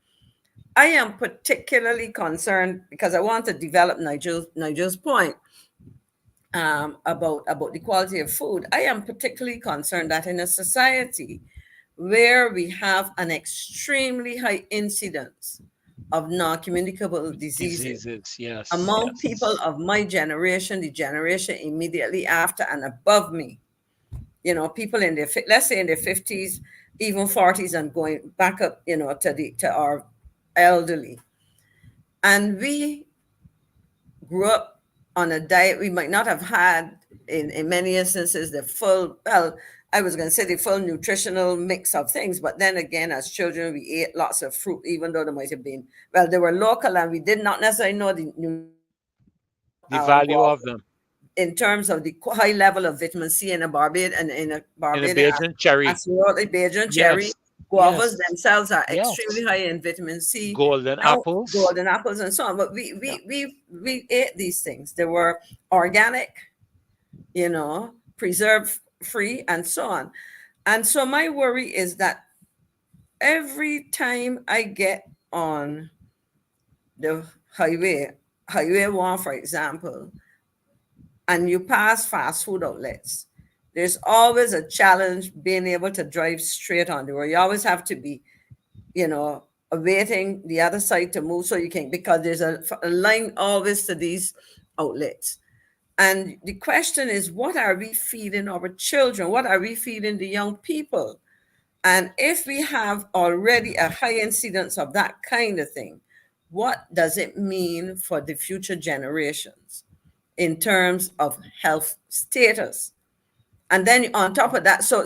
I am particularly concerned, because I want to develop Nigel's point about the quality of food. I am particularly concerned that in a society where we have an extremely high incidence of non-communicable diseases Diseases, yes, among people yes. of my generation, the generation immediately after and above me, you know, people in their, let's say in their 50s, even 40s, and going back up, you know, to our elderly. And we grew up on a diet we might not have had in many instances the full, well, I was going to say the full nutritional mix of things, but then again, as children, we ate lots of fruit, even though there might have been, well, they were local, and we did not necessarily know the The value guava of them. in terms of the high level of vitamin C in a Barbados, and in a In a Barbados, Bajan cherry. absolutely, Bajan cherry. Yes, Guavas yes, themselves are extremely yes. high in vitamin C. Golden Now, apples. golden apples and so on. But Yeah. we ate these things. They were organic, you know, preserve free, and so on. And so my worry is that every time I get on the highway one, for example, and you pass fast food outlets, there's always a challenge being able to drive straight on the road. You always have to be, you know, awaiting the other side to move so you can, because there's a line always to these outlets. And the question is, what are we feeding our children? What are we feeding the young people? And if we have already a high incidence of that kind of thing, what does it mean for the future generations in terms of health status? And then on top of that, so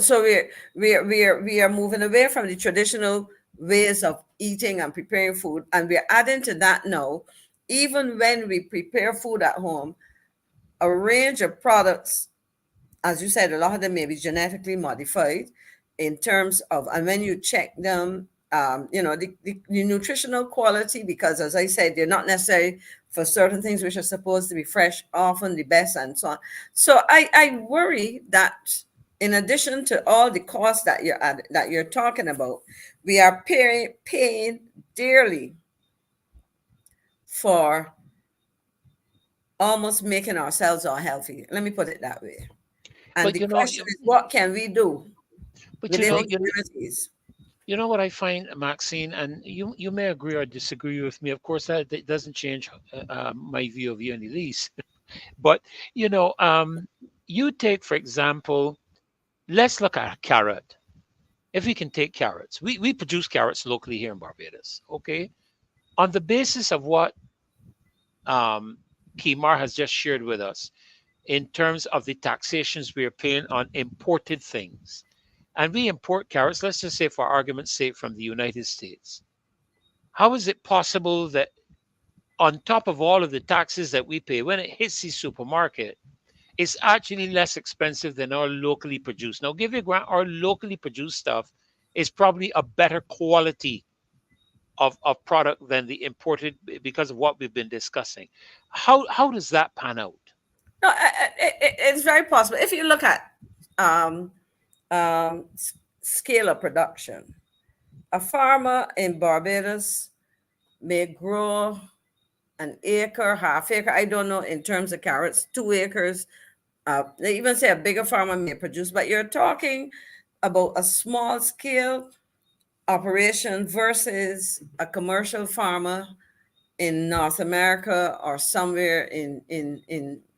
we are moving away from the traditional ways of eating and preparing food, and we're adding to that now, even when we prepare food at home, a range of products, as you said, a lot of them may be genetically modified in terms of, and when you check them, you know, the nutritional quality, because as I said, they're not necessary for certain things which are supposed to be fresh, often the best, and so on. So I worry that in addition to all the costs that you're talking about, we are paying dearly for almost making ourselves unhealthy. Let me put it that way. And But the question is, what can we do but within the you communities? you know what I find, Maxine, and you may agree or disagree with me. Of course, that doesn't change my view of you in the least. But you know, you take for example, let's look at a carrot. If we can take carrots, we produce carrots locally here in Barbados. Okay, on the basis of what um, KEMAR has just shared with us in terms of the taxations we are paying on imported things. And we import carrots, let's just say for argument's sake, from the United States. How is it possible that on top of all of the taxes that we pay, when it hits the supermarket, it's actually less expensive than our locally produced? Now, give you a grant, our locally produced stuff is probably a better quality of product than the imported because of what we've been discussing. How does that pan out? No, it's very possible. If you look at um, scale of production, a farmer in Barbados may grow an acre, half acre, I don't know in terms of carrots, 2 acres. They even say a bigger farmer may produce, but you're talking about a small scale operation versus a commercial farmer in North America or somewhere in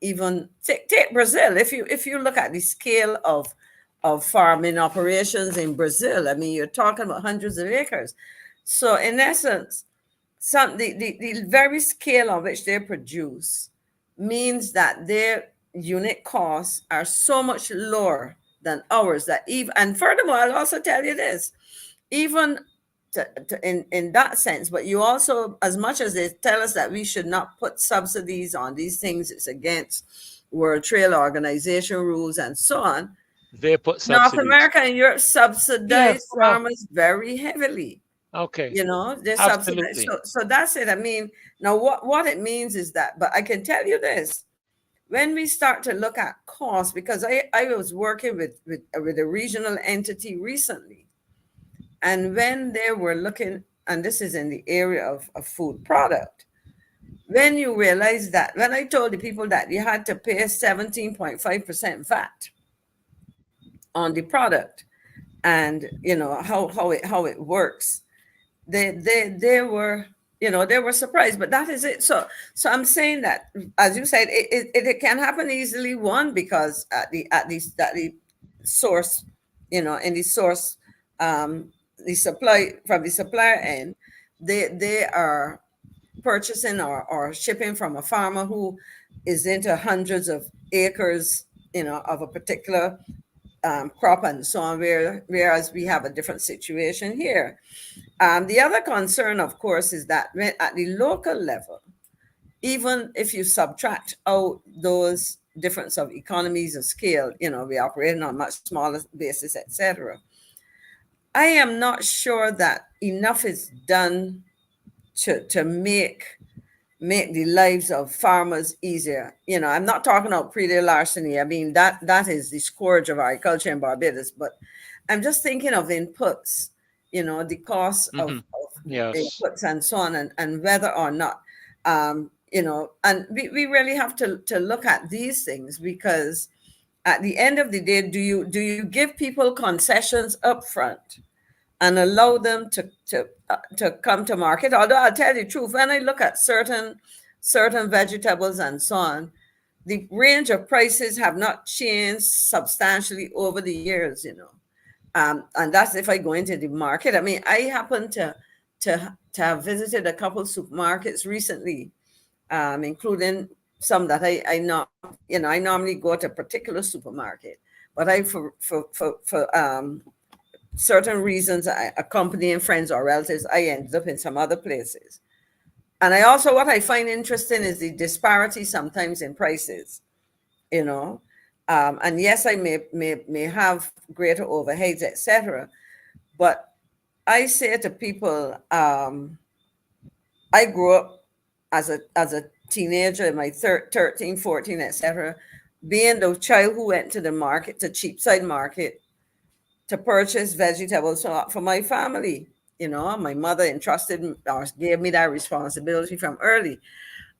even take Brazil. If you look at the scale of farming operations in Brazil, I mean, you're talking about hundreds of acres. So in essence, the very scale on which they produce means that their unit costs are so much lower than ours that even, and furthermore, I'll also tell you this, even in that sense. But you also, as much as they tell us that we should not put subsidies on these things, it's against World Trade Organization rules and so on. They put North subsidies. America and Europe subsidize Yes. Well, farmers very heavily. okay. You know, they subsidize. Absolutely. So that's it. I mean, now what it means is that, but I can tell you this, when we start to look at cost, because I was working with a regional entity recently, and when they were looking, and this is in the area of food product, when you realize that, when I told the people that you had to pay 17.5% VAT on the product, and you know how it works, they were, you know, they were surprised. But that is it. So I'm saying that, as you said, it can happen easily. One, because at the source, you know, in the source, the supply from the supplier end, they are purchasing or shipping from a farmer who is into hundreds of acres, you know, of a particular crop and so on, whereas we have a different situation here. The other concern, of course, is that when at the local level, even if you subtract out those difference of economies of scale, you know, we operating on much smaller basis, etc. I am not sure that enough is done to make the lives of farmers easier. You know, I'm not talking about pre-day larceny. I mean, that is the scourge of agriculture in Barbados. But I'm just thinking of inputs, you know, the cost of Yes. inputs and so on, and whether or not, you know, and we really have to look at these things, because at the end of the day, do you give people concessions up front and allow them to come to market? Although I'll tell you the truth, when I look at certain vegetables and so on, the range of prices have not changed substantially over the years, you know. And that's if I go into the market. I mean, I happen to have visited a couple supermarkets recently, including some that I know, you know, I normally go to a particular supermarket, but I for certain reasons, accompanying friends or relatives, I ended up in some other places. And I also, what I find interesting is the disparity sometimes in prices, you know. And yes, I may have greater overheads, etc. But I say to people, I grew up as a teenager in my 13, 14, etc., being the child who went to the market, to Cheapside Market, to purchase vegetables for my family. You know, my mother entrusted or gave me that responsibility from early.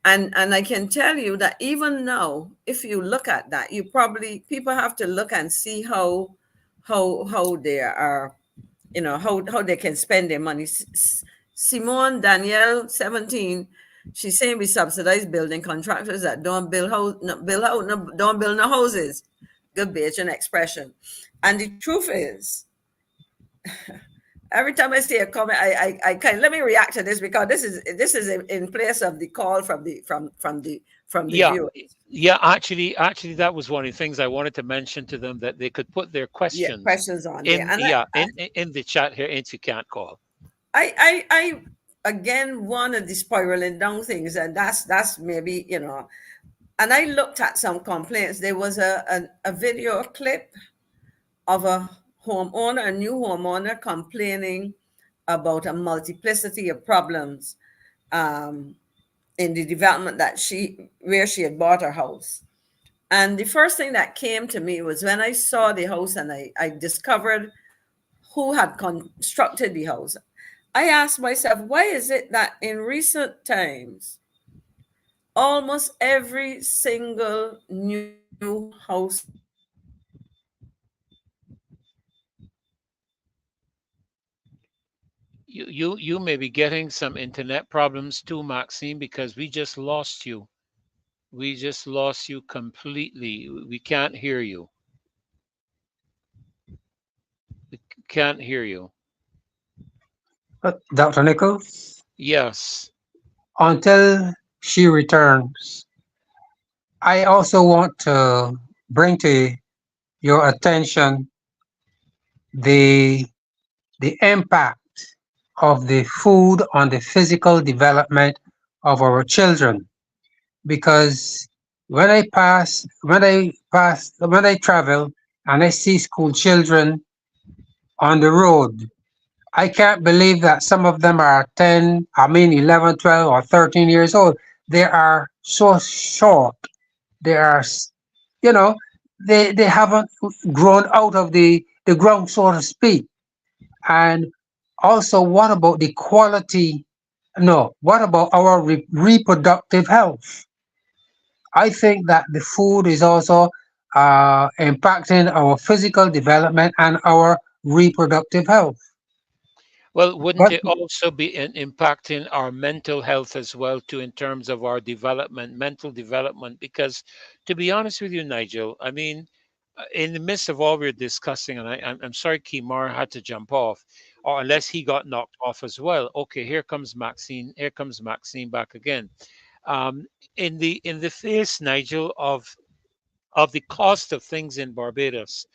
And I can tell you that even now, if you look at that, people have to look and see how they are, you know, how they can spend their money. Simone Danielle, 17, she's saying we subsidize building contractors that don't build no houses. Good Bajan expression. And the truth is, every time I see a comment, I can let me react to this, because this is in place of the call from the viewers. Yeah, actually, that was one of the things I wanted to mention to them, that they could put their questions On in there. in the chat here, and you can't call. I again, one of the spiraling down things, and that's maybe, you know. And I looked at some complaints. There was a video clip of a new homeowner complaining about a multiplicity of problems in the development where she had bought her house. And the first thing that came to me was when I saw the house and I discovered who had constructed the house. I asked myself, why is it that in recent times, almost every single new house You may be getting some internet problems too, Maxine, because we just lost you. We just lost you completely. We can't hear you. We can't hear you. Dr. Nichols, Yes. until she returns, I also want to bring to your attention the impact of the food on the physical development of our children. Because when I travel and I see school children on the road, I can't believe that some of them are 10, I mean 11, 12, or 13 years old. They are so short. They are, you know, they haven't grown out of the ground, so to speak. And also, what about the quality? No, what about our reproductive health? I think that the food is also impacting our physical development and our reproductive health. Well, wouldn't But it also be impacting our mental health as well, too, in terms of our development, mental development? Because, to be honest with you, Nigel, I mean, in the midst of all we're discussing, and I'm sorry, Kemar had to jump off, or unless he got knocked off as well. Okay, here comes Maxine. Here comes Maxine back again. Um, in the face, Nigel, of the cost of things in Barbados,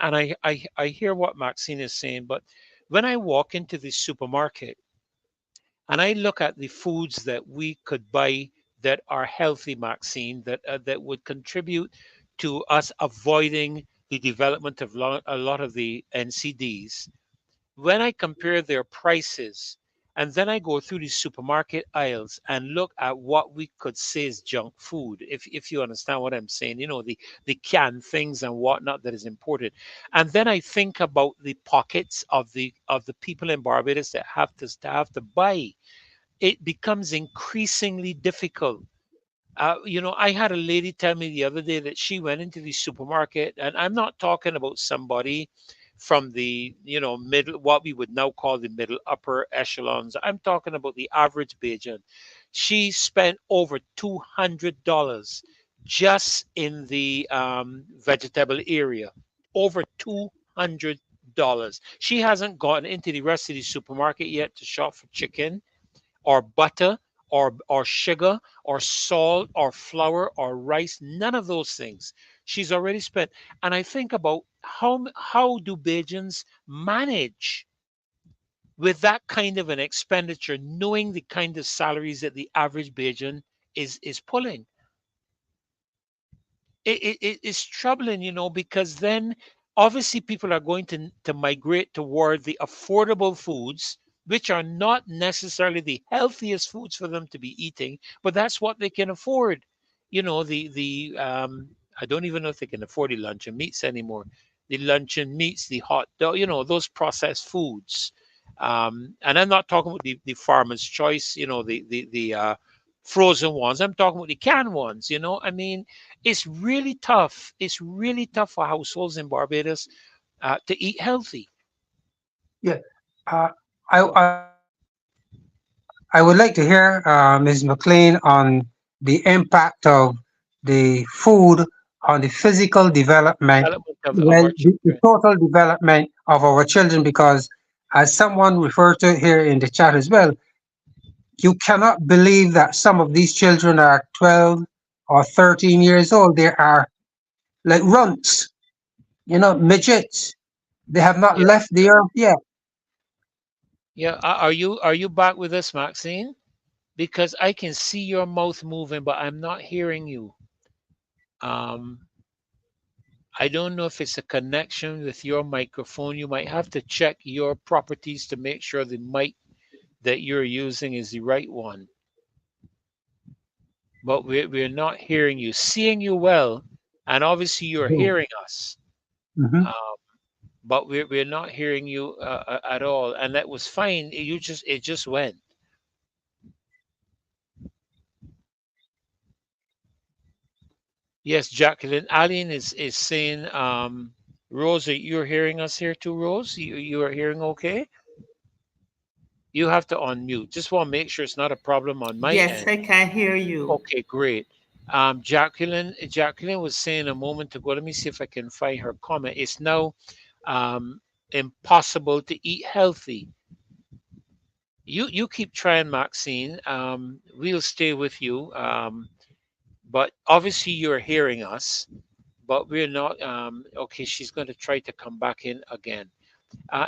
and I hear what Maxine is saying, but when I walk into the supermarket and I look at the foods that we could buy that are healthy, Maxine, that would contribute to us avoiding the development of a lot of the NCDs, when I compare their prices and then I go through the supermarket aisles and look at what we could say is junk food, if you understand what I'm saying, you know, the canned things and whatnot that is imported. And then I think about the pockets of the people in Barbados that have to buy. It becomes increasingly difficult. I had a lady tell me the other day that she went into the supermarket, and I'm not talking about somebody from the middle, what we would now call the middle upper echelons. I'm talking about the average Bajan. She spent over $200 just in the vegetable area. Over $200. She hasn't gotten into the rest of the supermarket yet to shop for chicken or butter or sugar or salt or flour or rice, none of those things. She's already spent. And I think about how do Bajans manage with that kind of an expenditure, knowing the kind of salaries that the average Bajan is pulling. It's troubling, because then obviously people are going to migrate toward the affordable foods, which are not necessarily the healthiest foods for them to be eating, but that's what they can afford. The I don't even know if they can afford the luncheon meats anymore. The luncheon meats, the hot dog, those processed foods. And I'm not talking about the farmer's choice, the frozen ones. I'm talking about the canned ones. I mean, it's really tough. It's really tough for households in Barbados to eat healthy. yeah, uh, I would like to hear Ms. McLean on the impact of the food on the physical development, Development of well, our the children. total development of our children, because as someone referred to here in the chat as well, you cannot believe that some of these children are 12 or 13 years old. They are like runts, midgets. They have not Yeah, left the earth yet. yeah. Are you back with us, Maxine? Because I can see your mouth moving, but I'm not hearing you. Um, I don't know if it's a connection with your microphone. You might have to check your properties to make sure the mic that you're using is the right one. But we're not hearing you. Seeing you well, and obviously you're hearing us. Mhm. Um, but we're not hearing you at all, and that was fine. It just went. Yes, Jacqueline. Aline is saying, Rose, you're hearing us here too, Rose. You are hearing okay? You have to unmute. Just want to make sure it's not a problem on my Yes, end. I can hear you. Okay, great. Jacqueline was saying a moment ago. Let me see if I can find her comment. It's now um, impossible to eat healthy. You keep trying, Maxine. We'll stay with you. But obviously you're hearing us, but we're not. Okay, she's going to try to come back in again.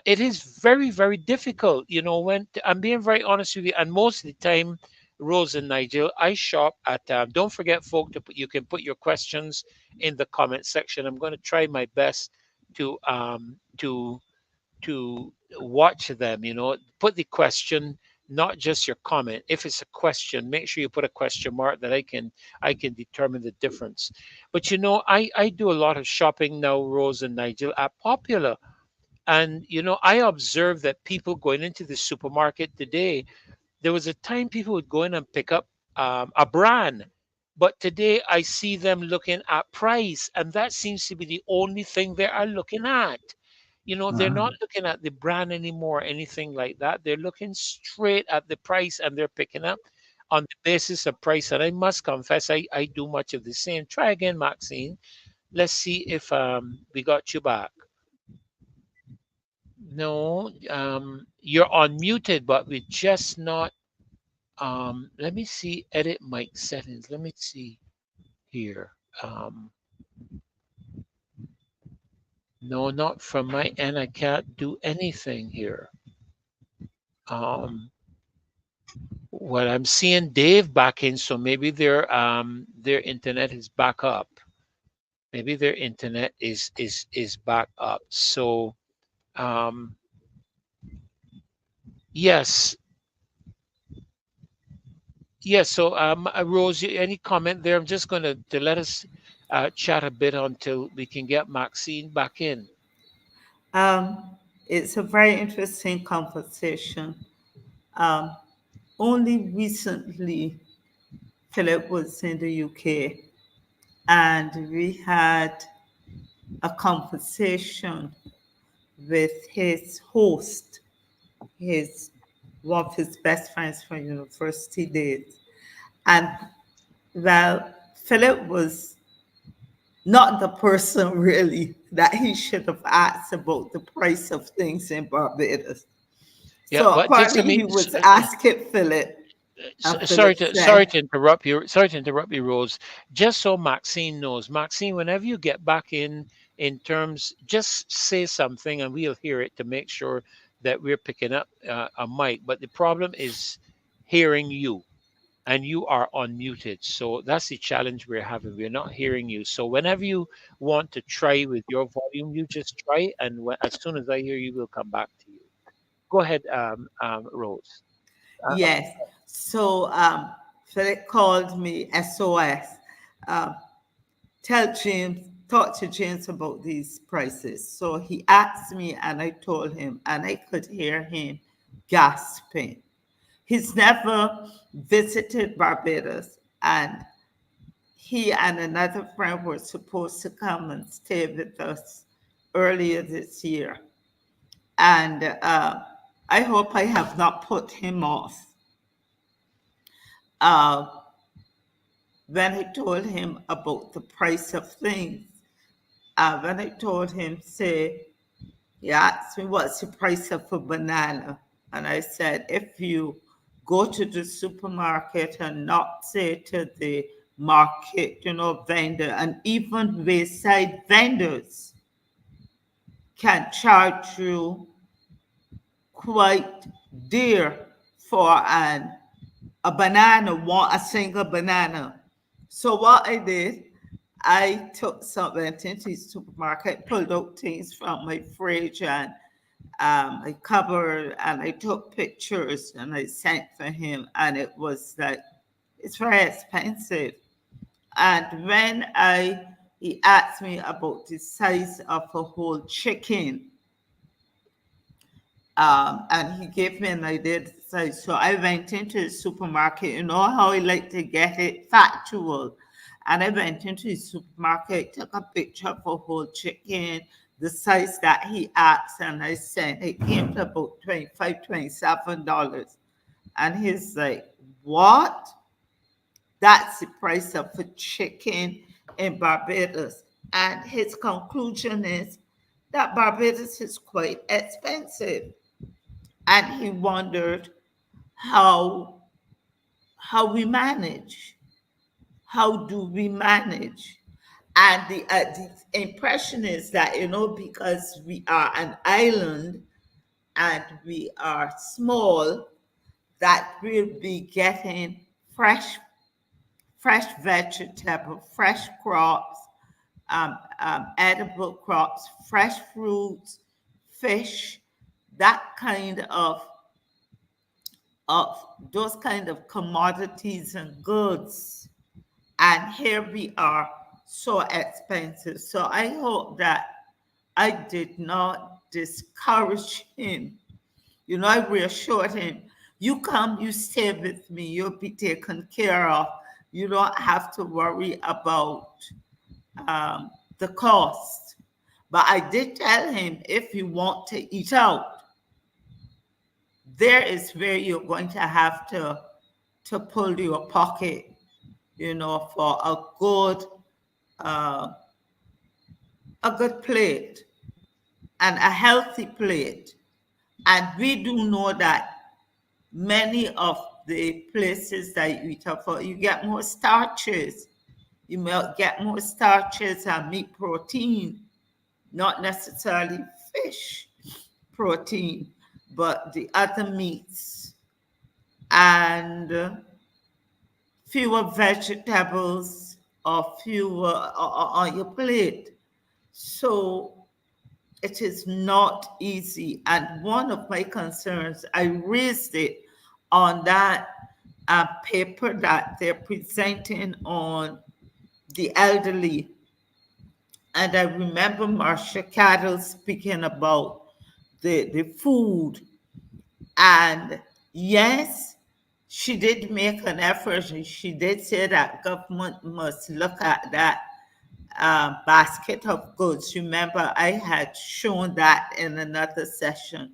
It is very, very difficult. You know, when I'm being very honest with you, and most of the time, Rose and Nigel, I shop at. Don't forget, folk, to put, you can put your questions in the comment section. I'm going to try my best to to watch them. You know, put the question, not just your comment. If it's a question, make sure you put a question mark that I can determine the difference. But you know, I do a lot of shopping now, Rose and Nigel, at Popular, and you know, I observe that people going into the supermarket today, there was a time people would go in and pick up a brand, but today I see them looking at price, and that seems to be the only thing they are looking at. You know, they're not looking at the brand anymore, anything like that. They're looking straight at the price, and they're picking up on the basis of price. And I must confess, I do much of the same. Try again, Maxine. Let's see if we got you back. No, you're unmuted, but we're just not. Let me see. Edit mic settings. Let me see here. No, not from my end. I can't do anything here. Well, I'm seeing Dave back in, so maybe their internet is back up. Maybe their internet is back up. So, um, yes, yes. So, Rose, any comment there? I'm just going to let us chat a bit until we can get Maxine back in. It's a very interesting conversation. Um, Only recently, Philip was in the UK, and we had a conversation with his host, his one of his best friends from university days. And well, Philip was not the person really that he should have asked about the price of things in Barbados. Yeah, So but just apparently let me. he was asking Philip, and Sorry Philip to said, interrupt you. Sorry to interrupt you, Rose. Just so Maxine knows, Maxine, whenever you get back in terms, just say something and we'll hear it to make sure that we're picking up a mic. But the problem is hearing you, and you are unmuted. So that's the challenge we're having. We're not hearing you. So whenever you want to try with your volume, you just try, and as soon as I hear you, we'll come back to you. Go ahead, Rose. Uh, yes. So Philip called me SOS. Um, Tell James, talk to James about these prices. So he asked me, and I told him, and I could hear him gasping. He's never visited Barbados, and he and another friend were supposed to come and stay with us earlier this year. And I hope I have not put him off. When I told him about the price of things, when I told him, say, he asked me what's the price of a banana. And I said, if you go to the supermarket and not say to the market, vendor, and even wayside vendors can charge you quite dear for a banana, a single banana. So what I did, I took went into the supermarket, pulled out things from my fridge and my cupboard, and I took pictures and I sent for him, and it was like, it's very expensive. And when he asked me about the size of a whole chicken, and he gave me an idea of the size. So I went into the supermarket. You know how I like to get it factual. And I went into the supermarket, took a picture of a whole chicken, the size that he asked, and I sent. It came to about $25, $27. And he's like, what? That's the price of a chicken in Barbados. And his conclusion is that Barbados is quite expensive. And he wondered how we manage. How do we manage? And the impression is that, because we are an island and we are small, that we'll be getting fresh vegetable, fresh crops, edible crops, fresh fruits, fish, that kind of those kind of commodities and goods. And here we are, so expensive. So I hope that I did not discourage him. I reassured him, you come, you stay with me, you'll be taken care of. You don't have to worry about the cost. But I did tell him, if you want to eat out, there is where you're going to have to pull your pocket, for uh, a good plate and a healthy plate. And we do know that many of the places that you eat up for, you get more starches. You may get more starches and meat protein, not necessarily fish protein, but the other meats, and fewer vegetables or fewer on your plate. So it is not easy. And one of my concerns, I raised it on that paper that they're presenting on the elderly. And I remember Marcia Cattle speaking about the food. And yes, she did make an effort. And she did say that government must look at that basket of goods. Remember, I had shown that in another session.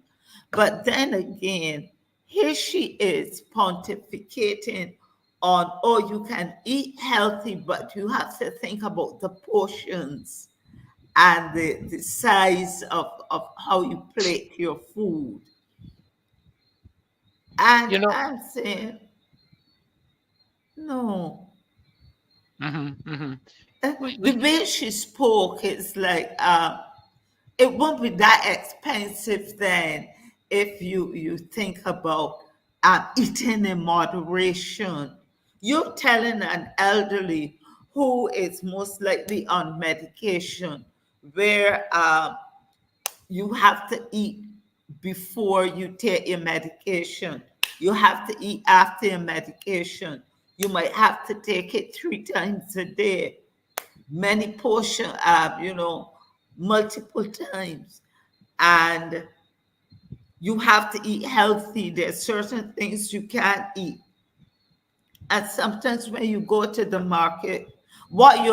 But then again, here she is pontificating on, oh, you can eat healthy, but you have to think about the portions and the size of how you plate your food. And You know, I'm saying, no. hmm we, The we, way she spoke is like, it won't be that expensive then if you think about eating in moderation. You're telling an elderly who is most likely on medication, where you have to eat before you take your medication. You have to eat after your medication. You might have to take it 3 times a day, many portion, multiple times. And you have to eat healthy. There's certain things you can't eat. And sometimes when you go to the market, what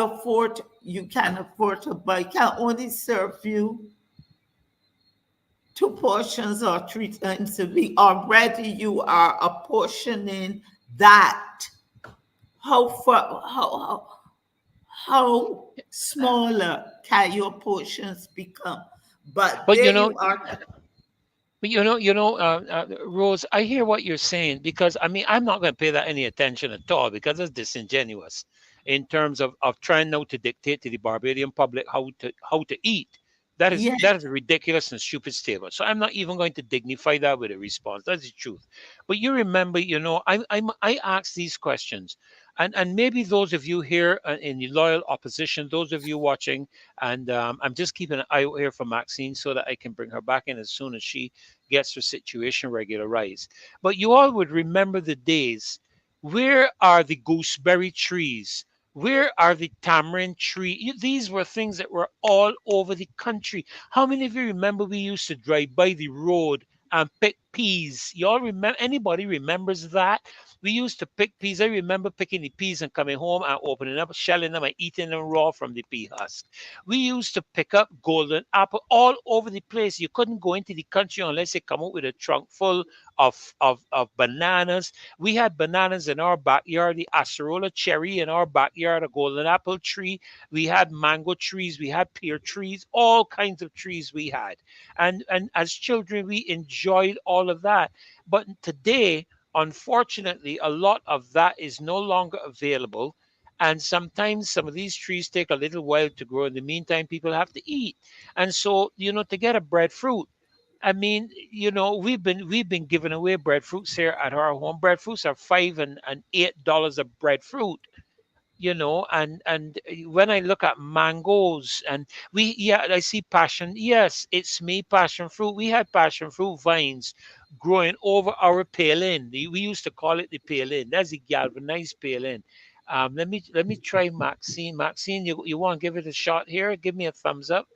you can afford to buy can only serve you 2 portions or 3 times a week. Already you are apportioning that. How far, how smaller can your portions become? But but there you are. But Rose, I hear what you're saying, because I mean I'm not going to pay that any attention at all, because it's disingenuous in terms of trying now to dictate to the Barbadian public how to eat. That is Yeah, that is a ridiculous and stupid statement. So I'm not even going to dignify that with a response. That's the truth. But you remember, I ask these questions, and maybe those of you here in the loyal opposition, those of you watching, and I'm just keeping an eye out here for Maxine so that I can bring her back in as soon as she gets her situation regularized. But you all would remember the days. Where are the gooseberry trees? Where are the tamarind tree? These were things that were all over the country. How many of you remember we used to drive by the road and pick peas? You all remember? Anybody remembers that? We used to pick peas. I remember picking the peas and coming home and opening up, shelling them and eating them raw from the pea husk. We used to pick up golden apple all over the place. You couldn't go into the country unless you come out with a trunk full of bananas. We had bananas in our backyard, the acerola cherry in our backyard, a golden apple tree. We had mango trees, we had pear trees, all kinds of trees we had. And as children, we enjoyed all of that. But today, unfortunately, a lot of that is no longer available. And sometimes some of these trees take a little while to grow. In the meantime, people have to eat. And so, to get a breadfruit, I mean, we've been giving away breadfruits here at our home. Breadfruits are $5 and $8 a breadfruit, and when I look at mangoes, and I see passion. Yes, it's me, passion fruit. We had passion fruit vines growing over our palin. We used to call it the palin. That's the galvanized palin. Let me try Maxine. Maxine, you want to give it a shot here? Give me a thumbs up.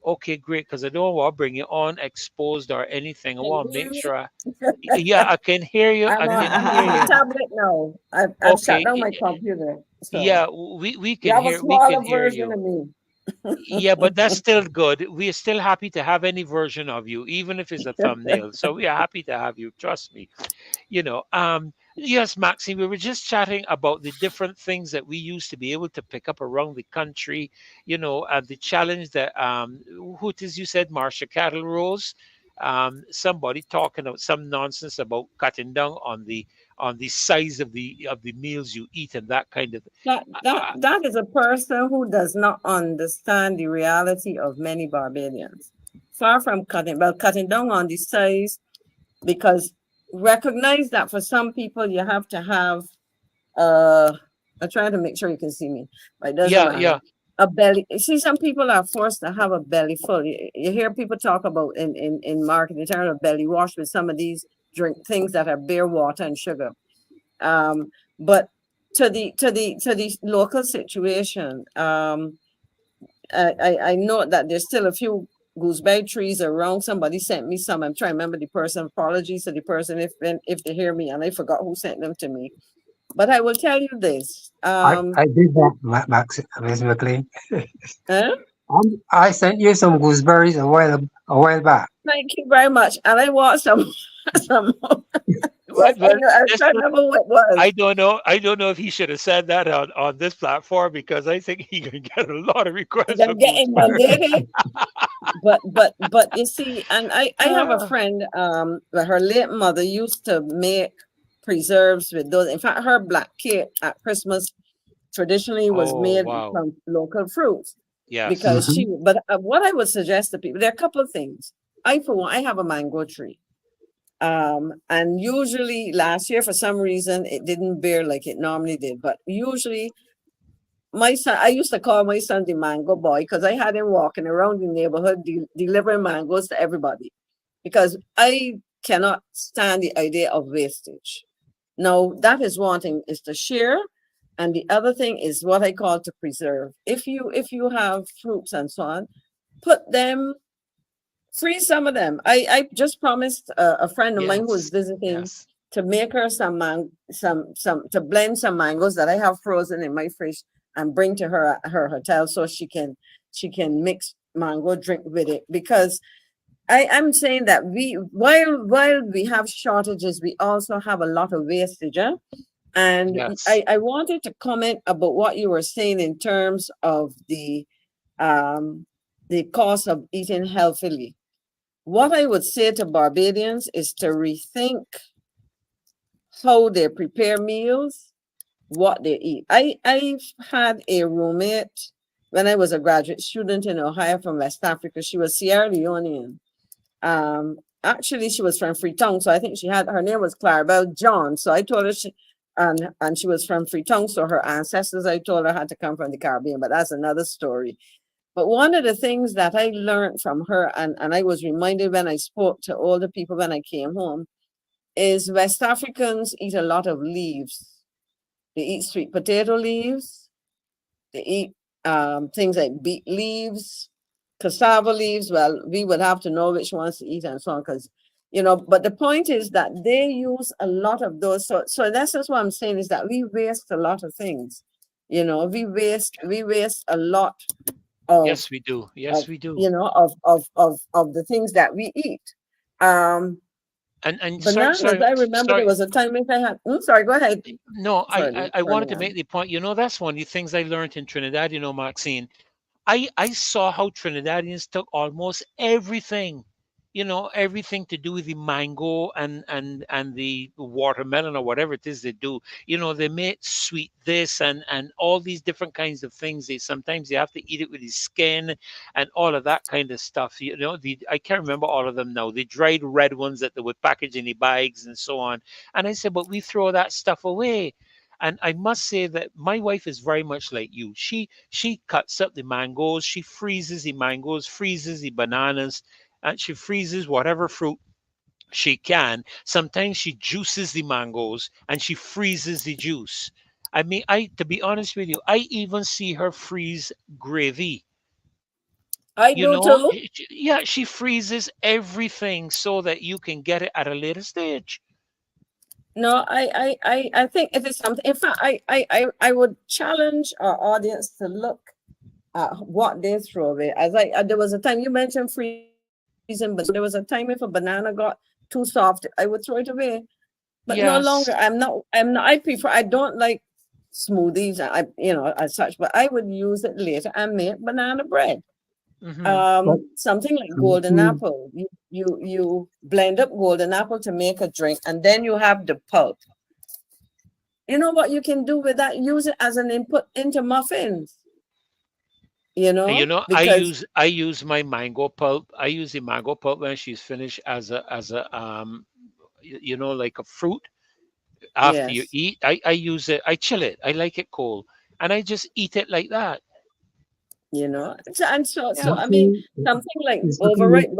Okay, great, because I don't want to bring you on exposed or anything. I Can want to you hear make me? sure yeah, I can hear you. I can I'm hear on you. tablet now. I've shut Okay, down my computer. So yeah, we you can have a hear we can smaller hear version you. of me. Yeah, but that's still good. We are still happy to have any version of you, even if it's a thumbnail. So we are happy to have you. Trust me. Yes, Maxine, we were just chatting about the different things that we used to be able to pick up around the country. The challenge that who it is you said, Marsha Cattle Rose. Somebody talking about some nonsense about cutting down on the size of the meals you eat and that kind of. That is a person who does not understand the reality of many Barbadians. Far from cutting down on the size, because recognize that for some people you have to have I'm trying to make sure you can see me, but it doesn't Yeah, matter. yeah. A belly. See, some people are forced to have a belly full. You hear people talk about in marketing terms of belly wash with some of these drink things that are beer, water, and sugar. Um, but to the local situation, I know that there's still a few gooseberry trees around. Somebody sent me some. I'm trying to remember the person. Apologies to the person if they hear me and I forgot who sent them to me. But I will tell you this. I did that, Max, Miss McLean. Huh? I sent you some gooseberries a while back. Thank you very much. And I want some some more. Well, well, I was trying to listen, remember what it I was. don't know. I don't know if he should have said that on this platform because I think he can get a lot of You're requests for gonna get gooseberries. inundated. But you see, and I have a Ah, friend, her late mother used to make preserves with those. In fact, her black cake at Christmas traditionally was oh made wow. from local fruits Yes. because Hmm. but what I would suggest to people, there are a couple of things. For one, I have a mango tree. And usually last year, for some reason, it didn't bear like it normally did. But usually, my son, I used to call my son the mango boy because I had him walking around the neighborhood delivering mangoes to everybody because I cannot stand the idea of wastage. Now, that is one thing, is to share, and the other thing is what I call to preserve. If you have fruits and so on, put them, freeze some of them. I just promised a friend of mine who was Yes. visiting Yes. to make her some to blend some mangoes that I have frozen in my fridge and bring to her at her hotel so she can mix mango drink with it, because I'm saying that while we have shortages, we also have a lot of wastage. And Yes. I wanted to comment about what you were saying in terms of um the cost of eating healthily. What I would say to Barbadians is to rethink how they prepare meals, what they eat. I've had a roommate when I was a graduate student in Ohio from West Africa. She was Sierra Leonean. Actually, she was from Freetown, so I think her name was Clarabelle John. So I told her and she was from Freetown, so her ancestors, I told her, had to come from the Caribbean, but that's another story. But one of the things that I learned from her, and I was reminded when I spoke to older people when I came home, is West Africans eat a lot of leaves. They eat sweet potato leaves. They eat things like beet leaves, cassava leaves. Well, we would have to know which ones to eat and so on, because but the point is that they use a lot of those. So that's just what I'm saying, is that we waste a lot of things. We waste a lot of Yes, we do. of Yes, we do. you know of the things that we eat. Um, And sorry, Bananas. sorry, I remember there sorry. was a time if I had. Sorry, go ahead, No, I wanted to make Ferdinand. the point. That's one of the things I learned in Trinidad. Maxine. I saw how Trinidadians took almost everything. everything to do with the mango and the watermelon or whatever it is they do. They make sweet this and all these different kinds of things. Sometimes you have to eat it with the skin and all of that kind of stuff. I can't remember all of them now. The dried red ones that they would package in the bags and so on. And I said, but we throw that stuff away. And I must say that my wife is very much like you. She cuts up the mangoes, she freezes the mangoes, freezes the bananas, and she freezes whatever fruit she can. Sometimes she juices the mangoes and she freezes the juice. I mean, to be honest with you, I even see her freeze gravy. I do too. Yeah, she freezes everything so that you can get it at a later stage. No, I think it is something. In fact, I would challenge our audience to look at what they throw away. There was a time you mentioned freezing, but there was a time if a banana got too soft, I would throw it away. But no longer. I'm not. I don't like smoothies. As such. But I would use it later and make banana bread. Something like golden apple. You blend up golden apple to make a drink, and then you have the pulp. You know what you can do with that? Use it as an input into muffins. Because I use my mango pulp. I use the mango pulp when she's finished as a like a fruit. After you eat, I use it. I chill it. I like it cold, and I just eat it like that. So I mean, something like overripe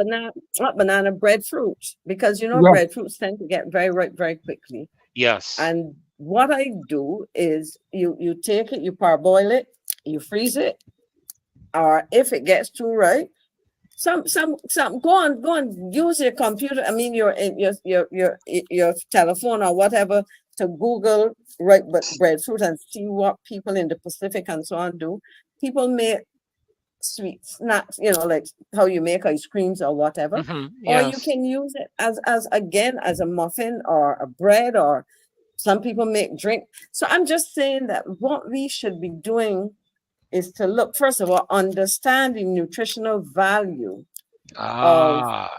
banana breadfruit, because breadfruits tend to get very ripe very quickly. Yes. And what I do is you take it, you parboil it, you freeze it, or if it gets too ripe, go on use your computer. I mean your telephone or whatever to Google ripe breadfruit and see what people in the Pacific and so on do. People make sweet snacks, like how you make ice creams or whatever. Or you can use it as a muffin or a bread, or some people make drink. So I'm just saying that what we should be doing is to look, first of all, understand the nutritional value of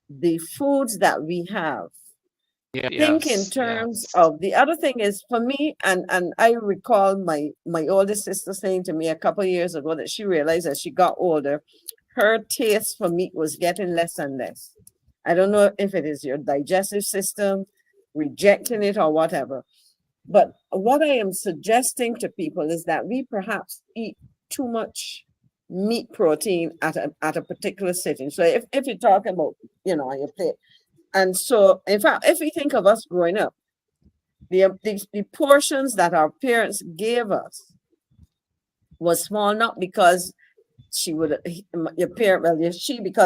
the foods that we have. Think in terms of the other thing is, for me, and I recall my oldest sister saying to me a couple of years ago that she realized as she got older, her taste for meat was getting less and less. I don't know if it is your digestive system rejecting it or whatever. But what I am suggesting to people is that we perhaps eat too much meat protein at a particular sitting. So if you're talking about, on your plate. And so, in fact, if we think of us growing up, the portions that our parents gave us was small, not because because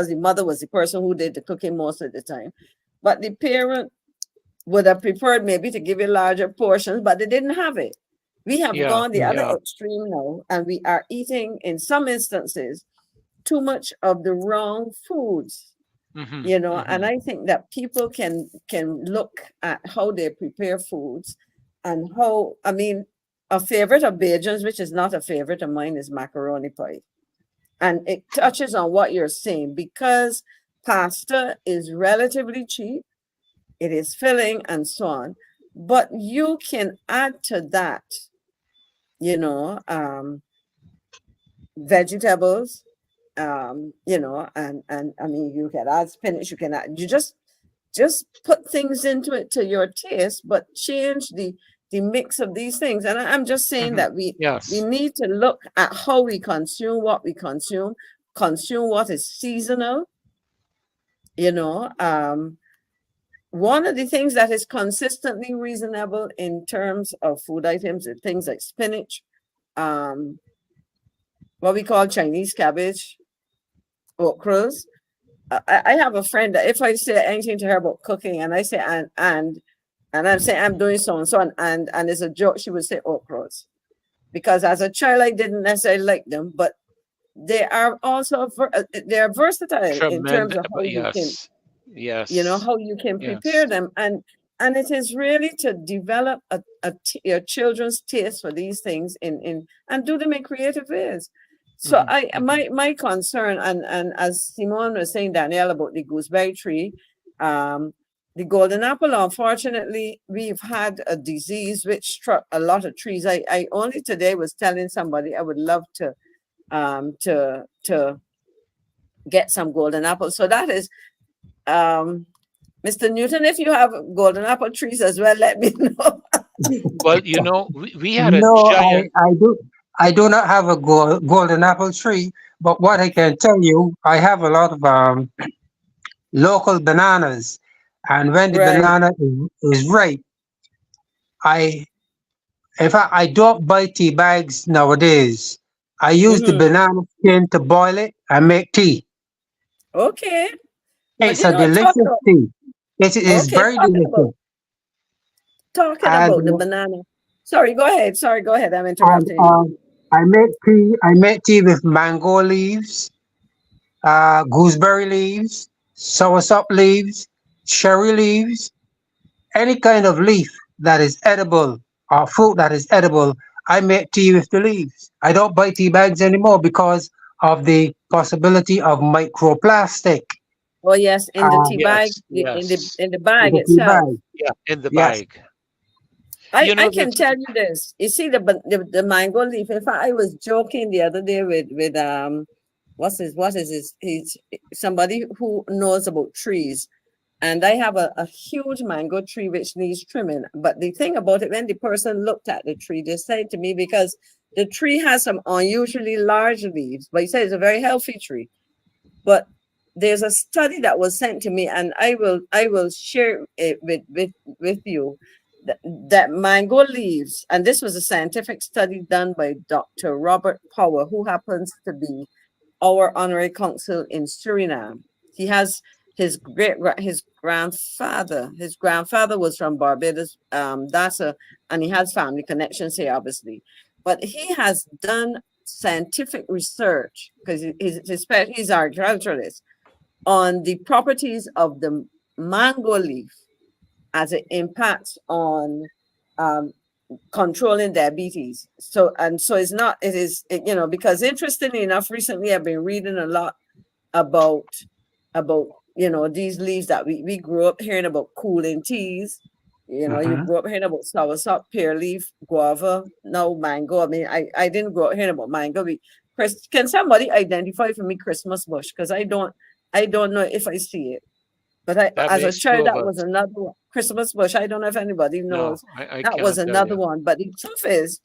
the mother was the person who did the cooking most of the time, but the parent would have preferred maybe to give you larger portions, but they didn't have it. We have gone the other extreme now, and we are eating, in some instances, too much of the wrong foods. And I think that people can look at how they prepare foods and how, I mean, a favorite of Bajan's, which is not a favorite of mine, is macaroni pie. And it touches on what you're saying, because pasta is relatively cheap, it is filling and so on, but you can add to that, vegetables, and I mean, you can add spinach, you just put things into it to your taste, but change the mix of these things. And I'm just saying that we need to look at how we consume what we consume what is seasonal. One of the things that is consistently reasonable in terms of food items are things like spinach, what we call Chinese cabbage, okras. I have a friend that if I say anything to her about cooking and I say and I'm saying I'm doing so and so and it's a joke, she would say okras, because as a child I didn't necessarily like them, but they are also they are versatile in terms of how you can. How you can prepare them, and it is really to develop your children's taste for these things and do them in creative ways. So my concern, and as Simone was saying, Danielle, about the gooseberry tree, the golden apple, unfortunately, we've had a disease which struck a lot of trees. I only today was telling somebody I would love to get some golden apples. So that is, Mr. Newton, if you have golden apple trees as well, let me know. Well, you know, we had a No, giant. I do not have a golden apple tree, but what I can tell you, I have a lot of local bananas, and when the Right. banana is ripe, I in fact I don't buy tea bags nowadays. I use the Mm-hmm. banana skin to boil it and make tea. Okay. But It's you a know, delicious tea. It is okay, very delicious. talking And about the banana. Sorry, go ahead. Sorry, go ahead. I'm and interrupting you. I make tea. I make tea with mango leaves, gooseberry leaves, soursop leaves, cherry leaves, any kind of leaf that is edible or fruit that is edible. I make tea with the leaves. I don't buy tea bags anymore because of the possibility of microplastic. Oh yes, in the Uh, tea bag, Yes, yes. in the in bag the tea itself. bag. Yeah, in the Yes. bag. You I know, can this. tell you this. You see the mango leaf. In fact, I was joking the other day with what is his he's somebody who knows about trees. And I have a huge mango tree which needs trimming. But the thing about it, when the person looked at the tree, they said to me, because the tree has some unusually large leaves, but he said it's a very healthy tree. But there's a study that was sent to me, and I will share it with you. That mango leaves, and this was a scientific study done by Dr. Robert Power, who happens to be our honorary consul in Suriname. He has his grandfather was from Barbados. And he has family connections here, obviously. But he has done scientific research because he's agriculturalist on the properties of the mango leaf as it impacts on um, controlling diabetes. So it's not, it is, because interestingly enough, recently I've been reading a lot about, these leaves that we grew up hearing about cooling teas. You Mhm. grew up hearing about soursop, pear leaf, guava, now mango. I mean, I didn't grow up hearing about mango. Can somebody identify for me Christmas bush? Because I don't know if I see it. But That as a makes two child, of that was us. another one. Christmas bush. I don't know if anybody No, knows. I That was cannot tell another you. one. But the truth is,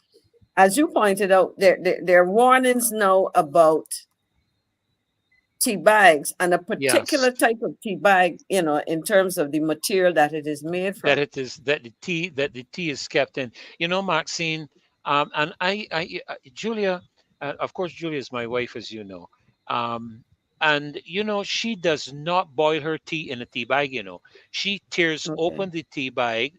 as you pointed out, there are warnings now about tea bags and a Yes, particular type of tea bag, in terms of the material that it is made that from. it is that the tea is kept in. You know, Maxine, and Julia, of course, Julia is my wife, as you know. And you know, she does not boil her tea in a tea bag. You know, she tears Okay. open the tea bag.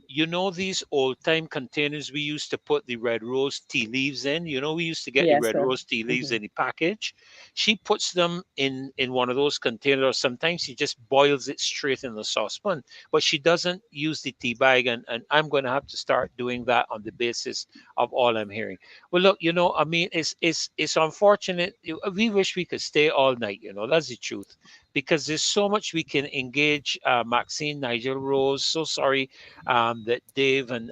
You know, these old time containers we used to put the red rose tea leaves in. You know, we used to get the Yes, red sir. rose tea leaves Mhm. in the package. She puts them in one of those containers. Sometimes she just boils it straight in the saucepan, but she doesn't use the tea bag. And I'm going to have to start doing that on the basis of all I'm hearing. Well, look, you know, I mean, it's unfortunate. We wish we could stay all night. You know, that's the truth, because there's so much we can engage. Maxine, Nigel, Rose. So sorry that Dave and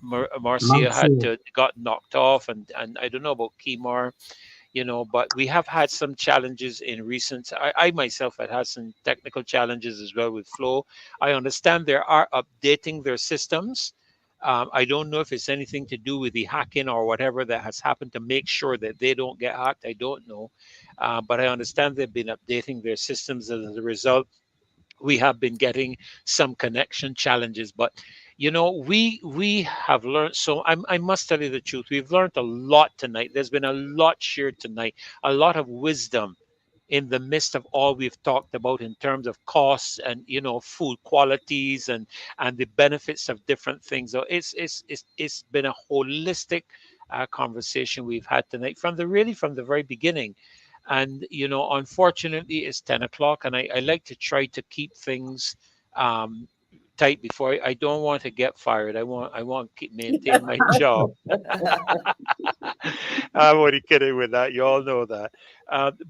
Marcia had Mamsi. to got knocked off, and I don't know about KEMAR, you know, but we have had some challenges in recent. I myself had some technical challenges as well with Flow. I understand they are updating their systems. I don't know if it's anything to do with the hacking or whatever that has happened to make sure that they don't get hacked. I don't know, but I understand they've been updating their systems, and as a result we have been getting some connection challenges. But you know, we have learned. So I must tell you the truth, we've learned a lot tonight. There's been a lot shared tonight, a lot of wisdom in the midst of all we've talked about in terms of costs and, you know, food qualities and the benefits of different things. So it's been a holistic conversation we've had tonight from the very beginning. And you know, unfortunately it's 10 o'clock, and I like to try to keep things um, tight before I don't want to get fired. I want to keep maintain my job. I'm only kidding with that. You all know that.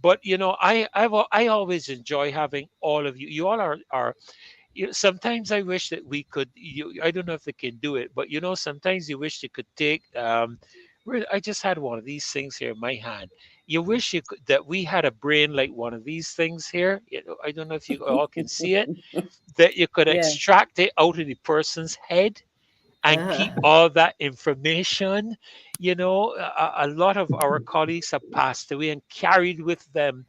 But I always enjoy having all of you. You all are sometimes I wish that we could. I don't know if they can do it, but sometimes you wish you could take. I just had one of these things here in my hand. You wish that we had a brain like one of these things here. I don't know if you all can see it. That you could Yeah. extract it out of the person's head and keep Uh-huh. all that information. A lot of our colleagues have passed away and carried with them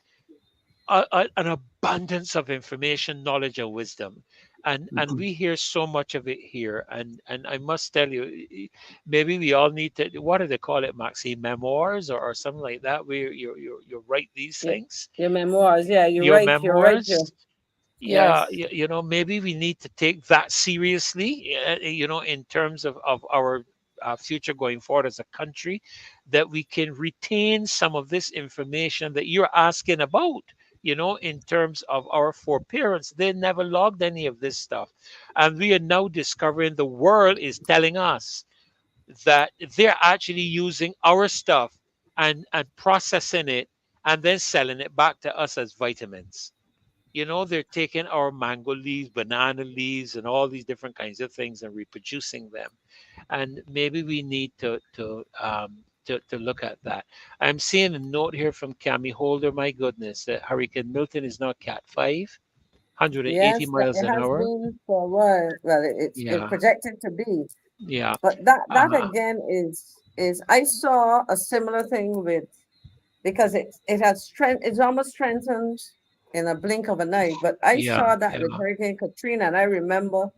an abundance of information, knowledge, and wisdom. And we hear so much of it here. And I must tell you, maybe we all need to. What do they call it, Maxine? Memoirs or something like that. Where you write these Yeah. things, Your memoirs. Yeah, your you write your memoirs. Yeah, yes. maybe we need to take that seriously, in terms of our future going forward as a country, that we can retain some of this information that you're asking about, in terms of our foreparents. They never logged any of this stuff. And we are now discovering the world is telling us that they're actually using our stuff and processing it and then selling it back to us as vitamins. They're taking our mango leaves, banana leaves, and all these different kinds of things and reproducing them. And maybe we need to look at that. I'm seeing a note here from Cami Holder. My goodness, that Hurricane Milton is now Cat 5, 180 Yes, that miles it an has hour. been for a while. Well, it's Yeah, projected to be. yeah, But that uh, again is I saw a similar thing with because it has strength it's almost strengthened in a blink of an eye. But I yeah, saw that yeah. with Hurricane Katrina, and I remember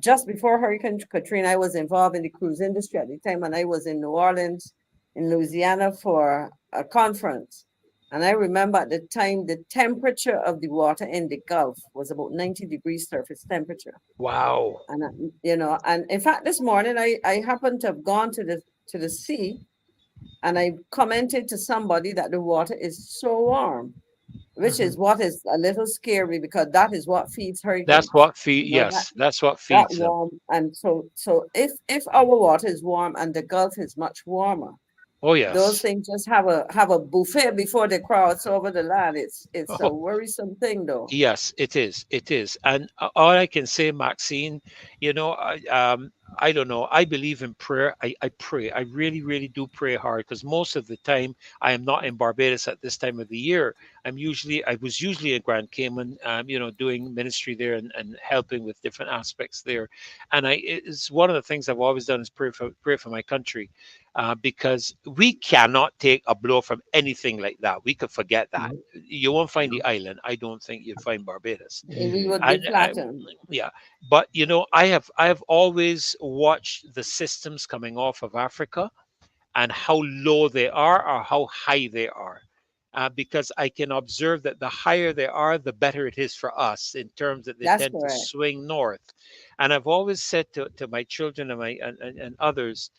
just before Hurricane Katrina, I was involved in the cruise industry at the time, and I was in New Orleans, in Louisiana for a conference. And I remember at the time the temperature of the water in the Gulf was about 90 degrees surface temperature. Wow. And and in fact, this morning I happened to have gone to the sea, and I commented to somebody that the water is so warm, which Mhm. is what is a little scary because that is what feeds That's hurricanes. what feed. That Yes, that's what that feeds them. warm, and so if our water is warm and the Gulf is much warmer, Oh those yes. things just have a buffet before they cross over the land. It's a worrisome thing though. Yes, it is. It is. And all I can say, Maxine, I don't know. I believe in prayer. I pray. I really, really do pray hard because most of the time I am not in Barbados at this time of the year. I was usually in Grand Cayman, doing ministry there and helping with different aspects there. And it's one of the things I've always done is pray for my country, because we cannot take a blow from anything like that. We could forget that. Mhm. You won't find No. the island. I don't think you'd find Barbados. We would be And flattened. yeah, but I have always watched the systems coming off of Africa and how low they are or how high they are. Because I can observe that the higher they are, the better it is for us in terms that they That's tend to correct. swing north. And I've always said to my children and others,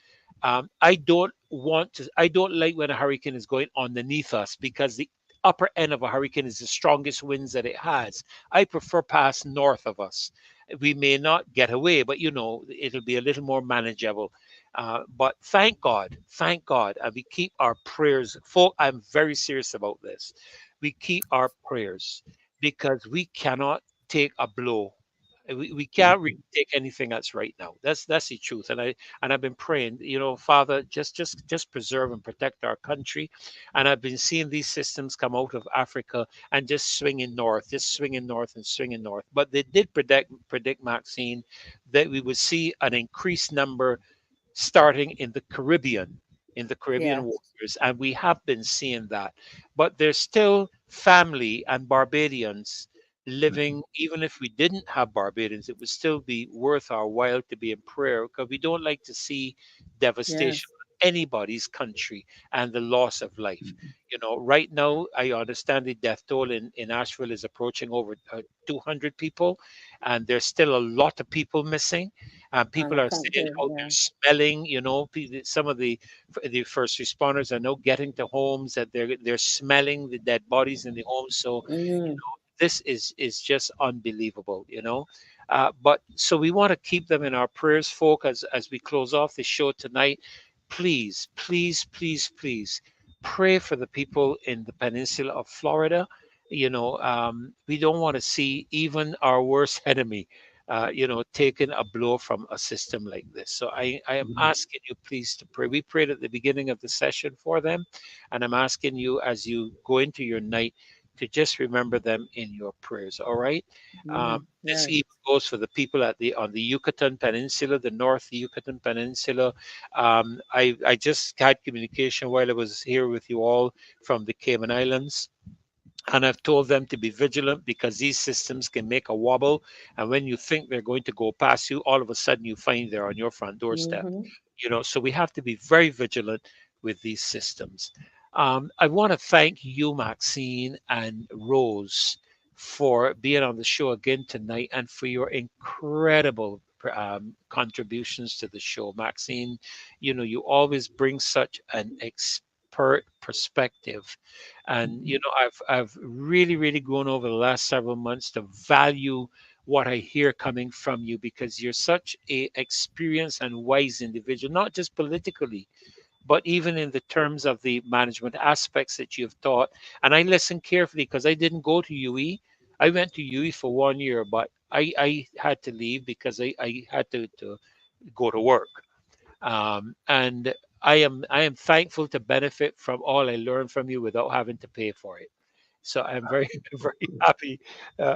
I don't like when a hurricane is going underneath us because the upper end of a hurricane is the strongest winds that it has. I prefer pass north of us. We may not get away, but it'll be a little more manageable. But thank God, and we keep our prayers full. I'm very serious about this. We keep our prayers because we cannot take a blow. We can't really Mhm. take anything that's right now. That's the truth. And I've been praying, Father, just preserve and protect our country. And I've been seeing these systems come out of Africa and just swinging north and swinging north. But they did predict, Maxine, that we would see an increased number starting in the Caribbean Yes. waters, and we have been seeing that. But there's still family and Barbadians living, even if we didn't have Barbadians, it would still be worth our while to be in prayer because we don't like to see devastation Yes. on anybody's country and the loss of life. Right now, I understand the death toll in Asheville is approaching over 200 people, and there's still a lot of people missing. And People I are can't saying do how they're yeah. smelling. Some of the first responders are now getting to homes that they're smelling the dead bodies in the homes. So Mm, this is just unbelievable. But so we want to keep them in our prayers, folk, as we close off the show tonight. please, please, please, please pray for the people in the peninsula of Florida. We don't want to see even our worst enemy, taking a blow from a system like this. So I am asking you, please, to pray. We prayed at the beginning of the session for them, and I'm asking you as you go into your night to just remember them in your prayers. All right. This Right. even goes for the people on the Yucatan Peninsula, the North Yucatan Peninsula. I just had communication while I was here with you all from the Cayman Islands. And I've told them to be vigilant because these systems can make a wobble. And when you think they're going to go past you, all of a sudden you find they're on your front doorstep. Mm-hmm. So we have to be very vigilant with these systems. I want to thank you, Maxine and Rose, for being on the show again tonight and for your incredible contributions to the show. Maxine, you always bring such an expert perspective. And I've really, really grown over the last several months to value what I hear coming from you because you're such a experienced and wise individual, not just politically, but even in the terms of the management aspects that you've taught. And I listened carefully because I didn't go to UE. I went to UE for 1 year, but I had to leave because I had to go to work. And I am thankful to benefit from all I learned from you without having to pay for it. So I'm very, very happy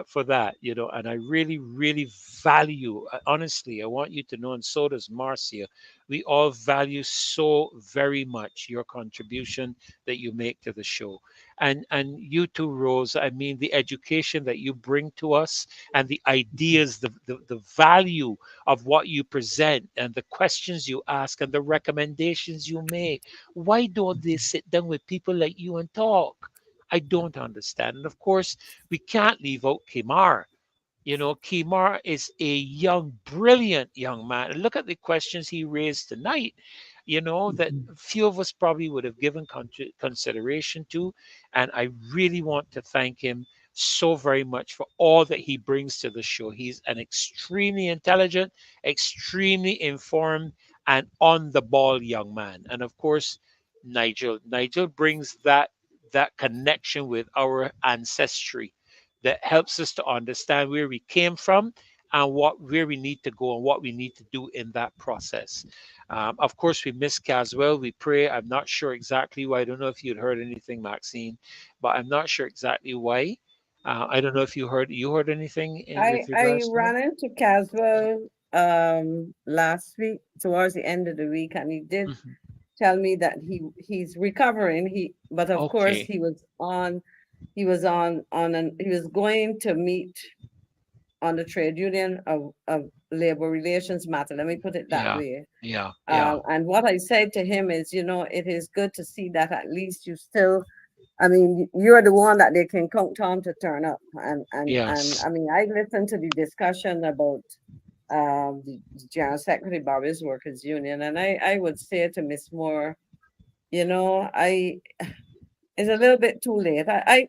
for that. And I really, really value, honestly, I want you to know, and so does Marcia, we all value so very much your contribution that you make to the show. And you too, Rose, I mean, the education that you bring to us and the ideas, the value of what you present and the questions you ask and the recommendations you make. Why don't they sit down with people like you and talk? I don't understand. And of course, we can't leave out KEMAR. KEMAR is a young, brilliant young man. And look at the questions he raised tonight, that few of us probably would have given consideration to. And I really want to thank him so very much for all that he brings to the show. He's an extremely intelligent, extremely informed, and on the ball young man. And of course, Nigel brings that connection with our ancestry that helps us to understand where we came from and where we need to go and what we need to do in that process. Of course, we miss Caswell. We pray. I'm not sure exactly why. I don't know if you'd heard anything, Maxine, but I'm not sure exactly why. I don't know if you heard anything I with I regards to that. ran into Caswell last week towards the end of the week, and he did Mhm. tell me that he's recovering. But of course Okay. he was going to meet on the trade union of labor relations matter. Let me put it that Yeah. way. Yeah. Yeah. And what I said to him is, it is good to see that at least you still, I mean, you're the one that they can count on to turn up. And Yes. I mean, I listened to the discussion about the General Secretary Bobby's Workers Union, and I would say to Miss Moore, I it's a little bit too late. I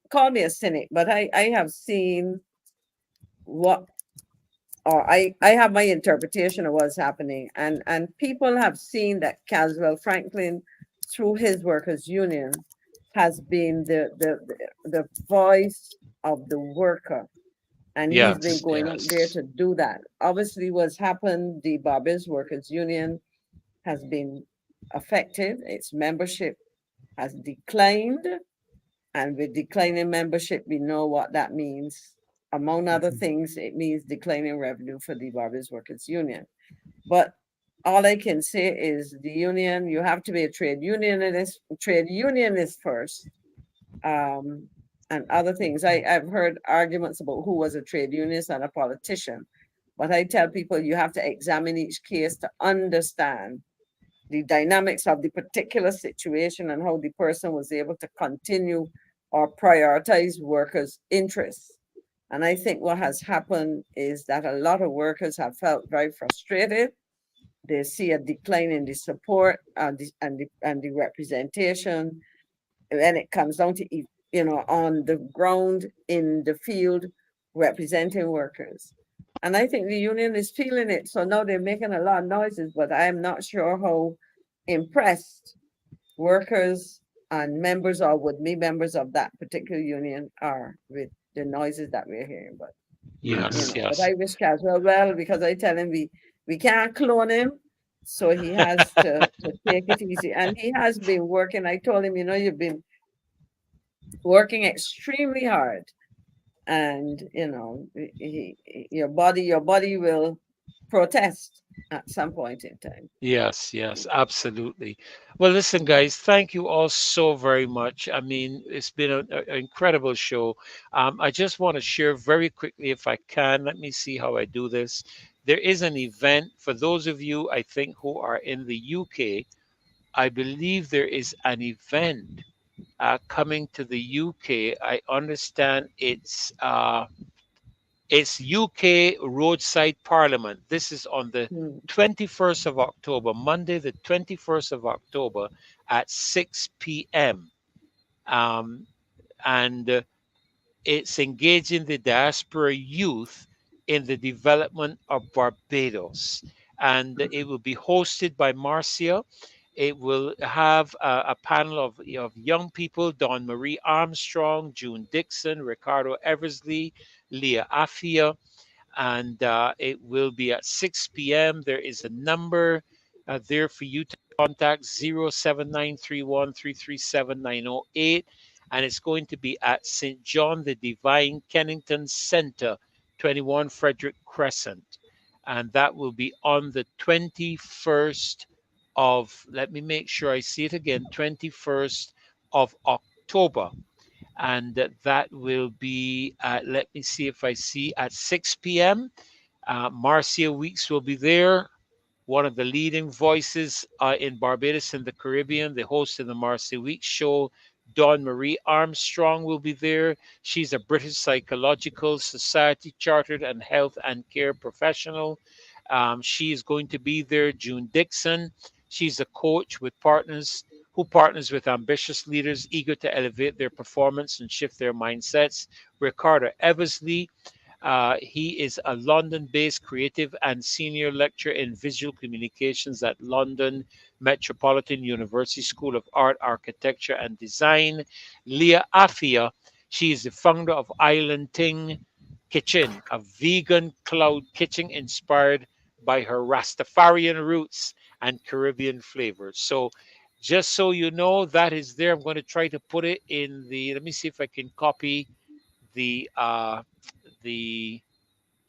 call me a cynic, but I have seen what or I have my interpretation of what's happening, and people have seen that Caswell Franklin, through his workers' union, has been the voice of the worker, and he's been Yes. going out there Yes. to do that. Obviously, what's happened, the Barbers Workers Union has been affected. Its membership has declined, and with declining membership, we know what that means. Among other things, it means declining revenue for the Barbers Workers Union. But all I can say is the union, you have to be a trade unionist first, um, and other things. I've heard arguments about who was a trade unionist and a politician. But I tell people you have to examine each case to understand the dynamics of the particular situation and how the person was able to continue or prioritize workers' interests. And I think what has happened is that a lot of workers have felt very frustrated. They see a decline in the support and the representation when it comes down to on the ground in the field representing workers. And I think the union is feeling it. So now they're making a lot of noises, but I'm not sure how impressed workers and members or would be members of that particular union are with the noises that we're hearing. But Yes, but yes. I wish Caswell well, because I tell him we can't clone him, so he has to take it easy. And he has been working. I told him, you've been working extremely hard, and your body will protest at some point in time. Yes, yes, absolutely. Well, listen, guys, thank you all so very much. I mean, it's been an incredible show. I just want to share very quickly, if I can. Let me see how I do this. There is an event for those of you, I think, who are in the UK. I believe there is an event coming to the UK. I understand it's UK Roadside Parliament. This is on the 21st of October, Monday, the 21st of October at 6 p.m. And it's engaging the diaspora youth in the development of Barbados. And it will be hosted by Marcia. It will have a panel of young people: Dawn Marie Armstrong, June Dixon, Ricardo Eversley, Leah Afia, and it will be at 6 p.m. There is a number there for you to contact: 07931337908, and it's going to be at St. John the Divine Kennington Center, 21 Frederick Crescent, and that will be on the 21st of, let me make sure I see it again, 21st of October. And that will be, let me see if I see, at 6 p.m. Marcia Weeks will be there, one of the leading voices in Barbados and the Caribbean, the host of the Marcia Weeks show. Dawn Marie Armstrong will be there. She's a British Psychological Society chartered and health and care professional. She is going to be there. June Dixon, she's a coach who partners with ambitious leaders eager to elevate their performance and shift their mindsets. Ricardo Eversley, he is a London-based creative and senior lecturer in visual communications at London Metropolitan University School of Art, Architecture and Design. Leah Afia, she is the founder of Island Ting Kitchen, a vegan cloud kitchen inspired by her Rastafarian roots and Caribbean flavors. So just so you know, that is there. I'm going to try to put it in the, let me see if I can copy the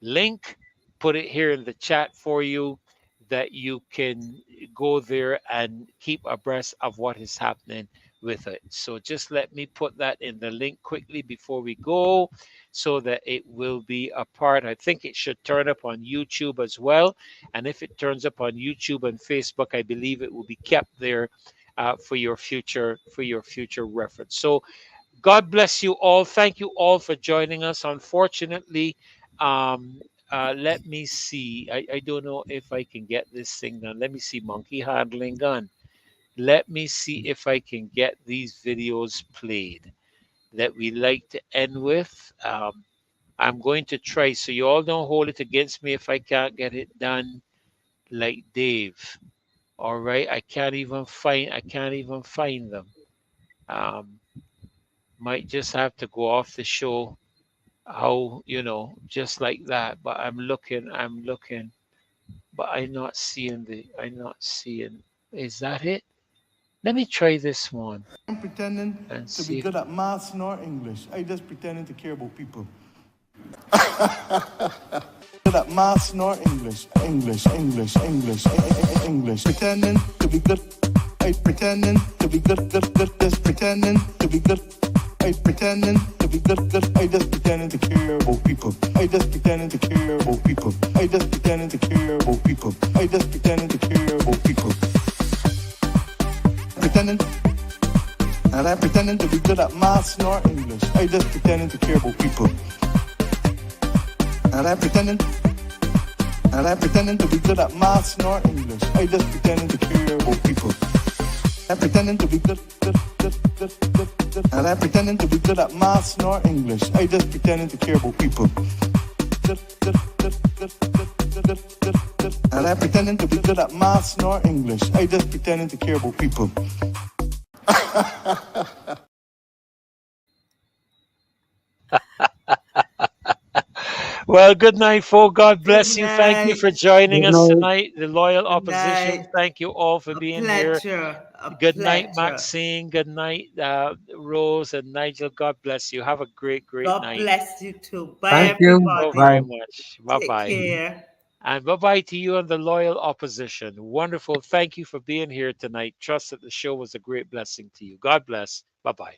link, put it here in the chat for you, that you can go there and keep abreast of what is happening with it. So just let me put that in the link quickly before we go, so that it will be a part. I think it should turn up on YouTube as well. And if it turns up on YouTube and Facebook, I believe it will be kept there for your future reference. So God bless you all. Thank you all for joining us. Unfortunately, let me see. I don't know if I can get this thing done. Let me see. Monkey handling gun. Let me see if I can get these videos played that we like to end with. I'm going to try, so you all don't hold it against me if I can't get it done like Dave. All right, I can't even find them. Might just have to go off the show, how, just like that. But I'm looking, but I'm not seeing. Is that it? Let me try this one. I'm pretending to be good at maths nor English. I just pretending to care about people. Good at maths nor English. English. Pretending to be good. I pretending to be good. Just pretending to be good. I pretending to be good. I just pretending to care about people. I just pretending to care about people. I just pretending to care about people. I just pretending to care about people. Pretending, and I'm pretending to be good at maths nor English. I just pretending to care about people. And I'm pretending to be good at maths nor English. I just pretending to care about people. I'm pretending to be good. And I'm pretending to be good at maths nor English. I just pretending to care about people. And I'm pretending to be good at maths nor English. I just pretending to care about people. Well, good night, folk. God Good bless you. Thank you night. for joining Good us night. tonight. The loyal Good opposition. night. Thank you all for A being here. pleasure. A Good night, pleasure. Maxine. Good night, Rose and Nigel. God bless you. Have a great, great God night. bless you too. Bye, Thank you. Thank you all everybody. very Bye. much. Bye Take bye. care. And bye bye to you and the loyal opposition. Wonderful. Thank you for being here tonight. Trust that the show was a great blessing to you. God bless. Bye bye.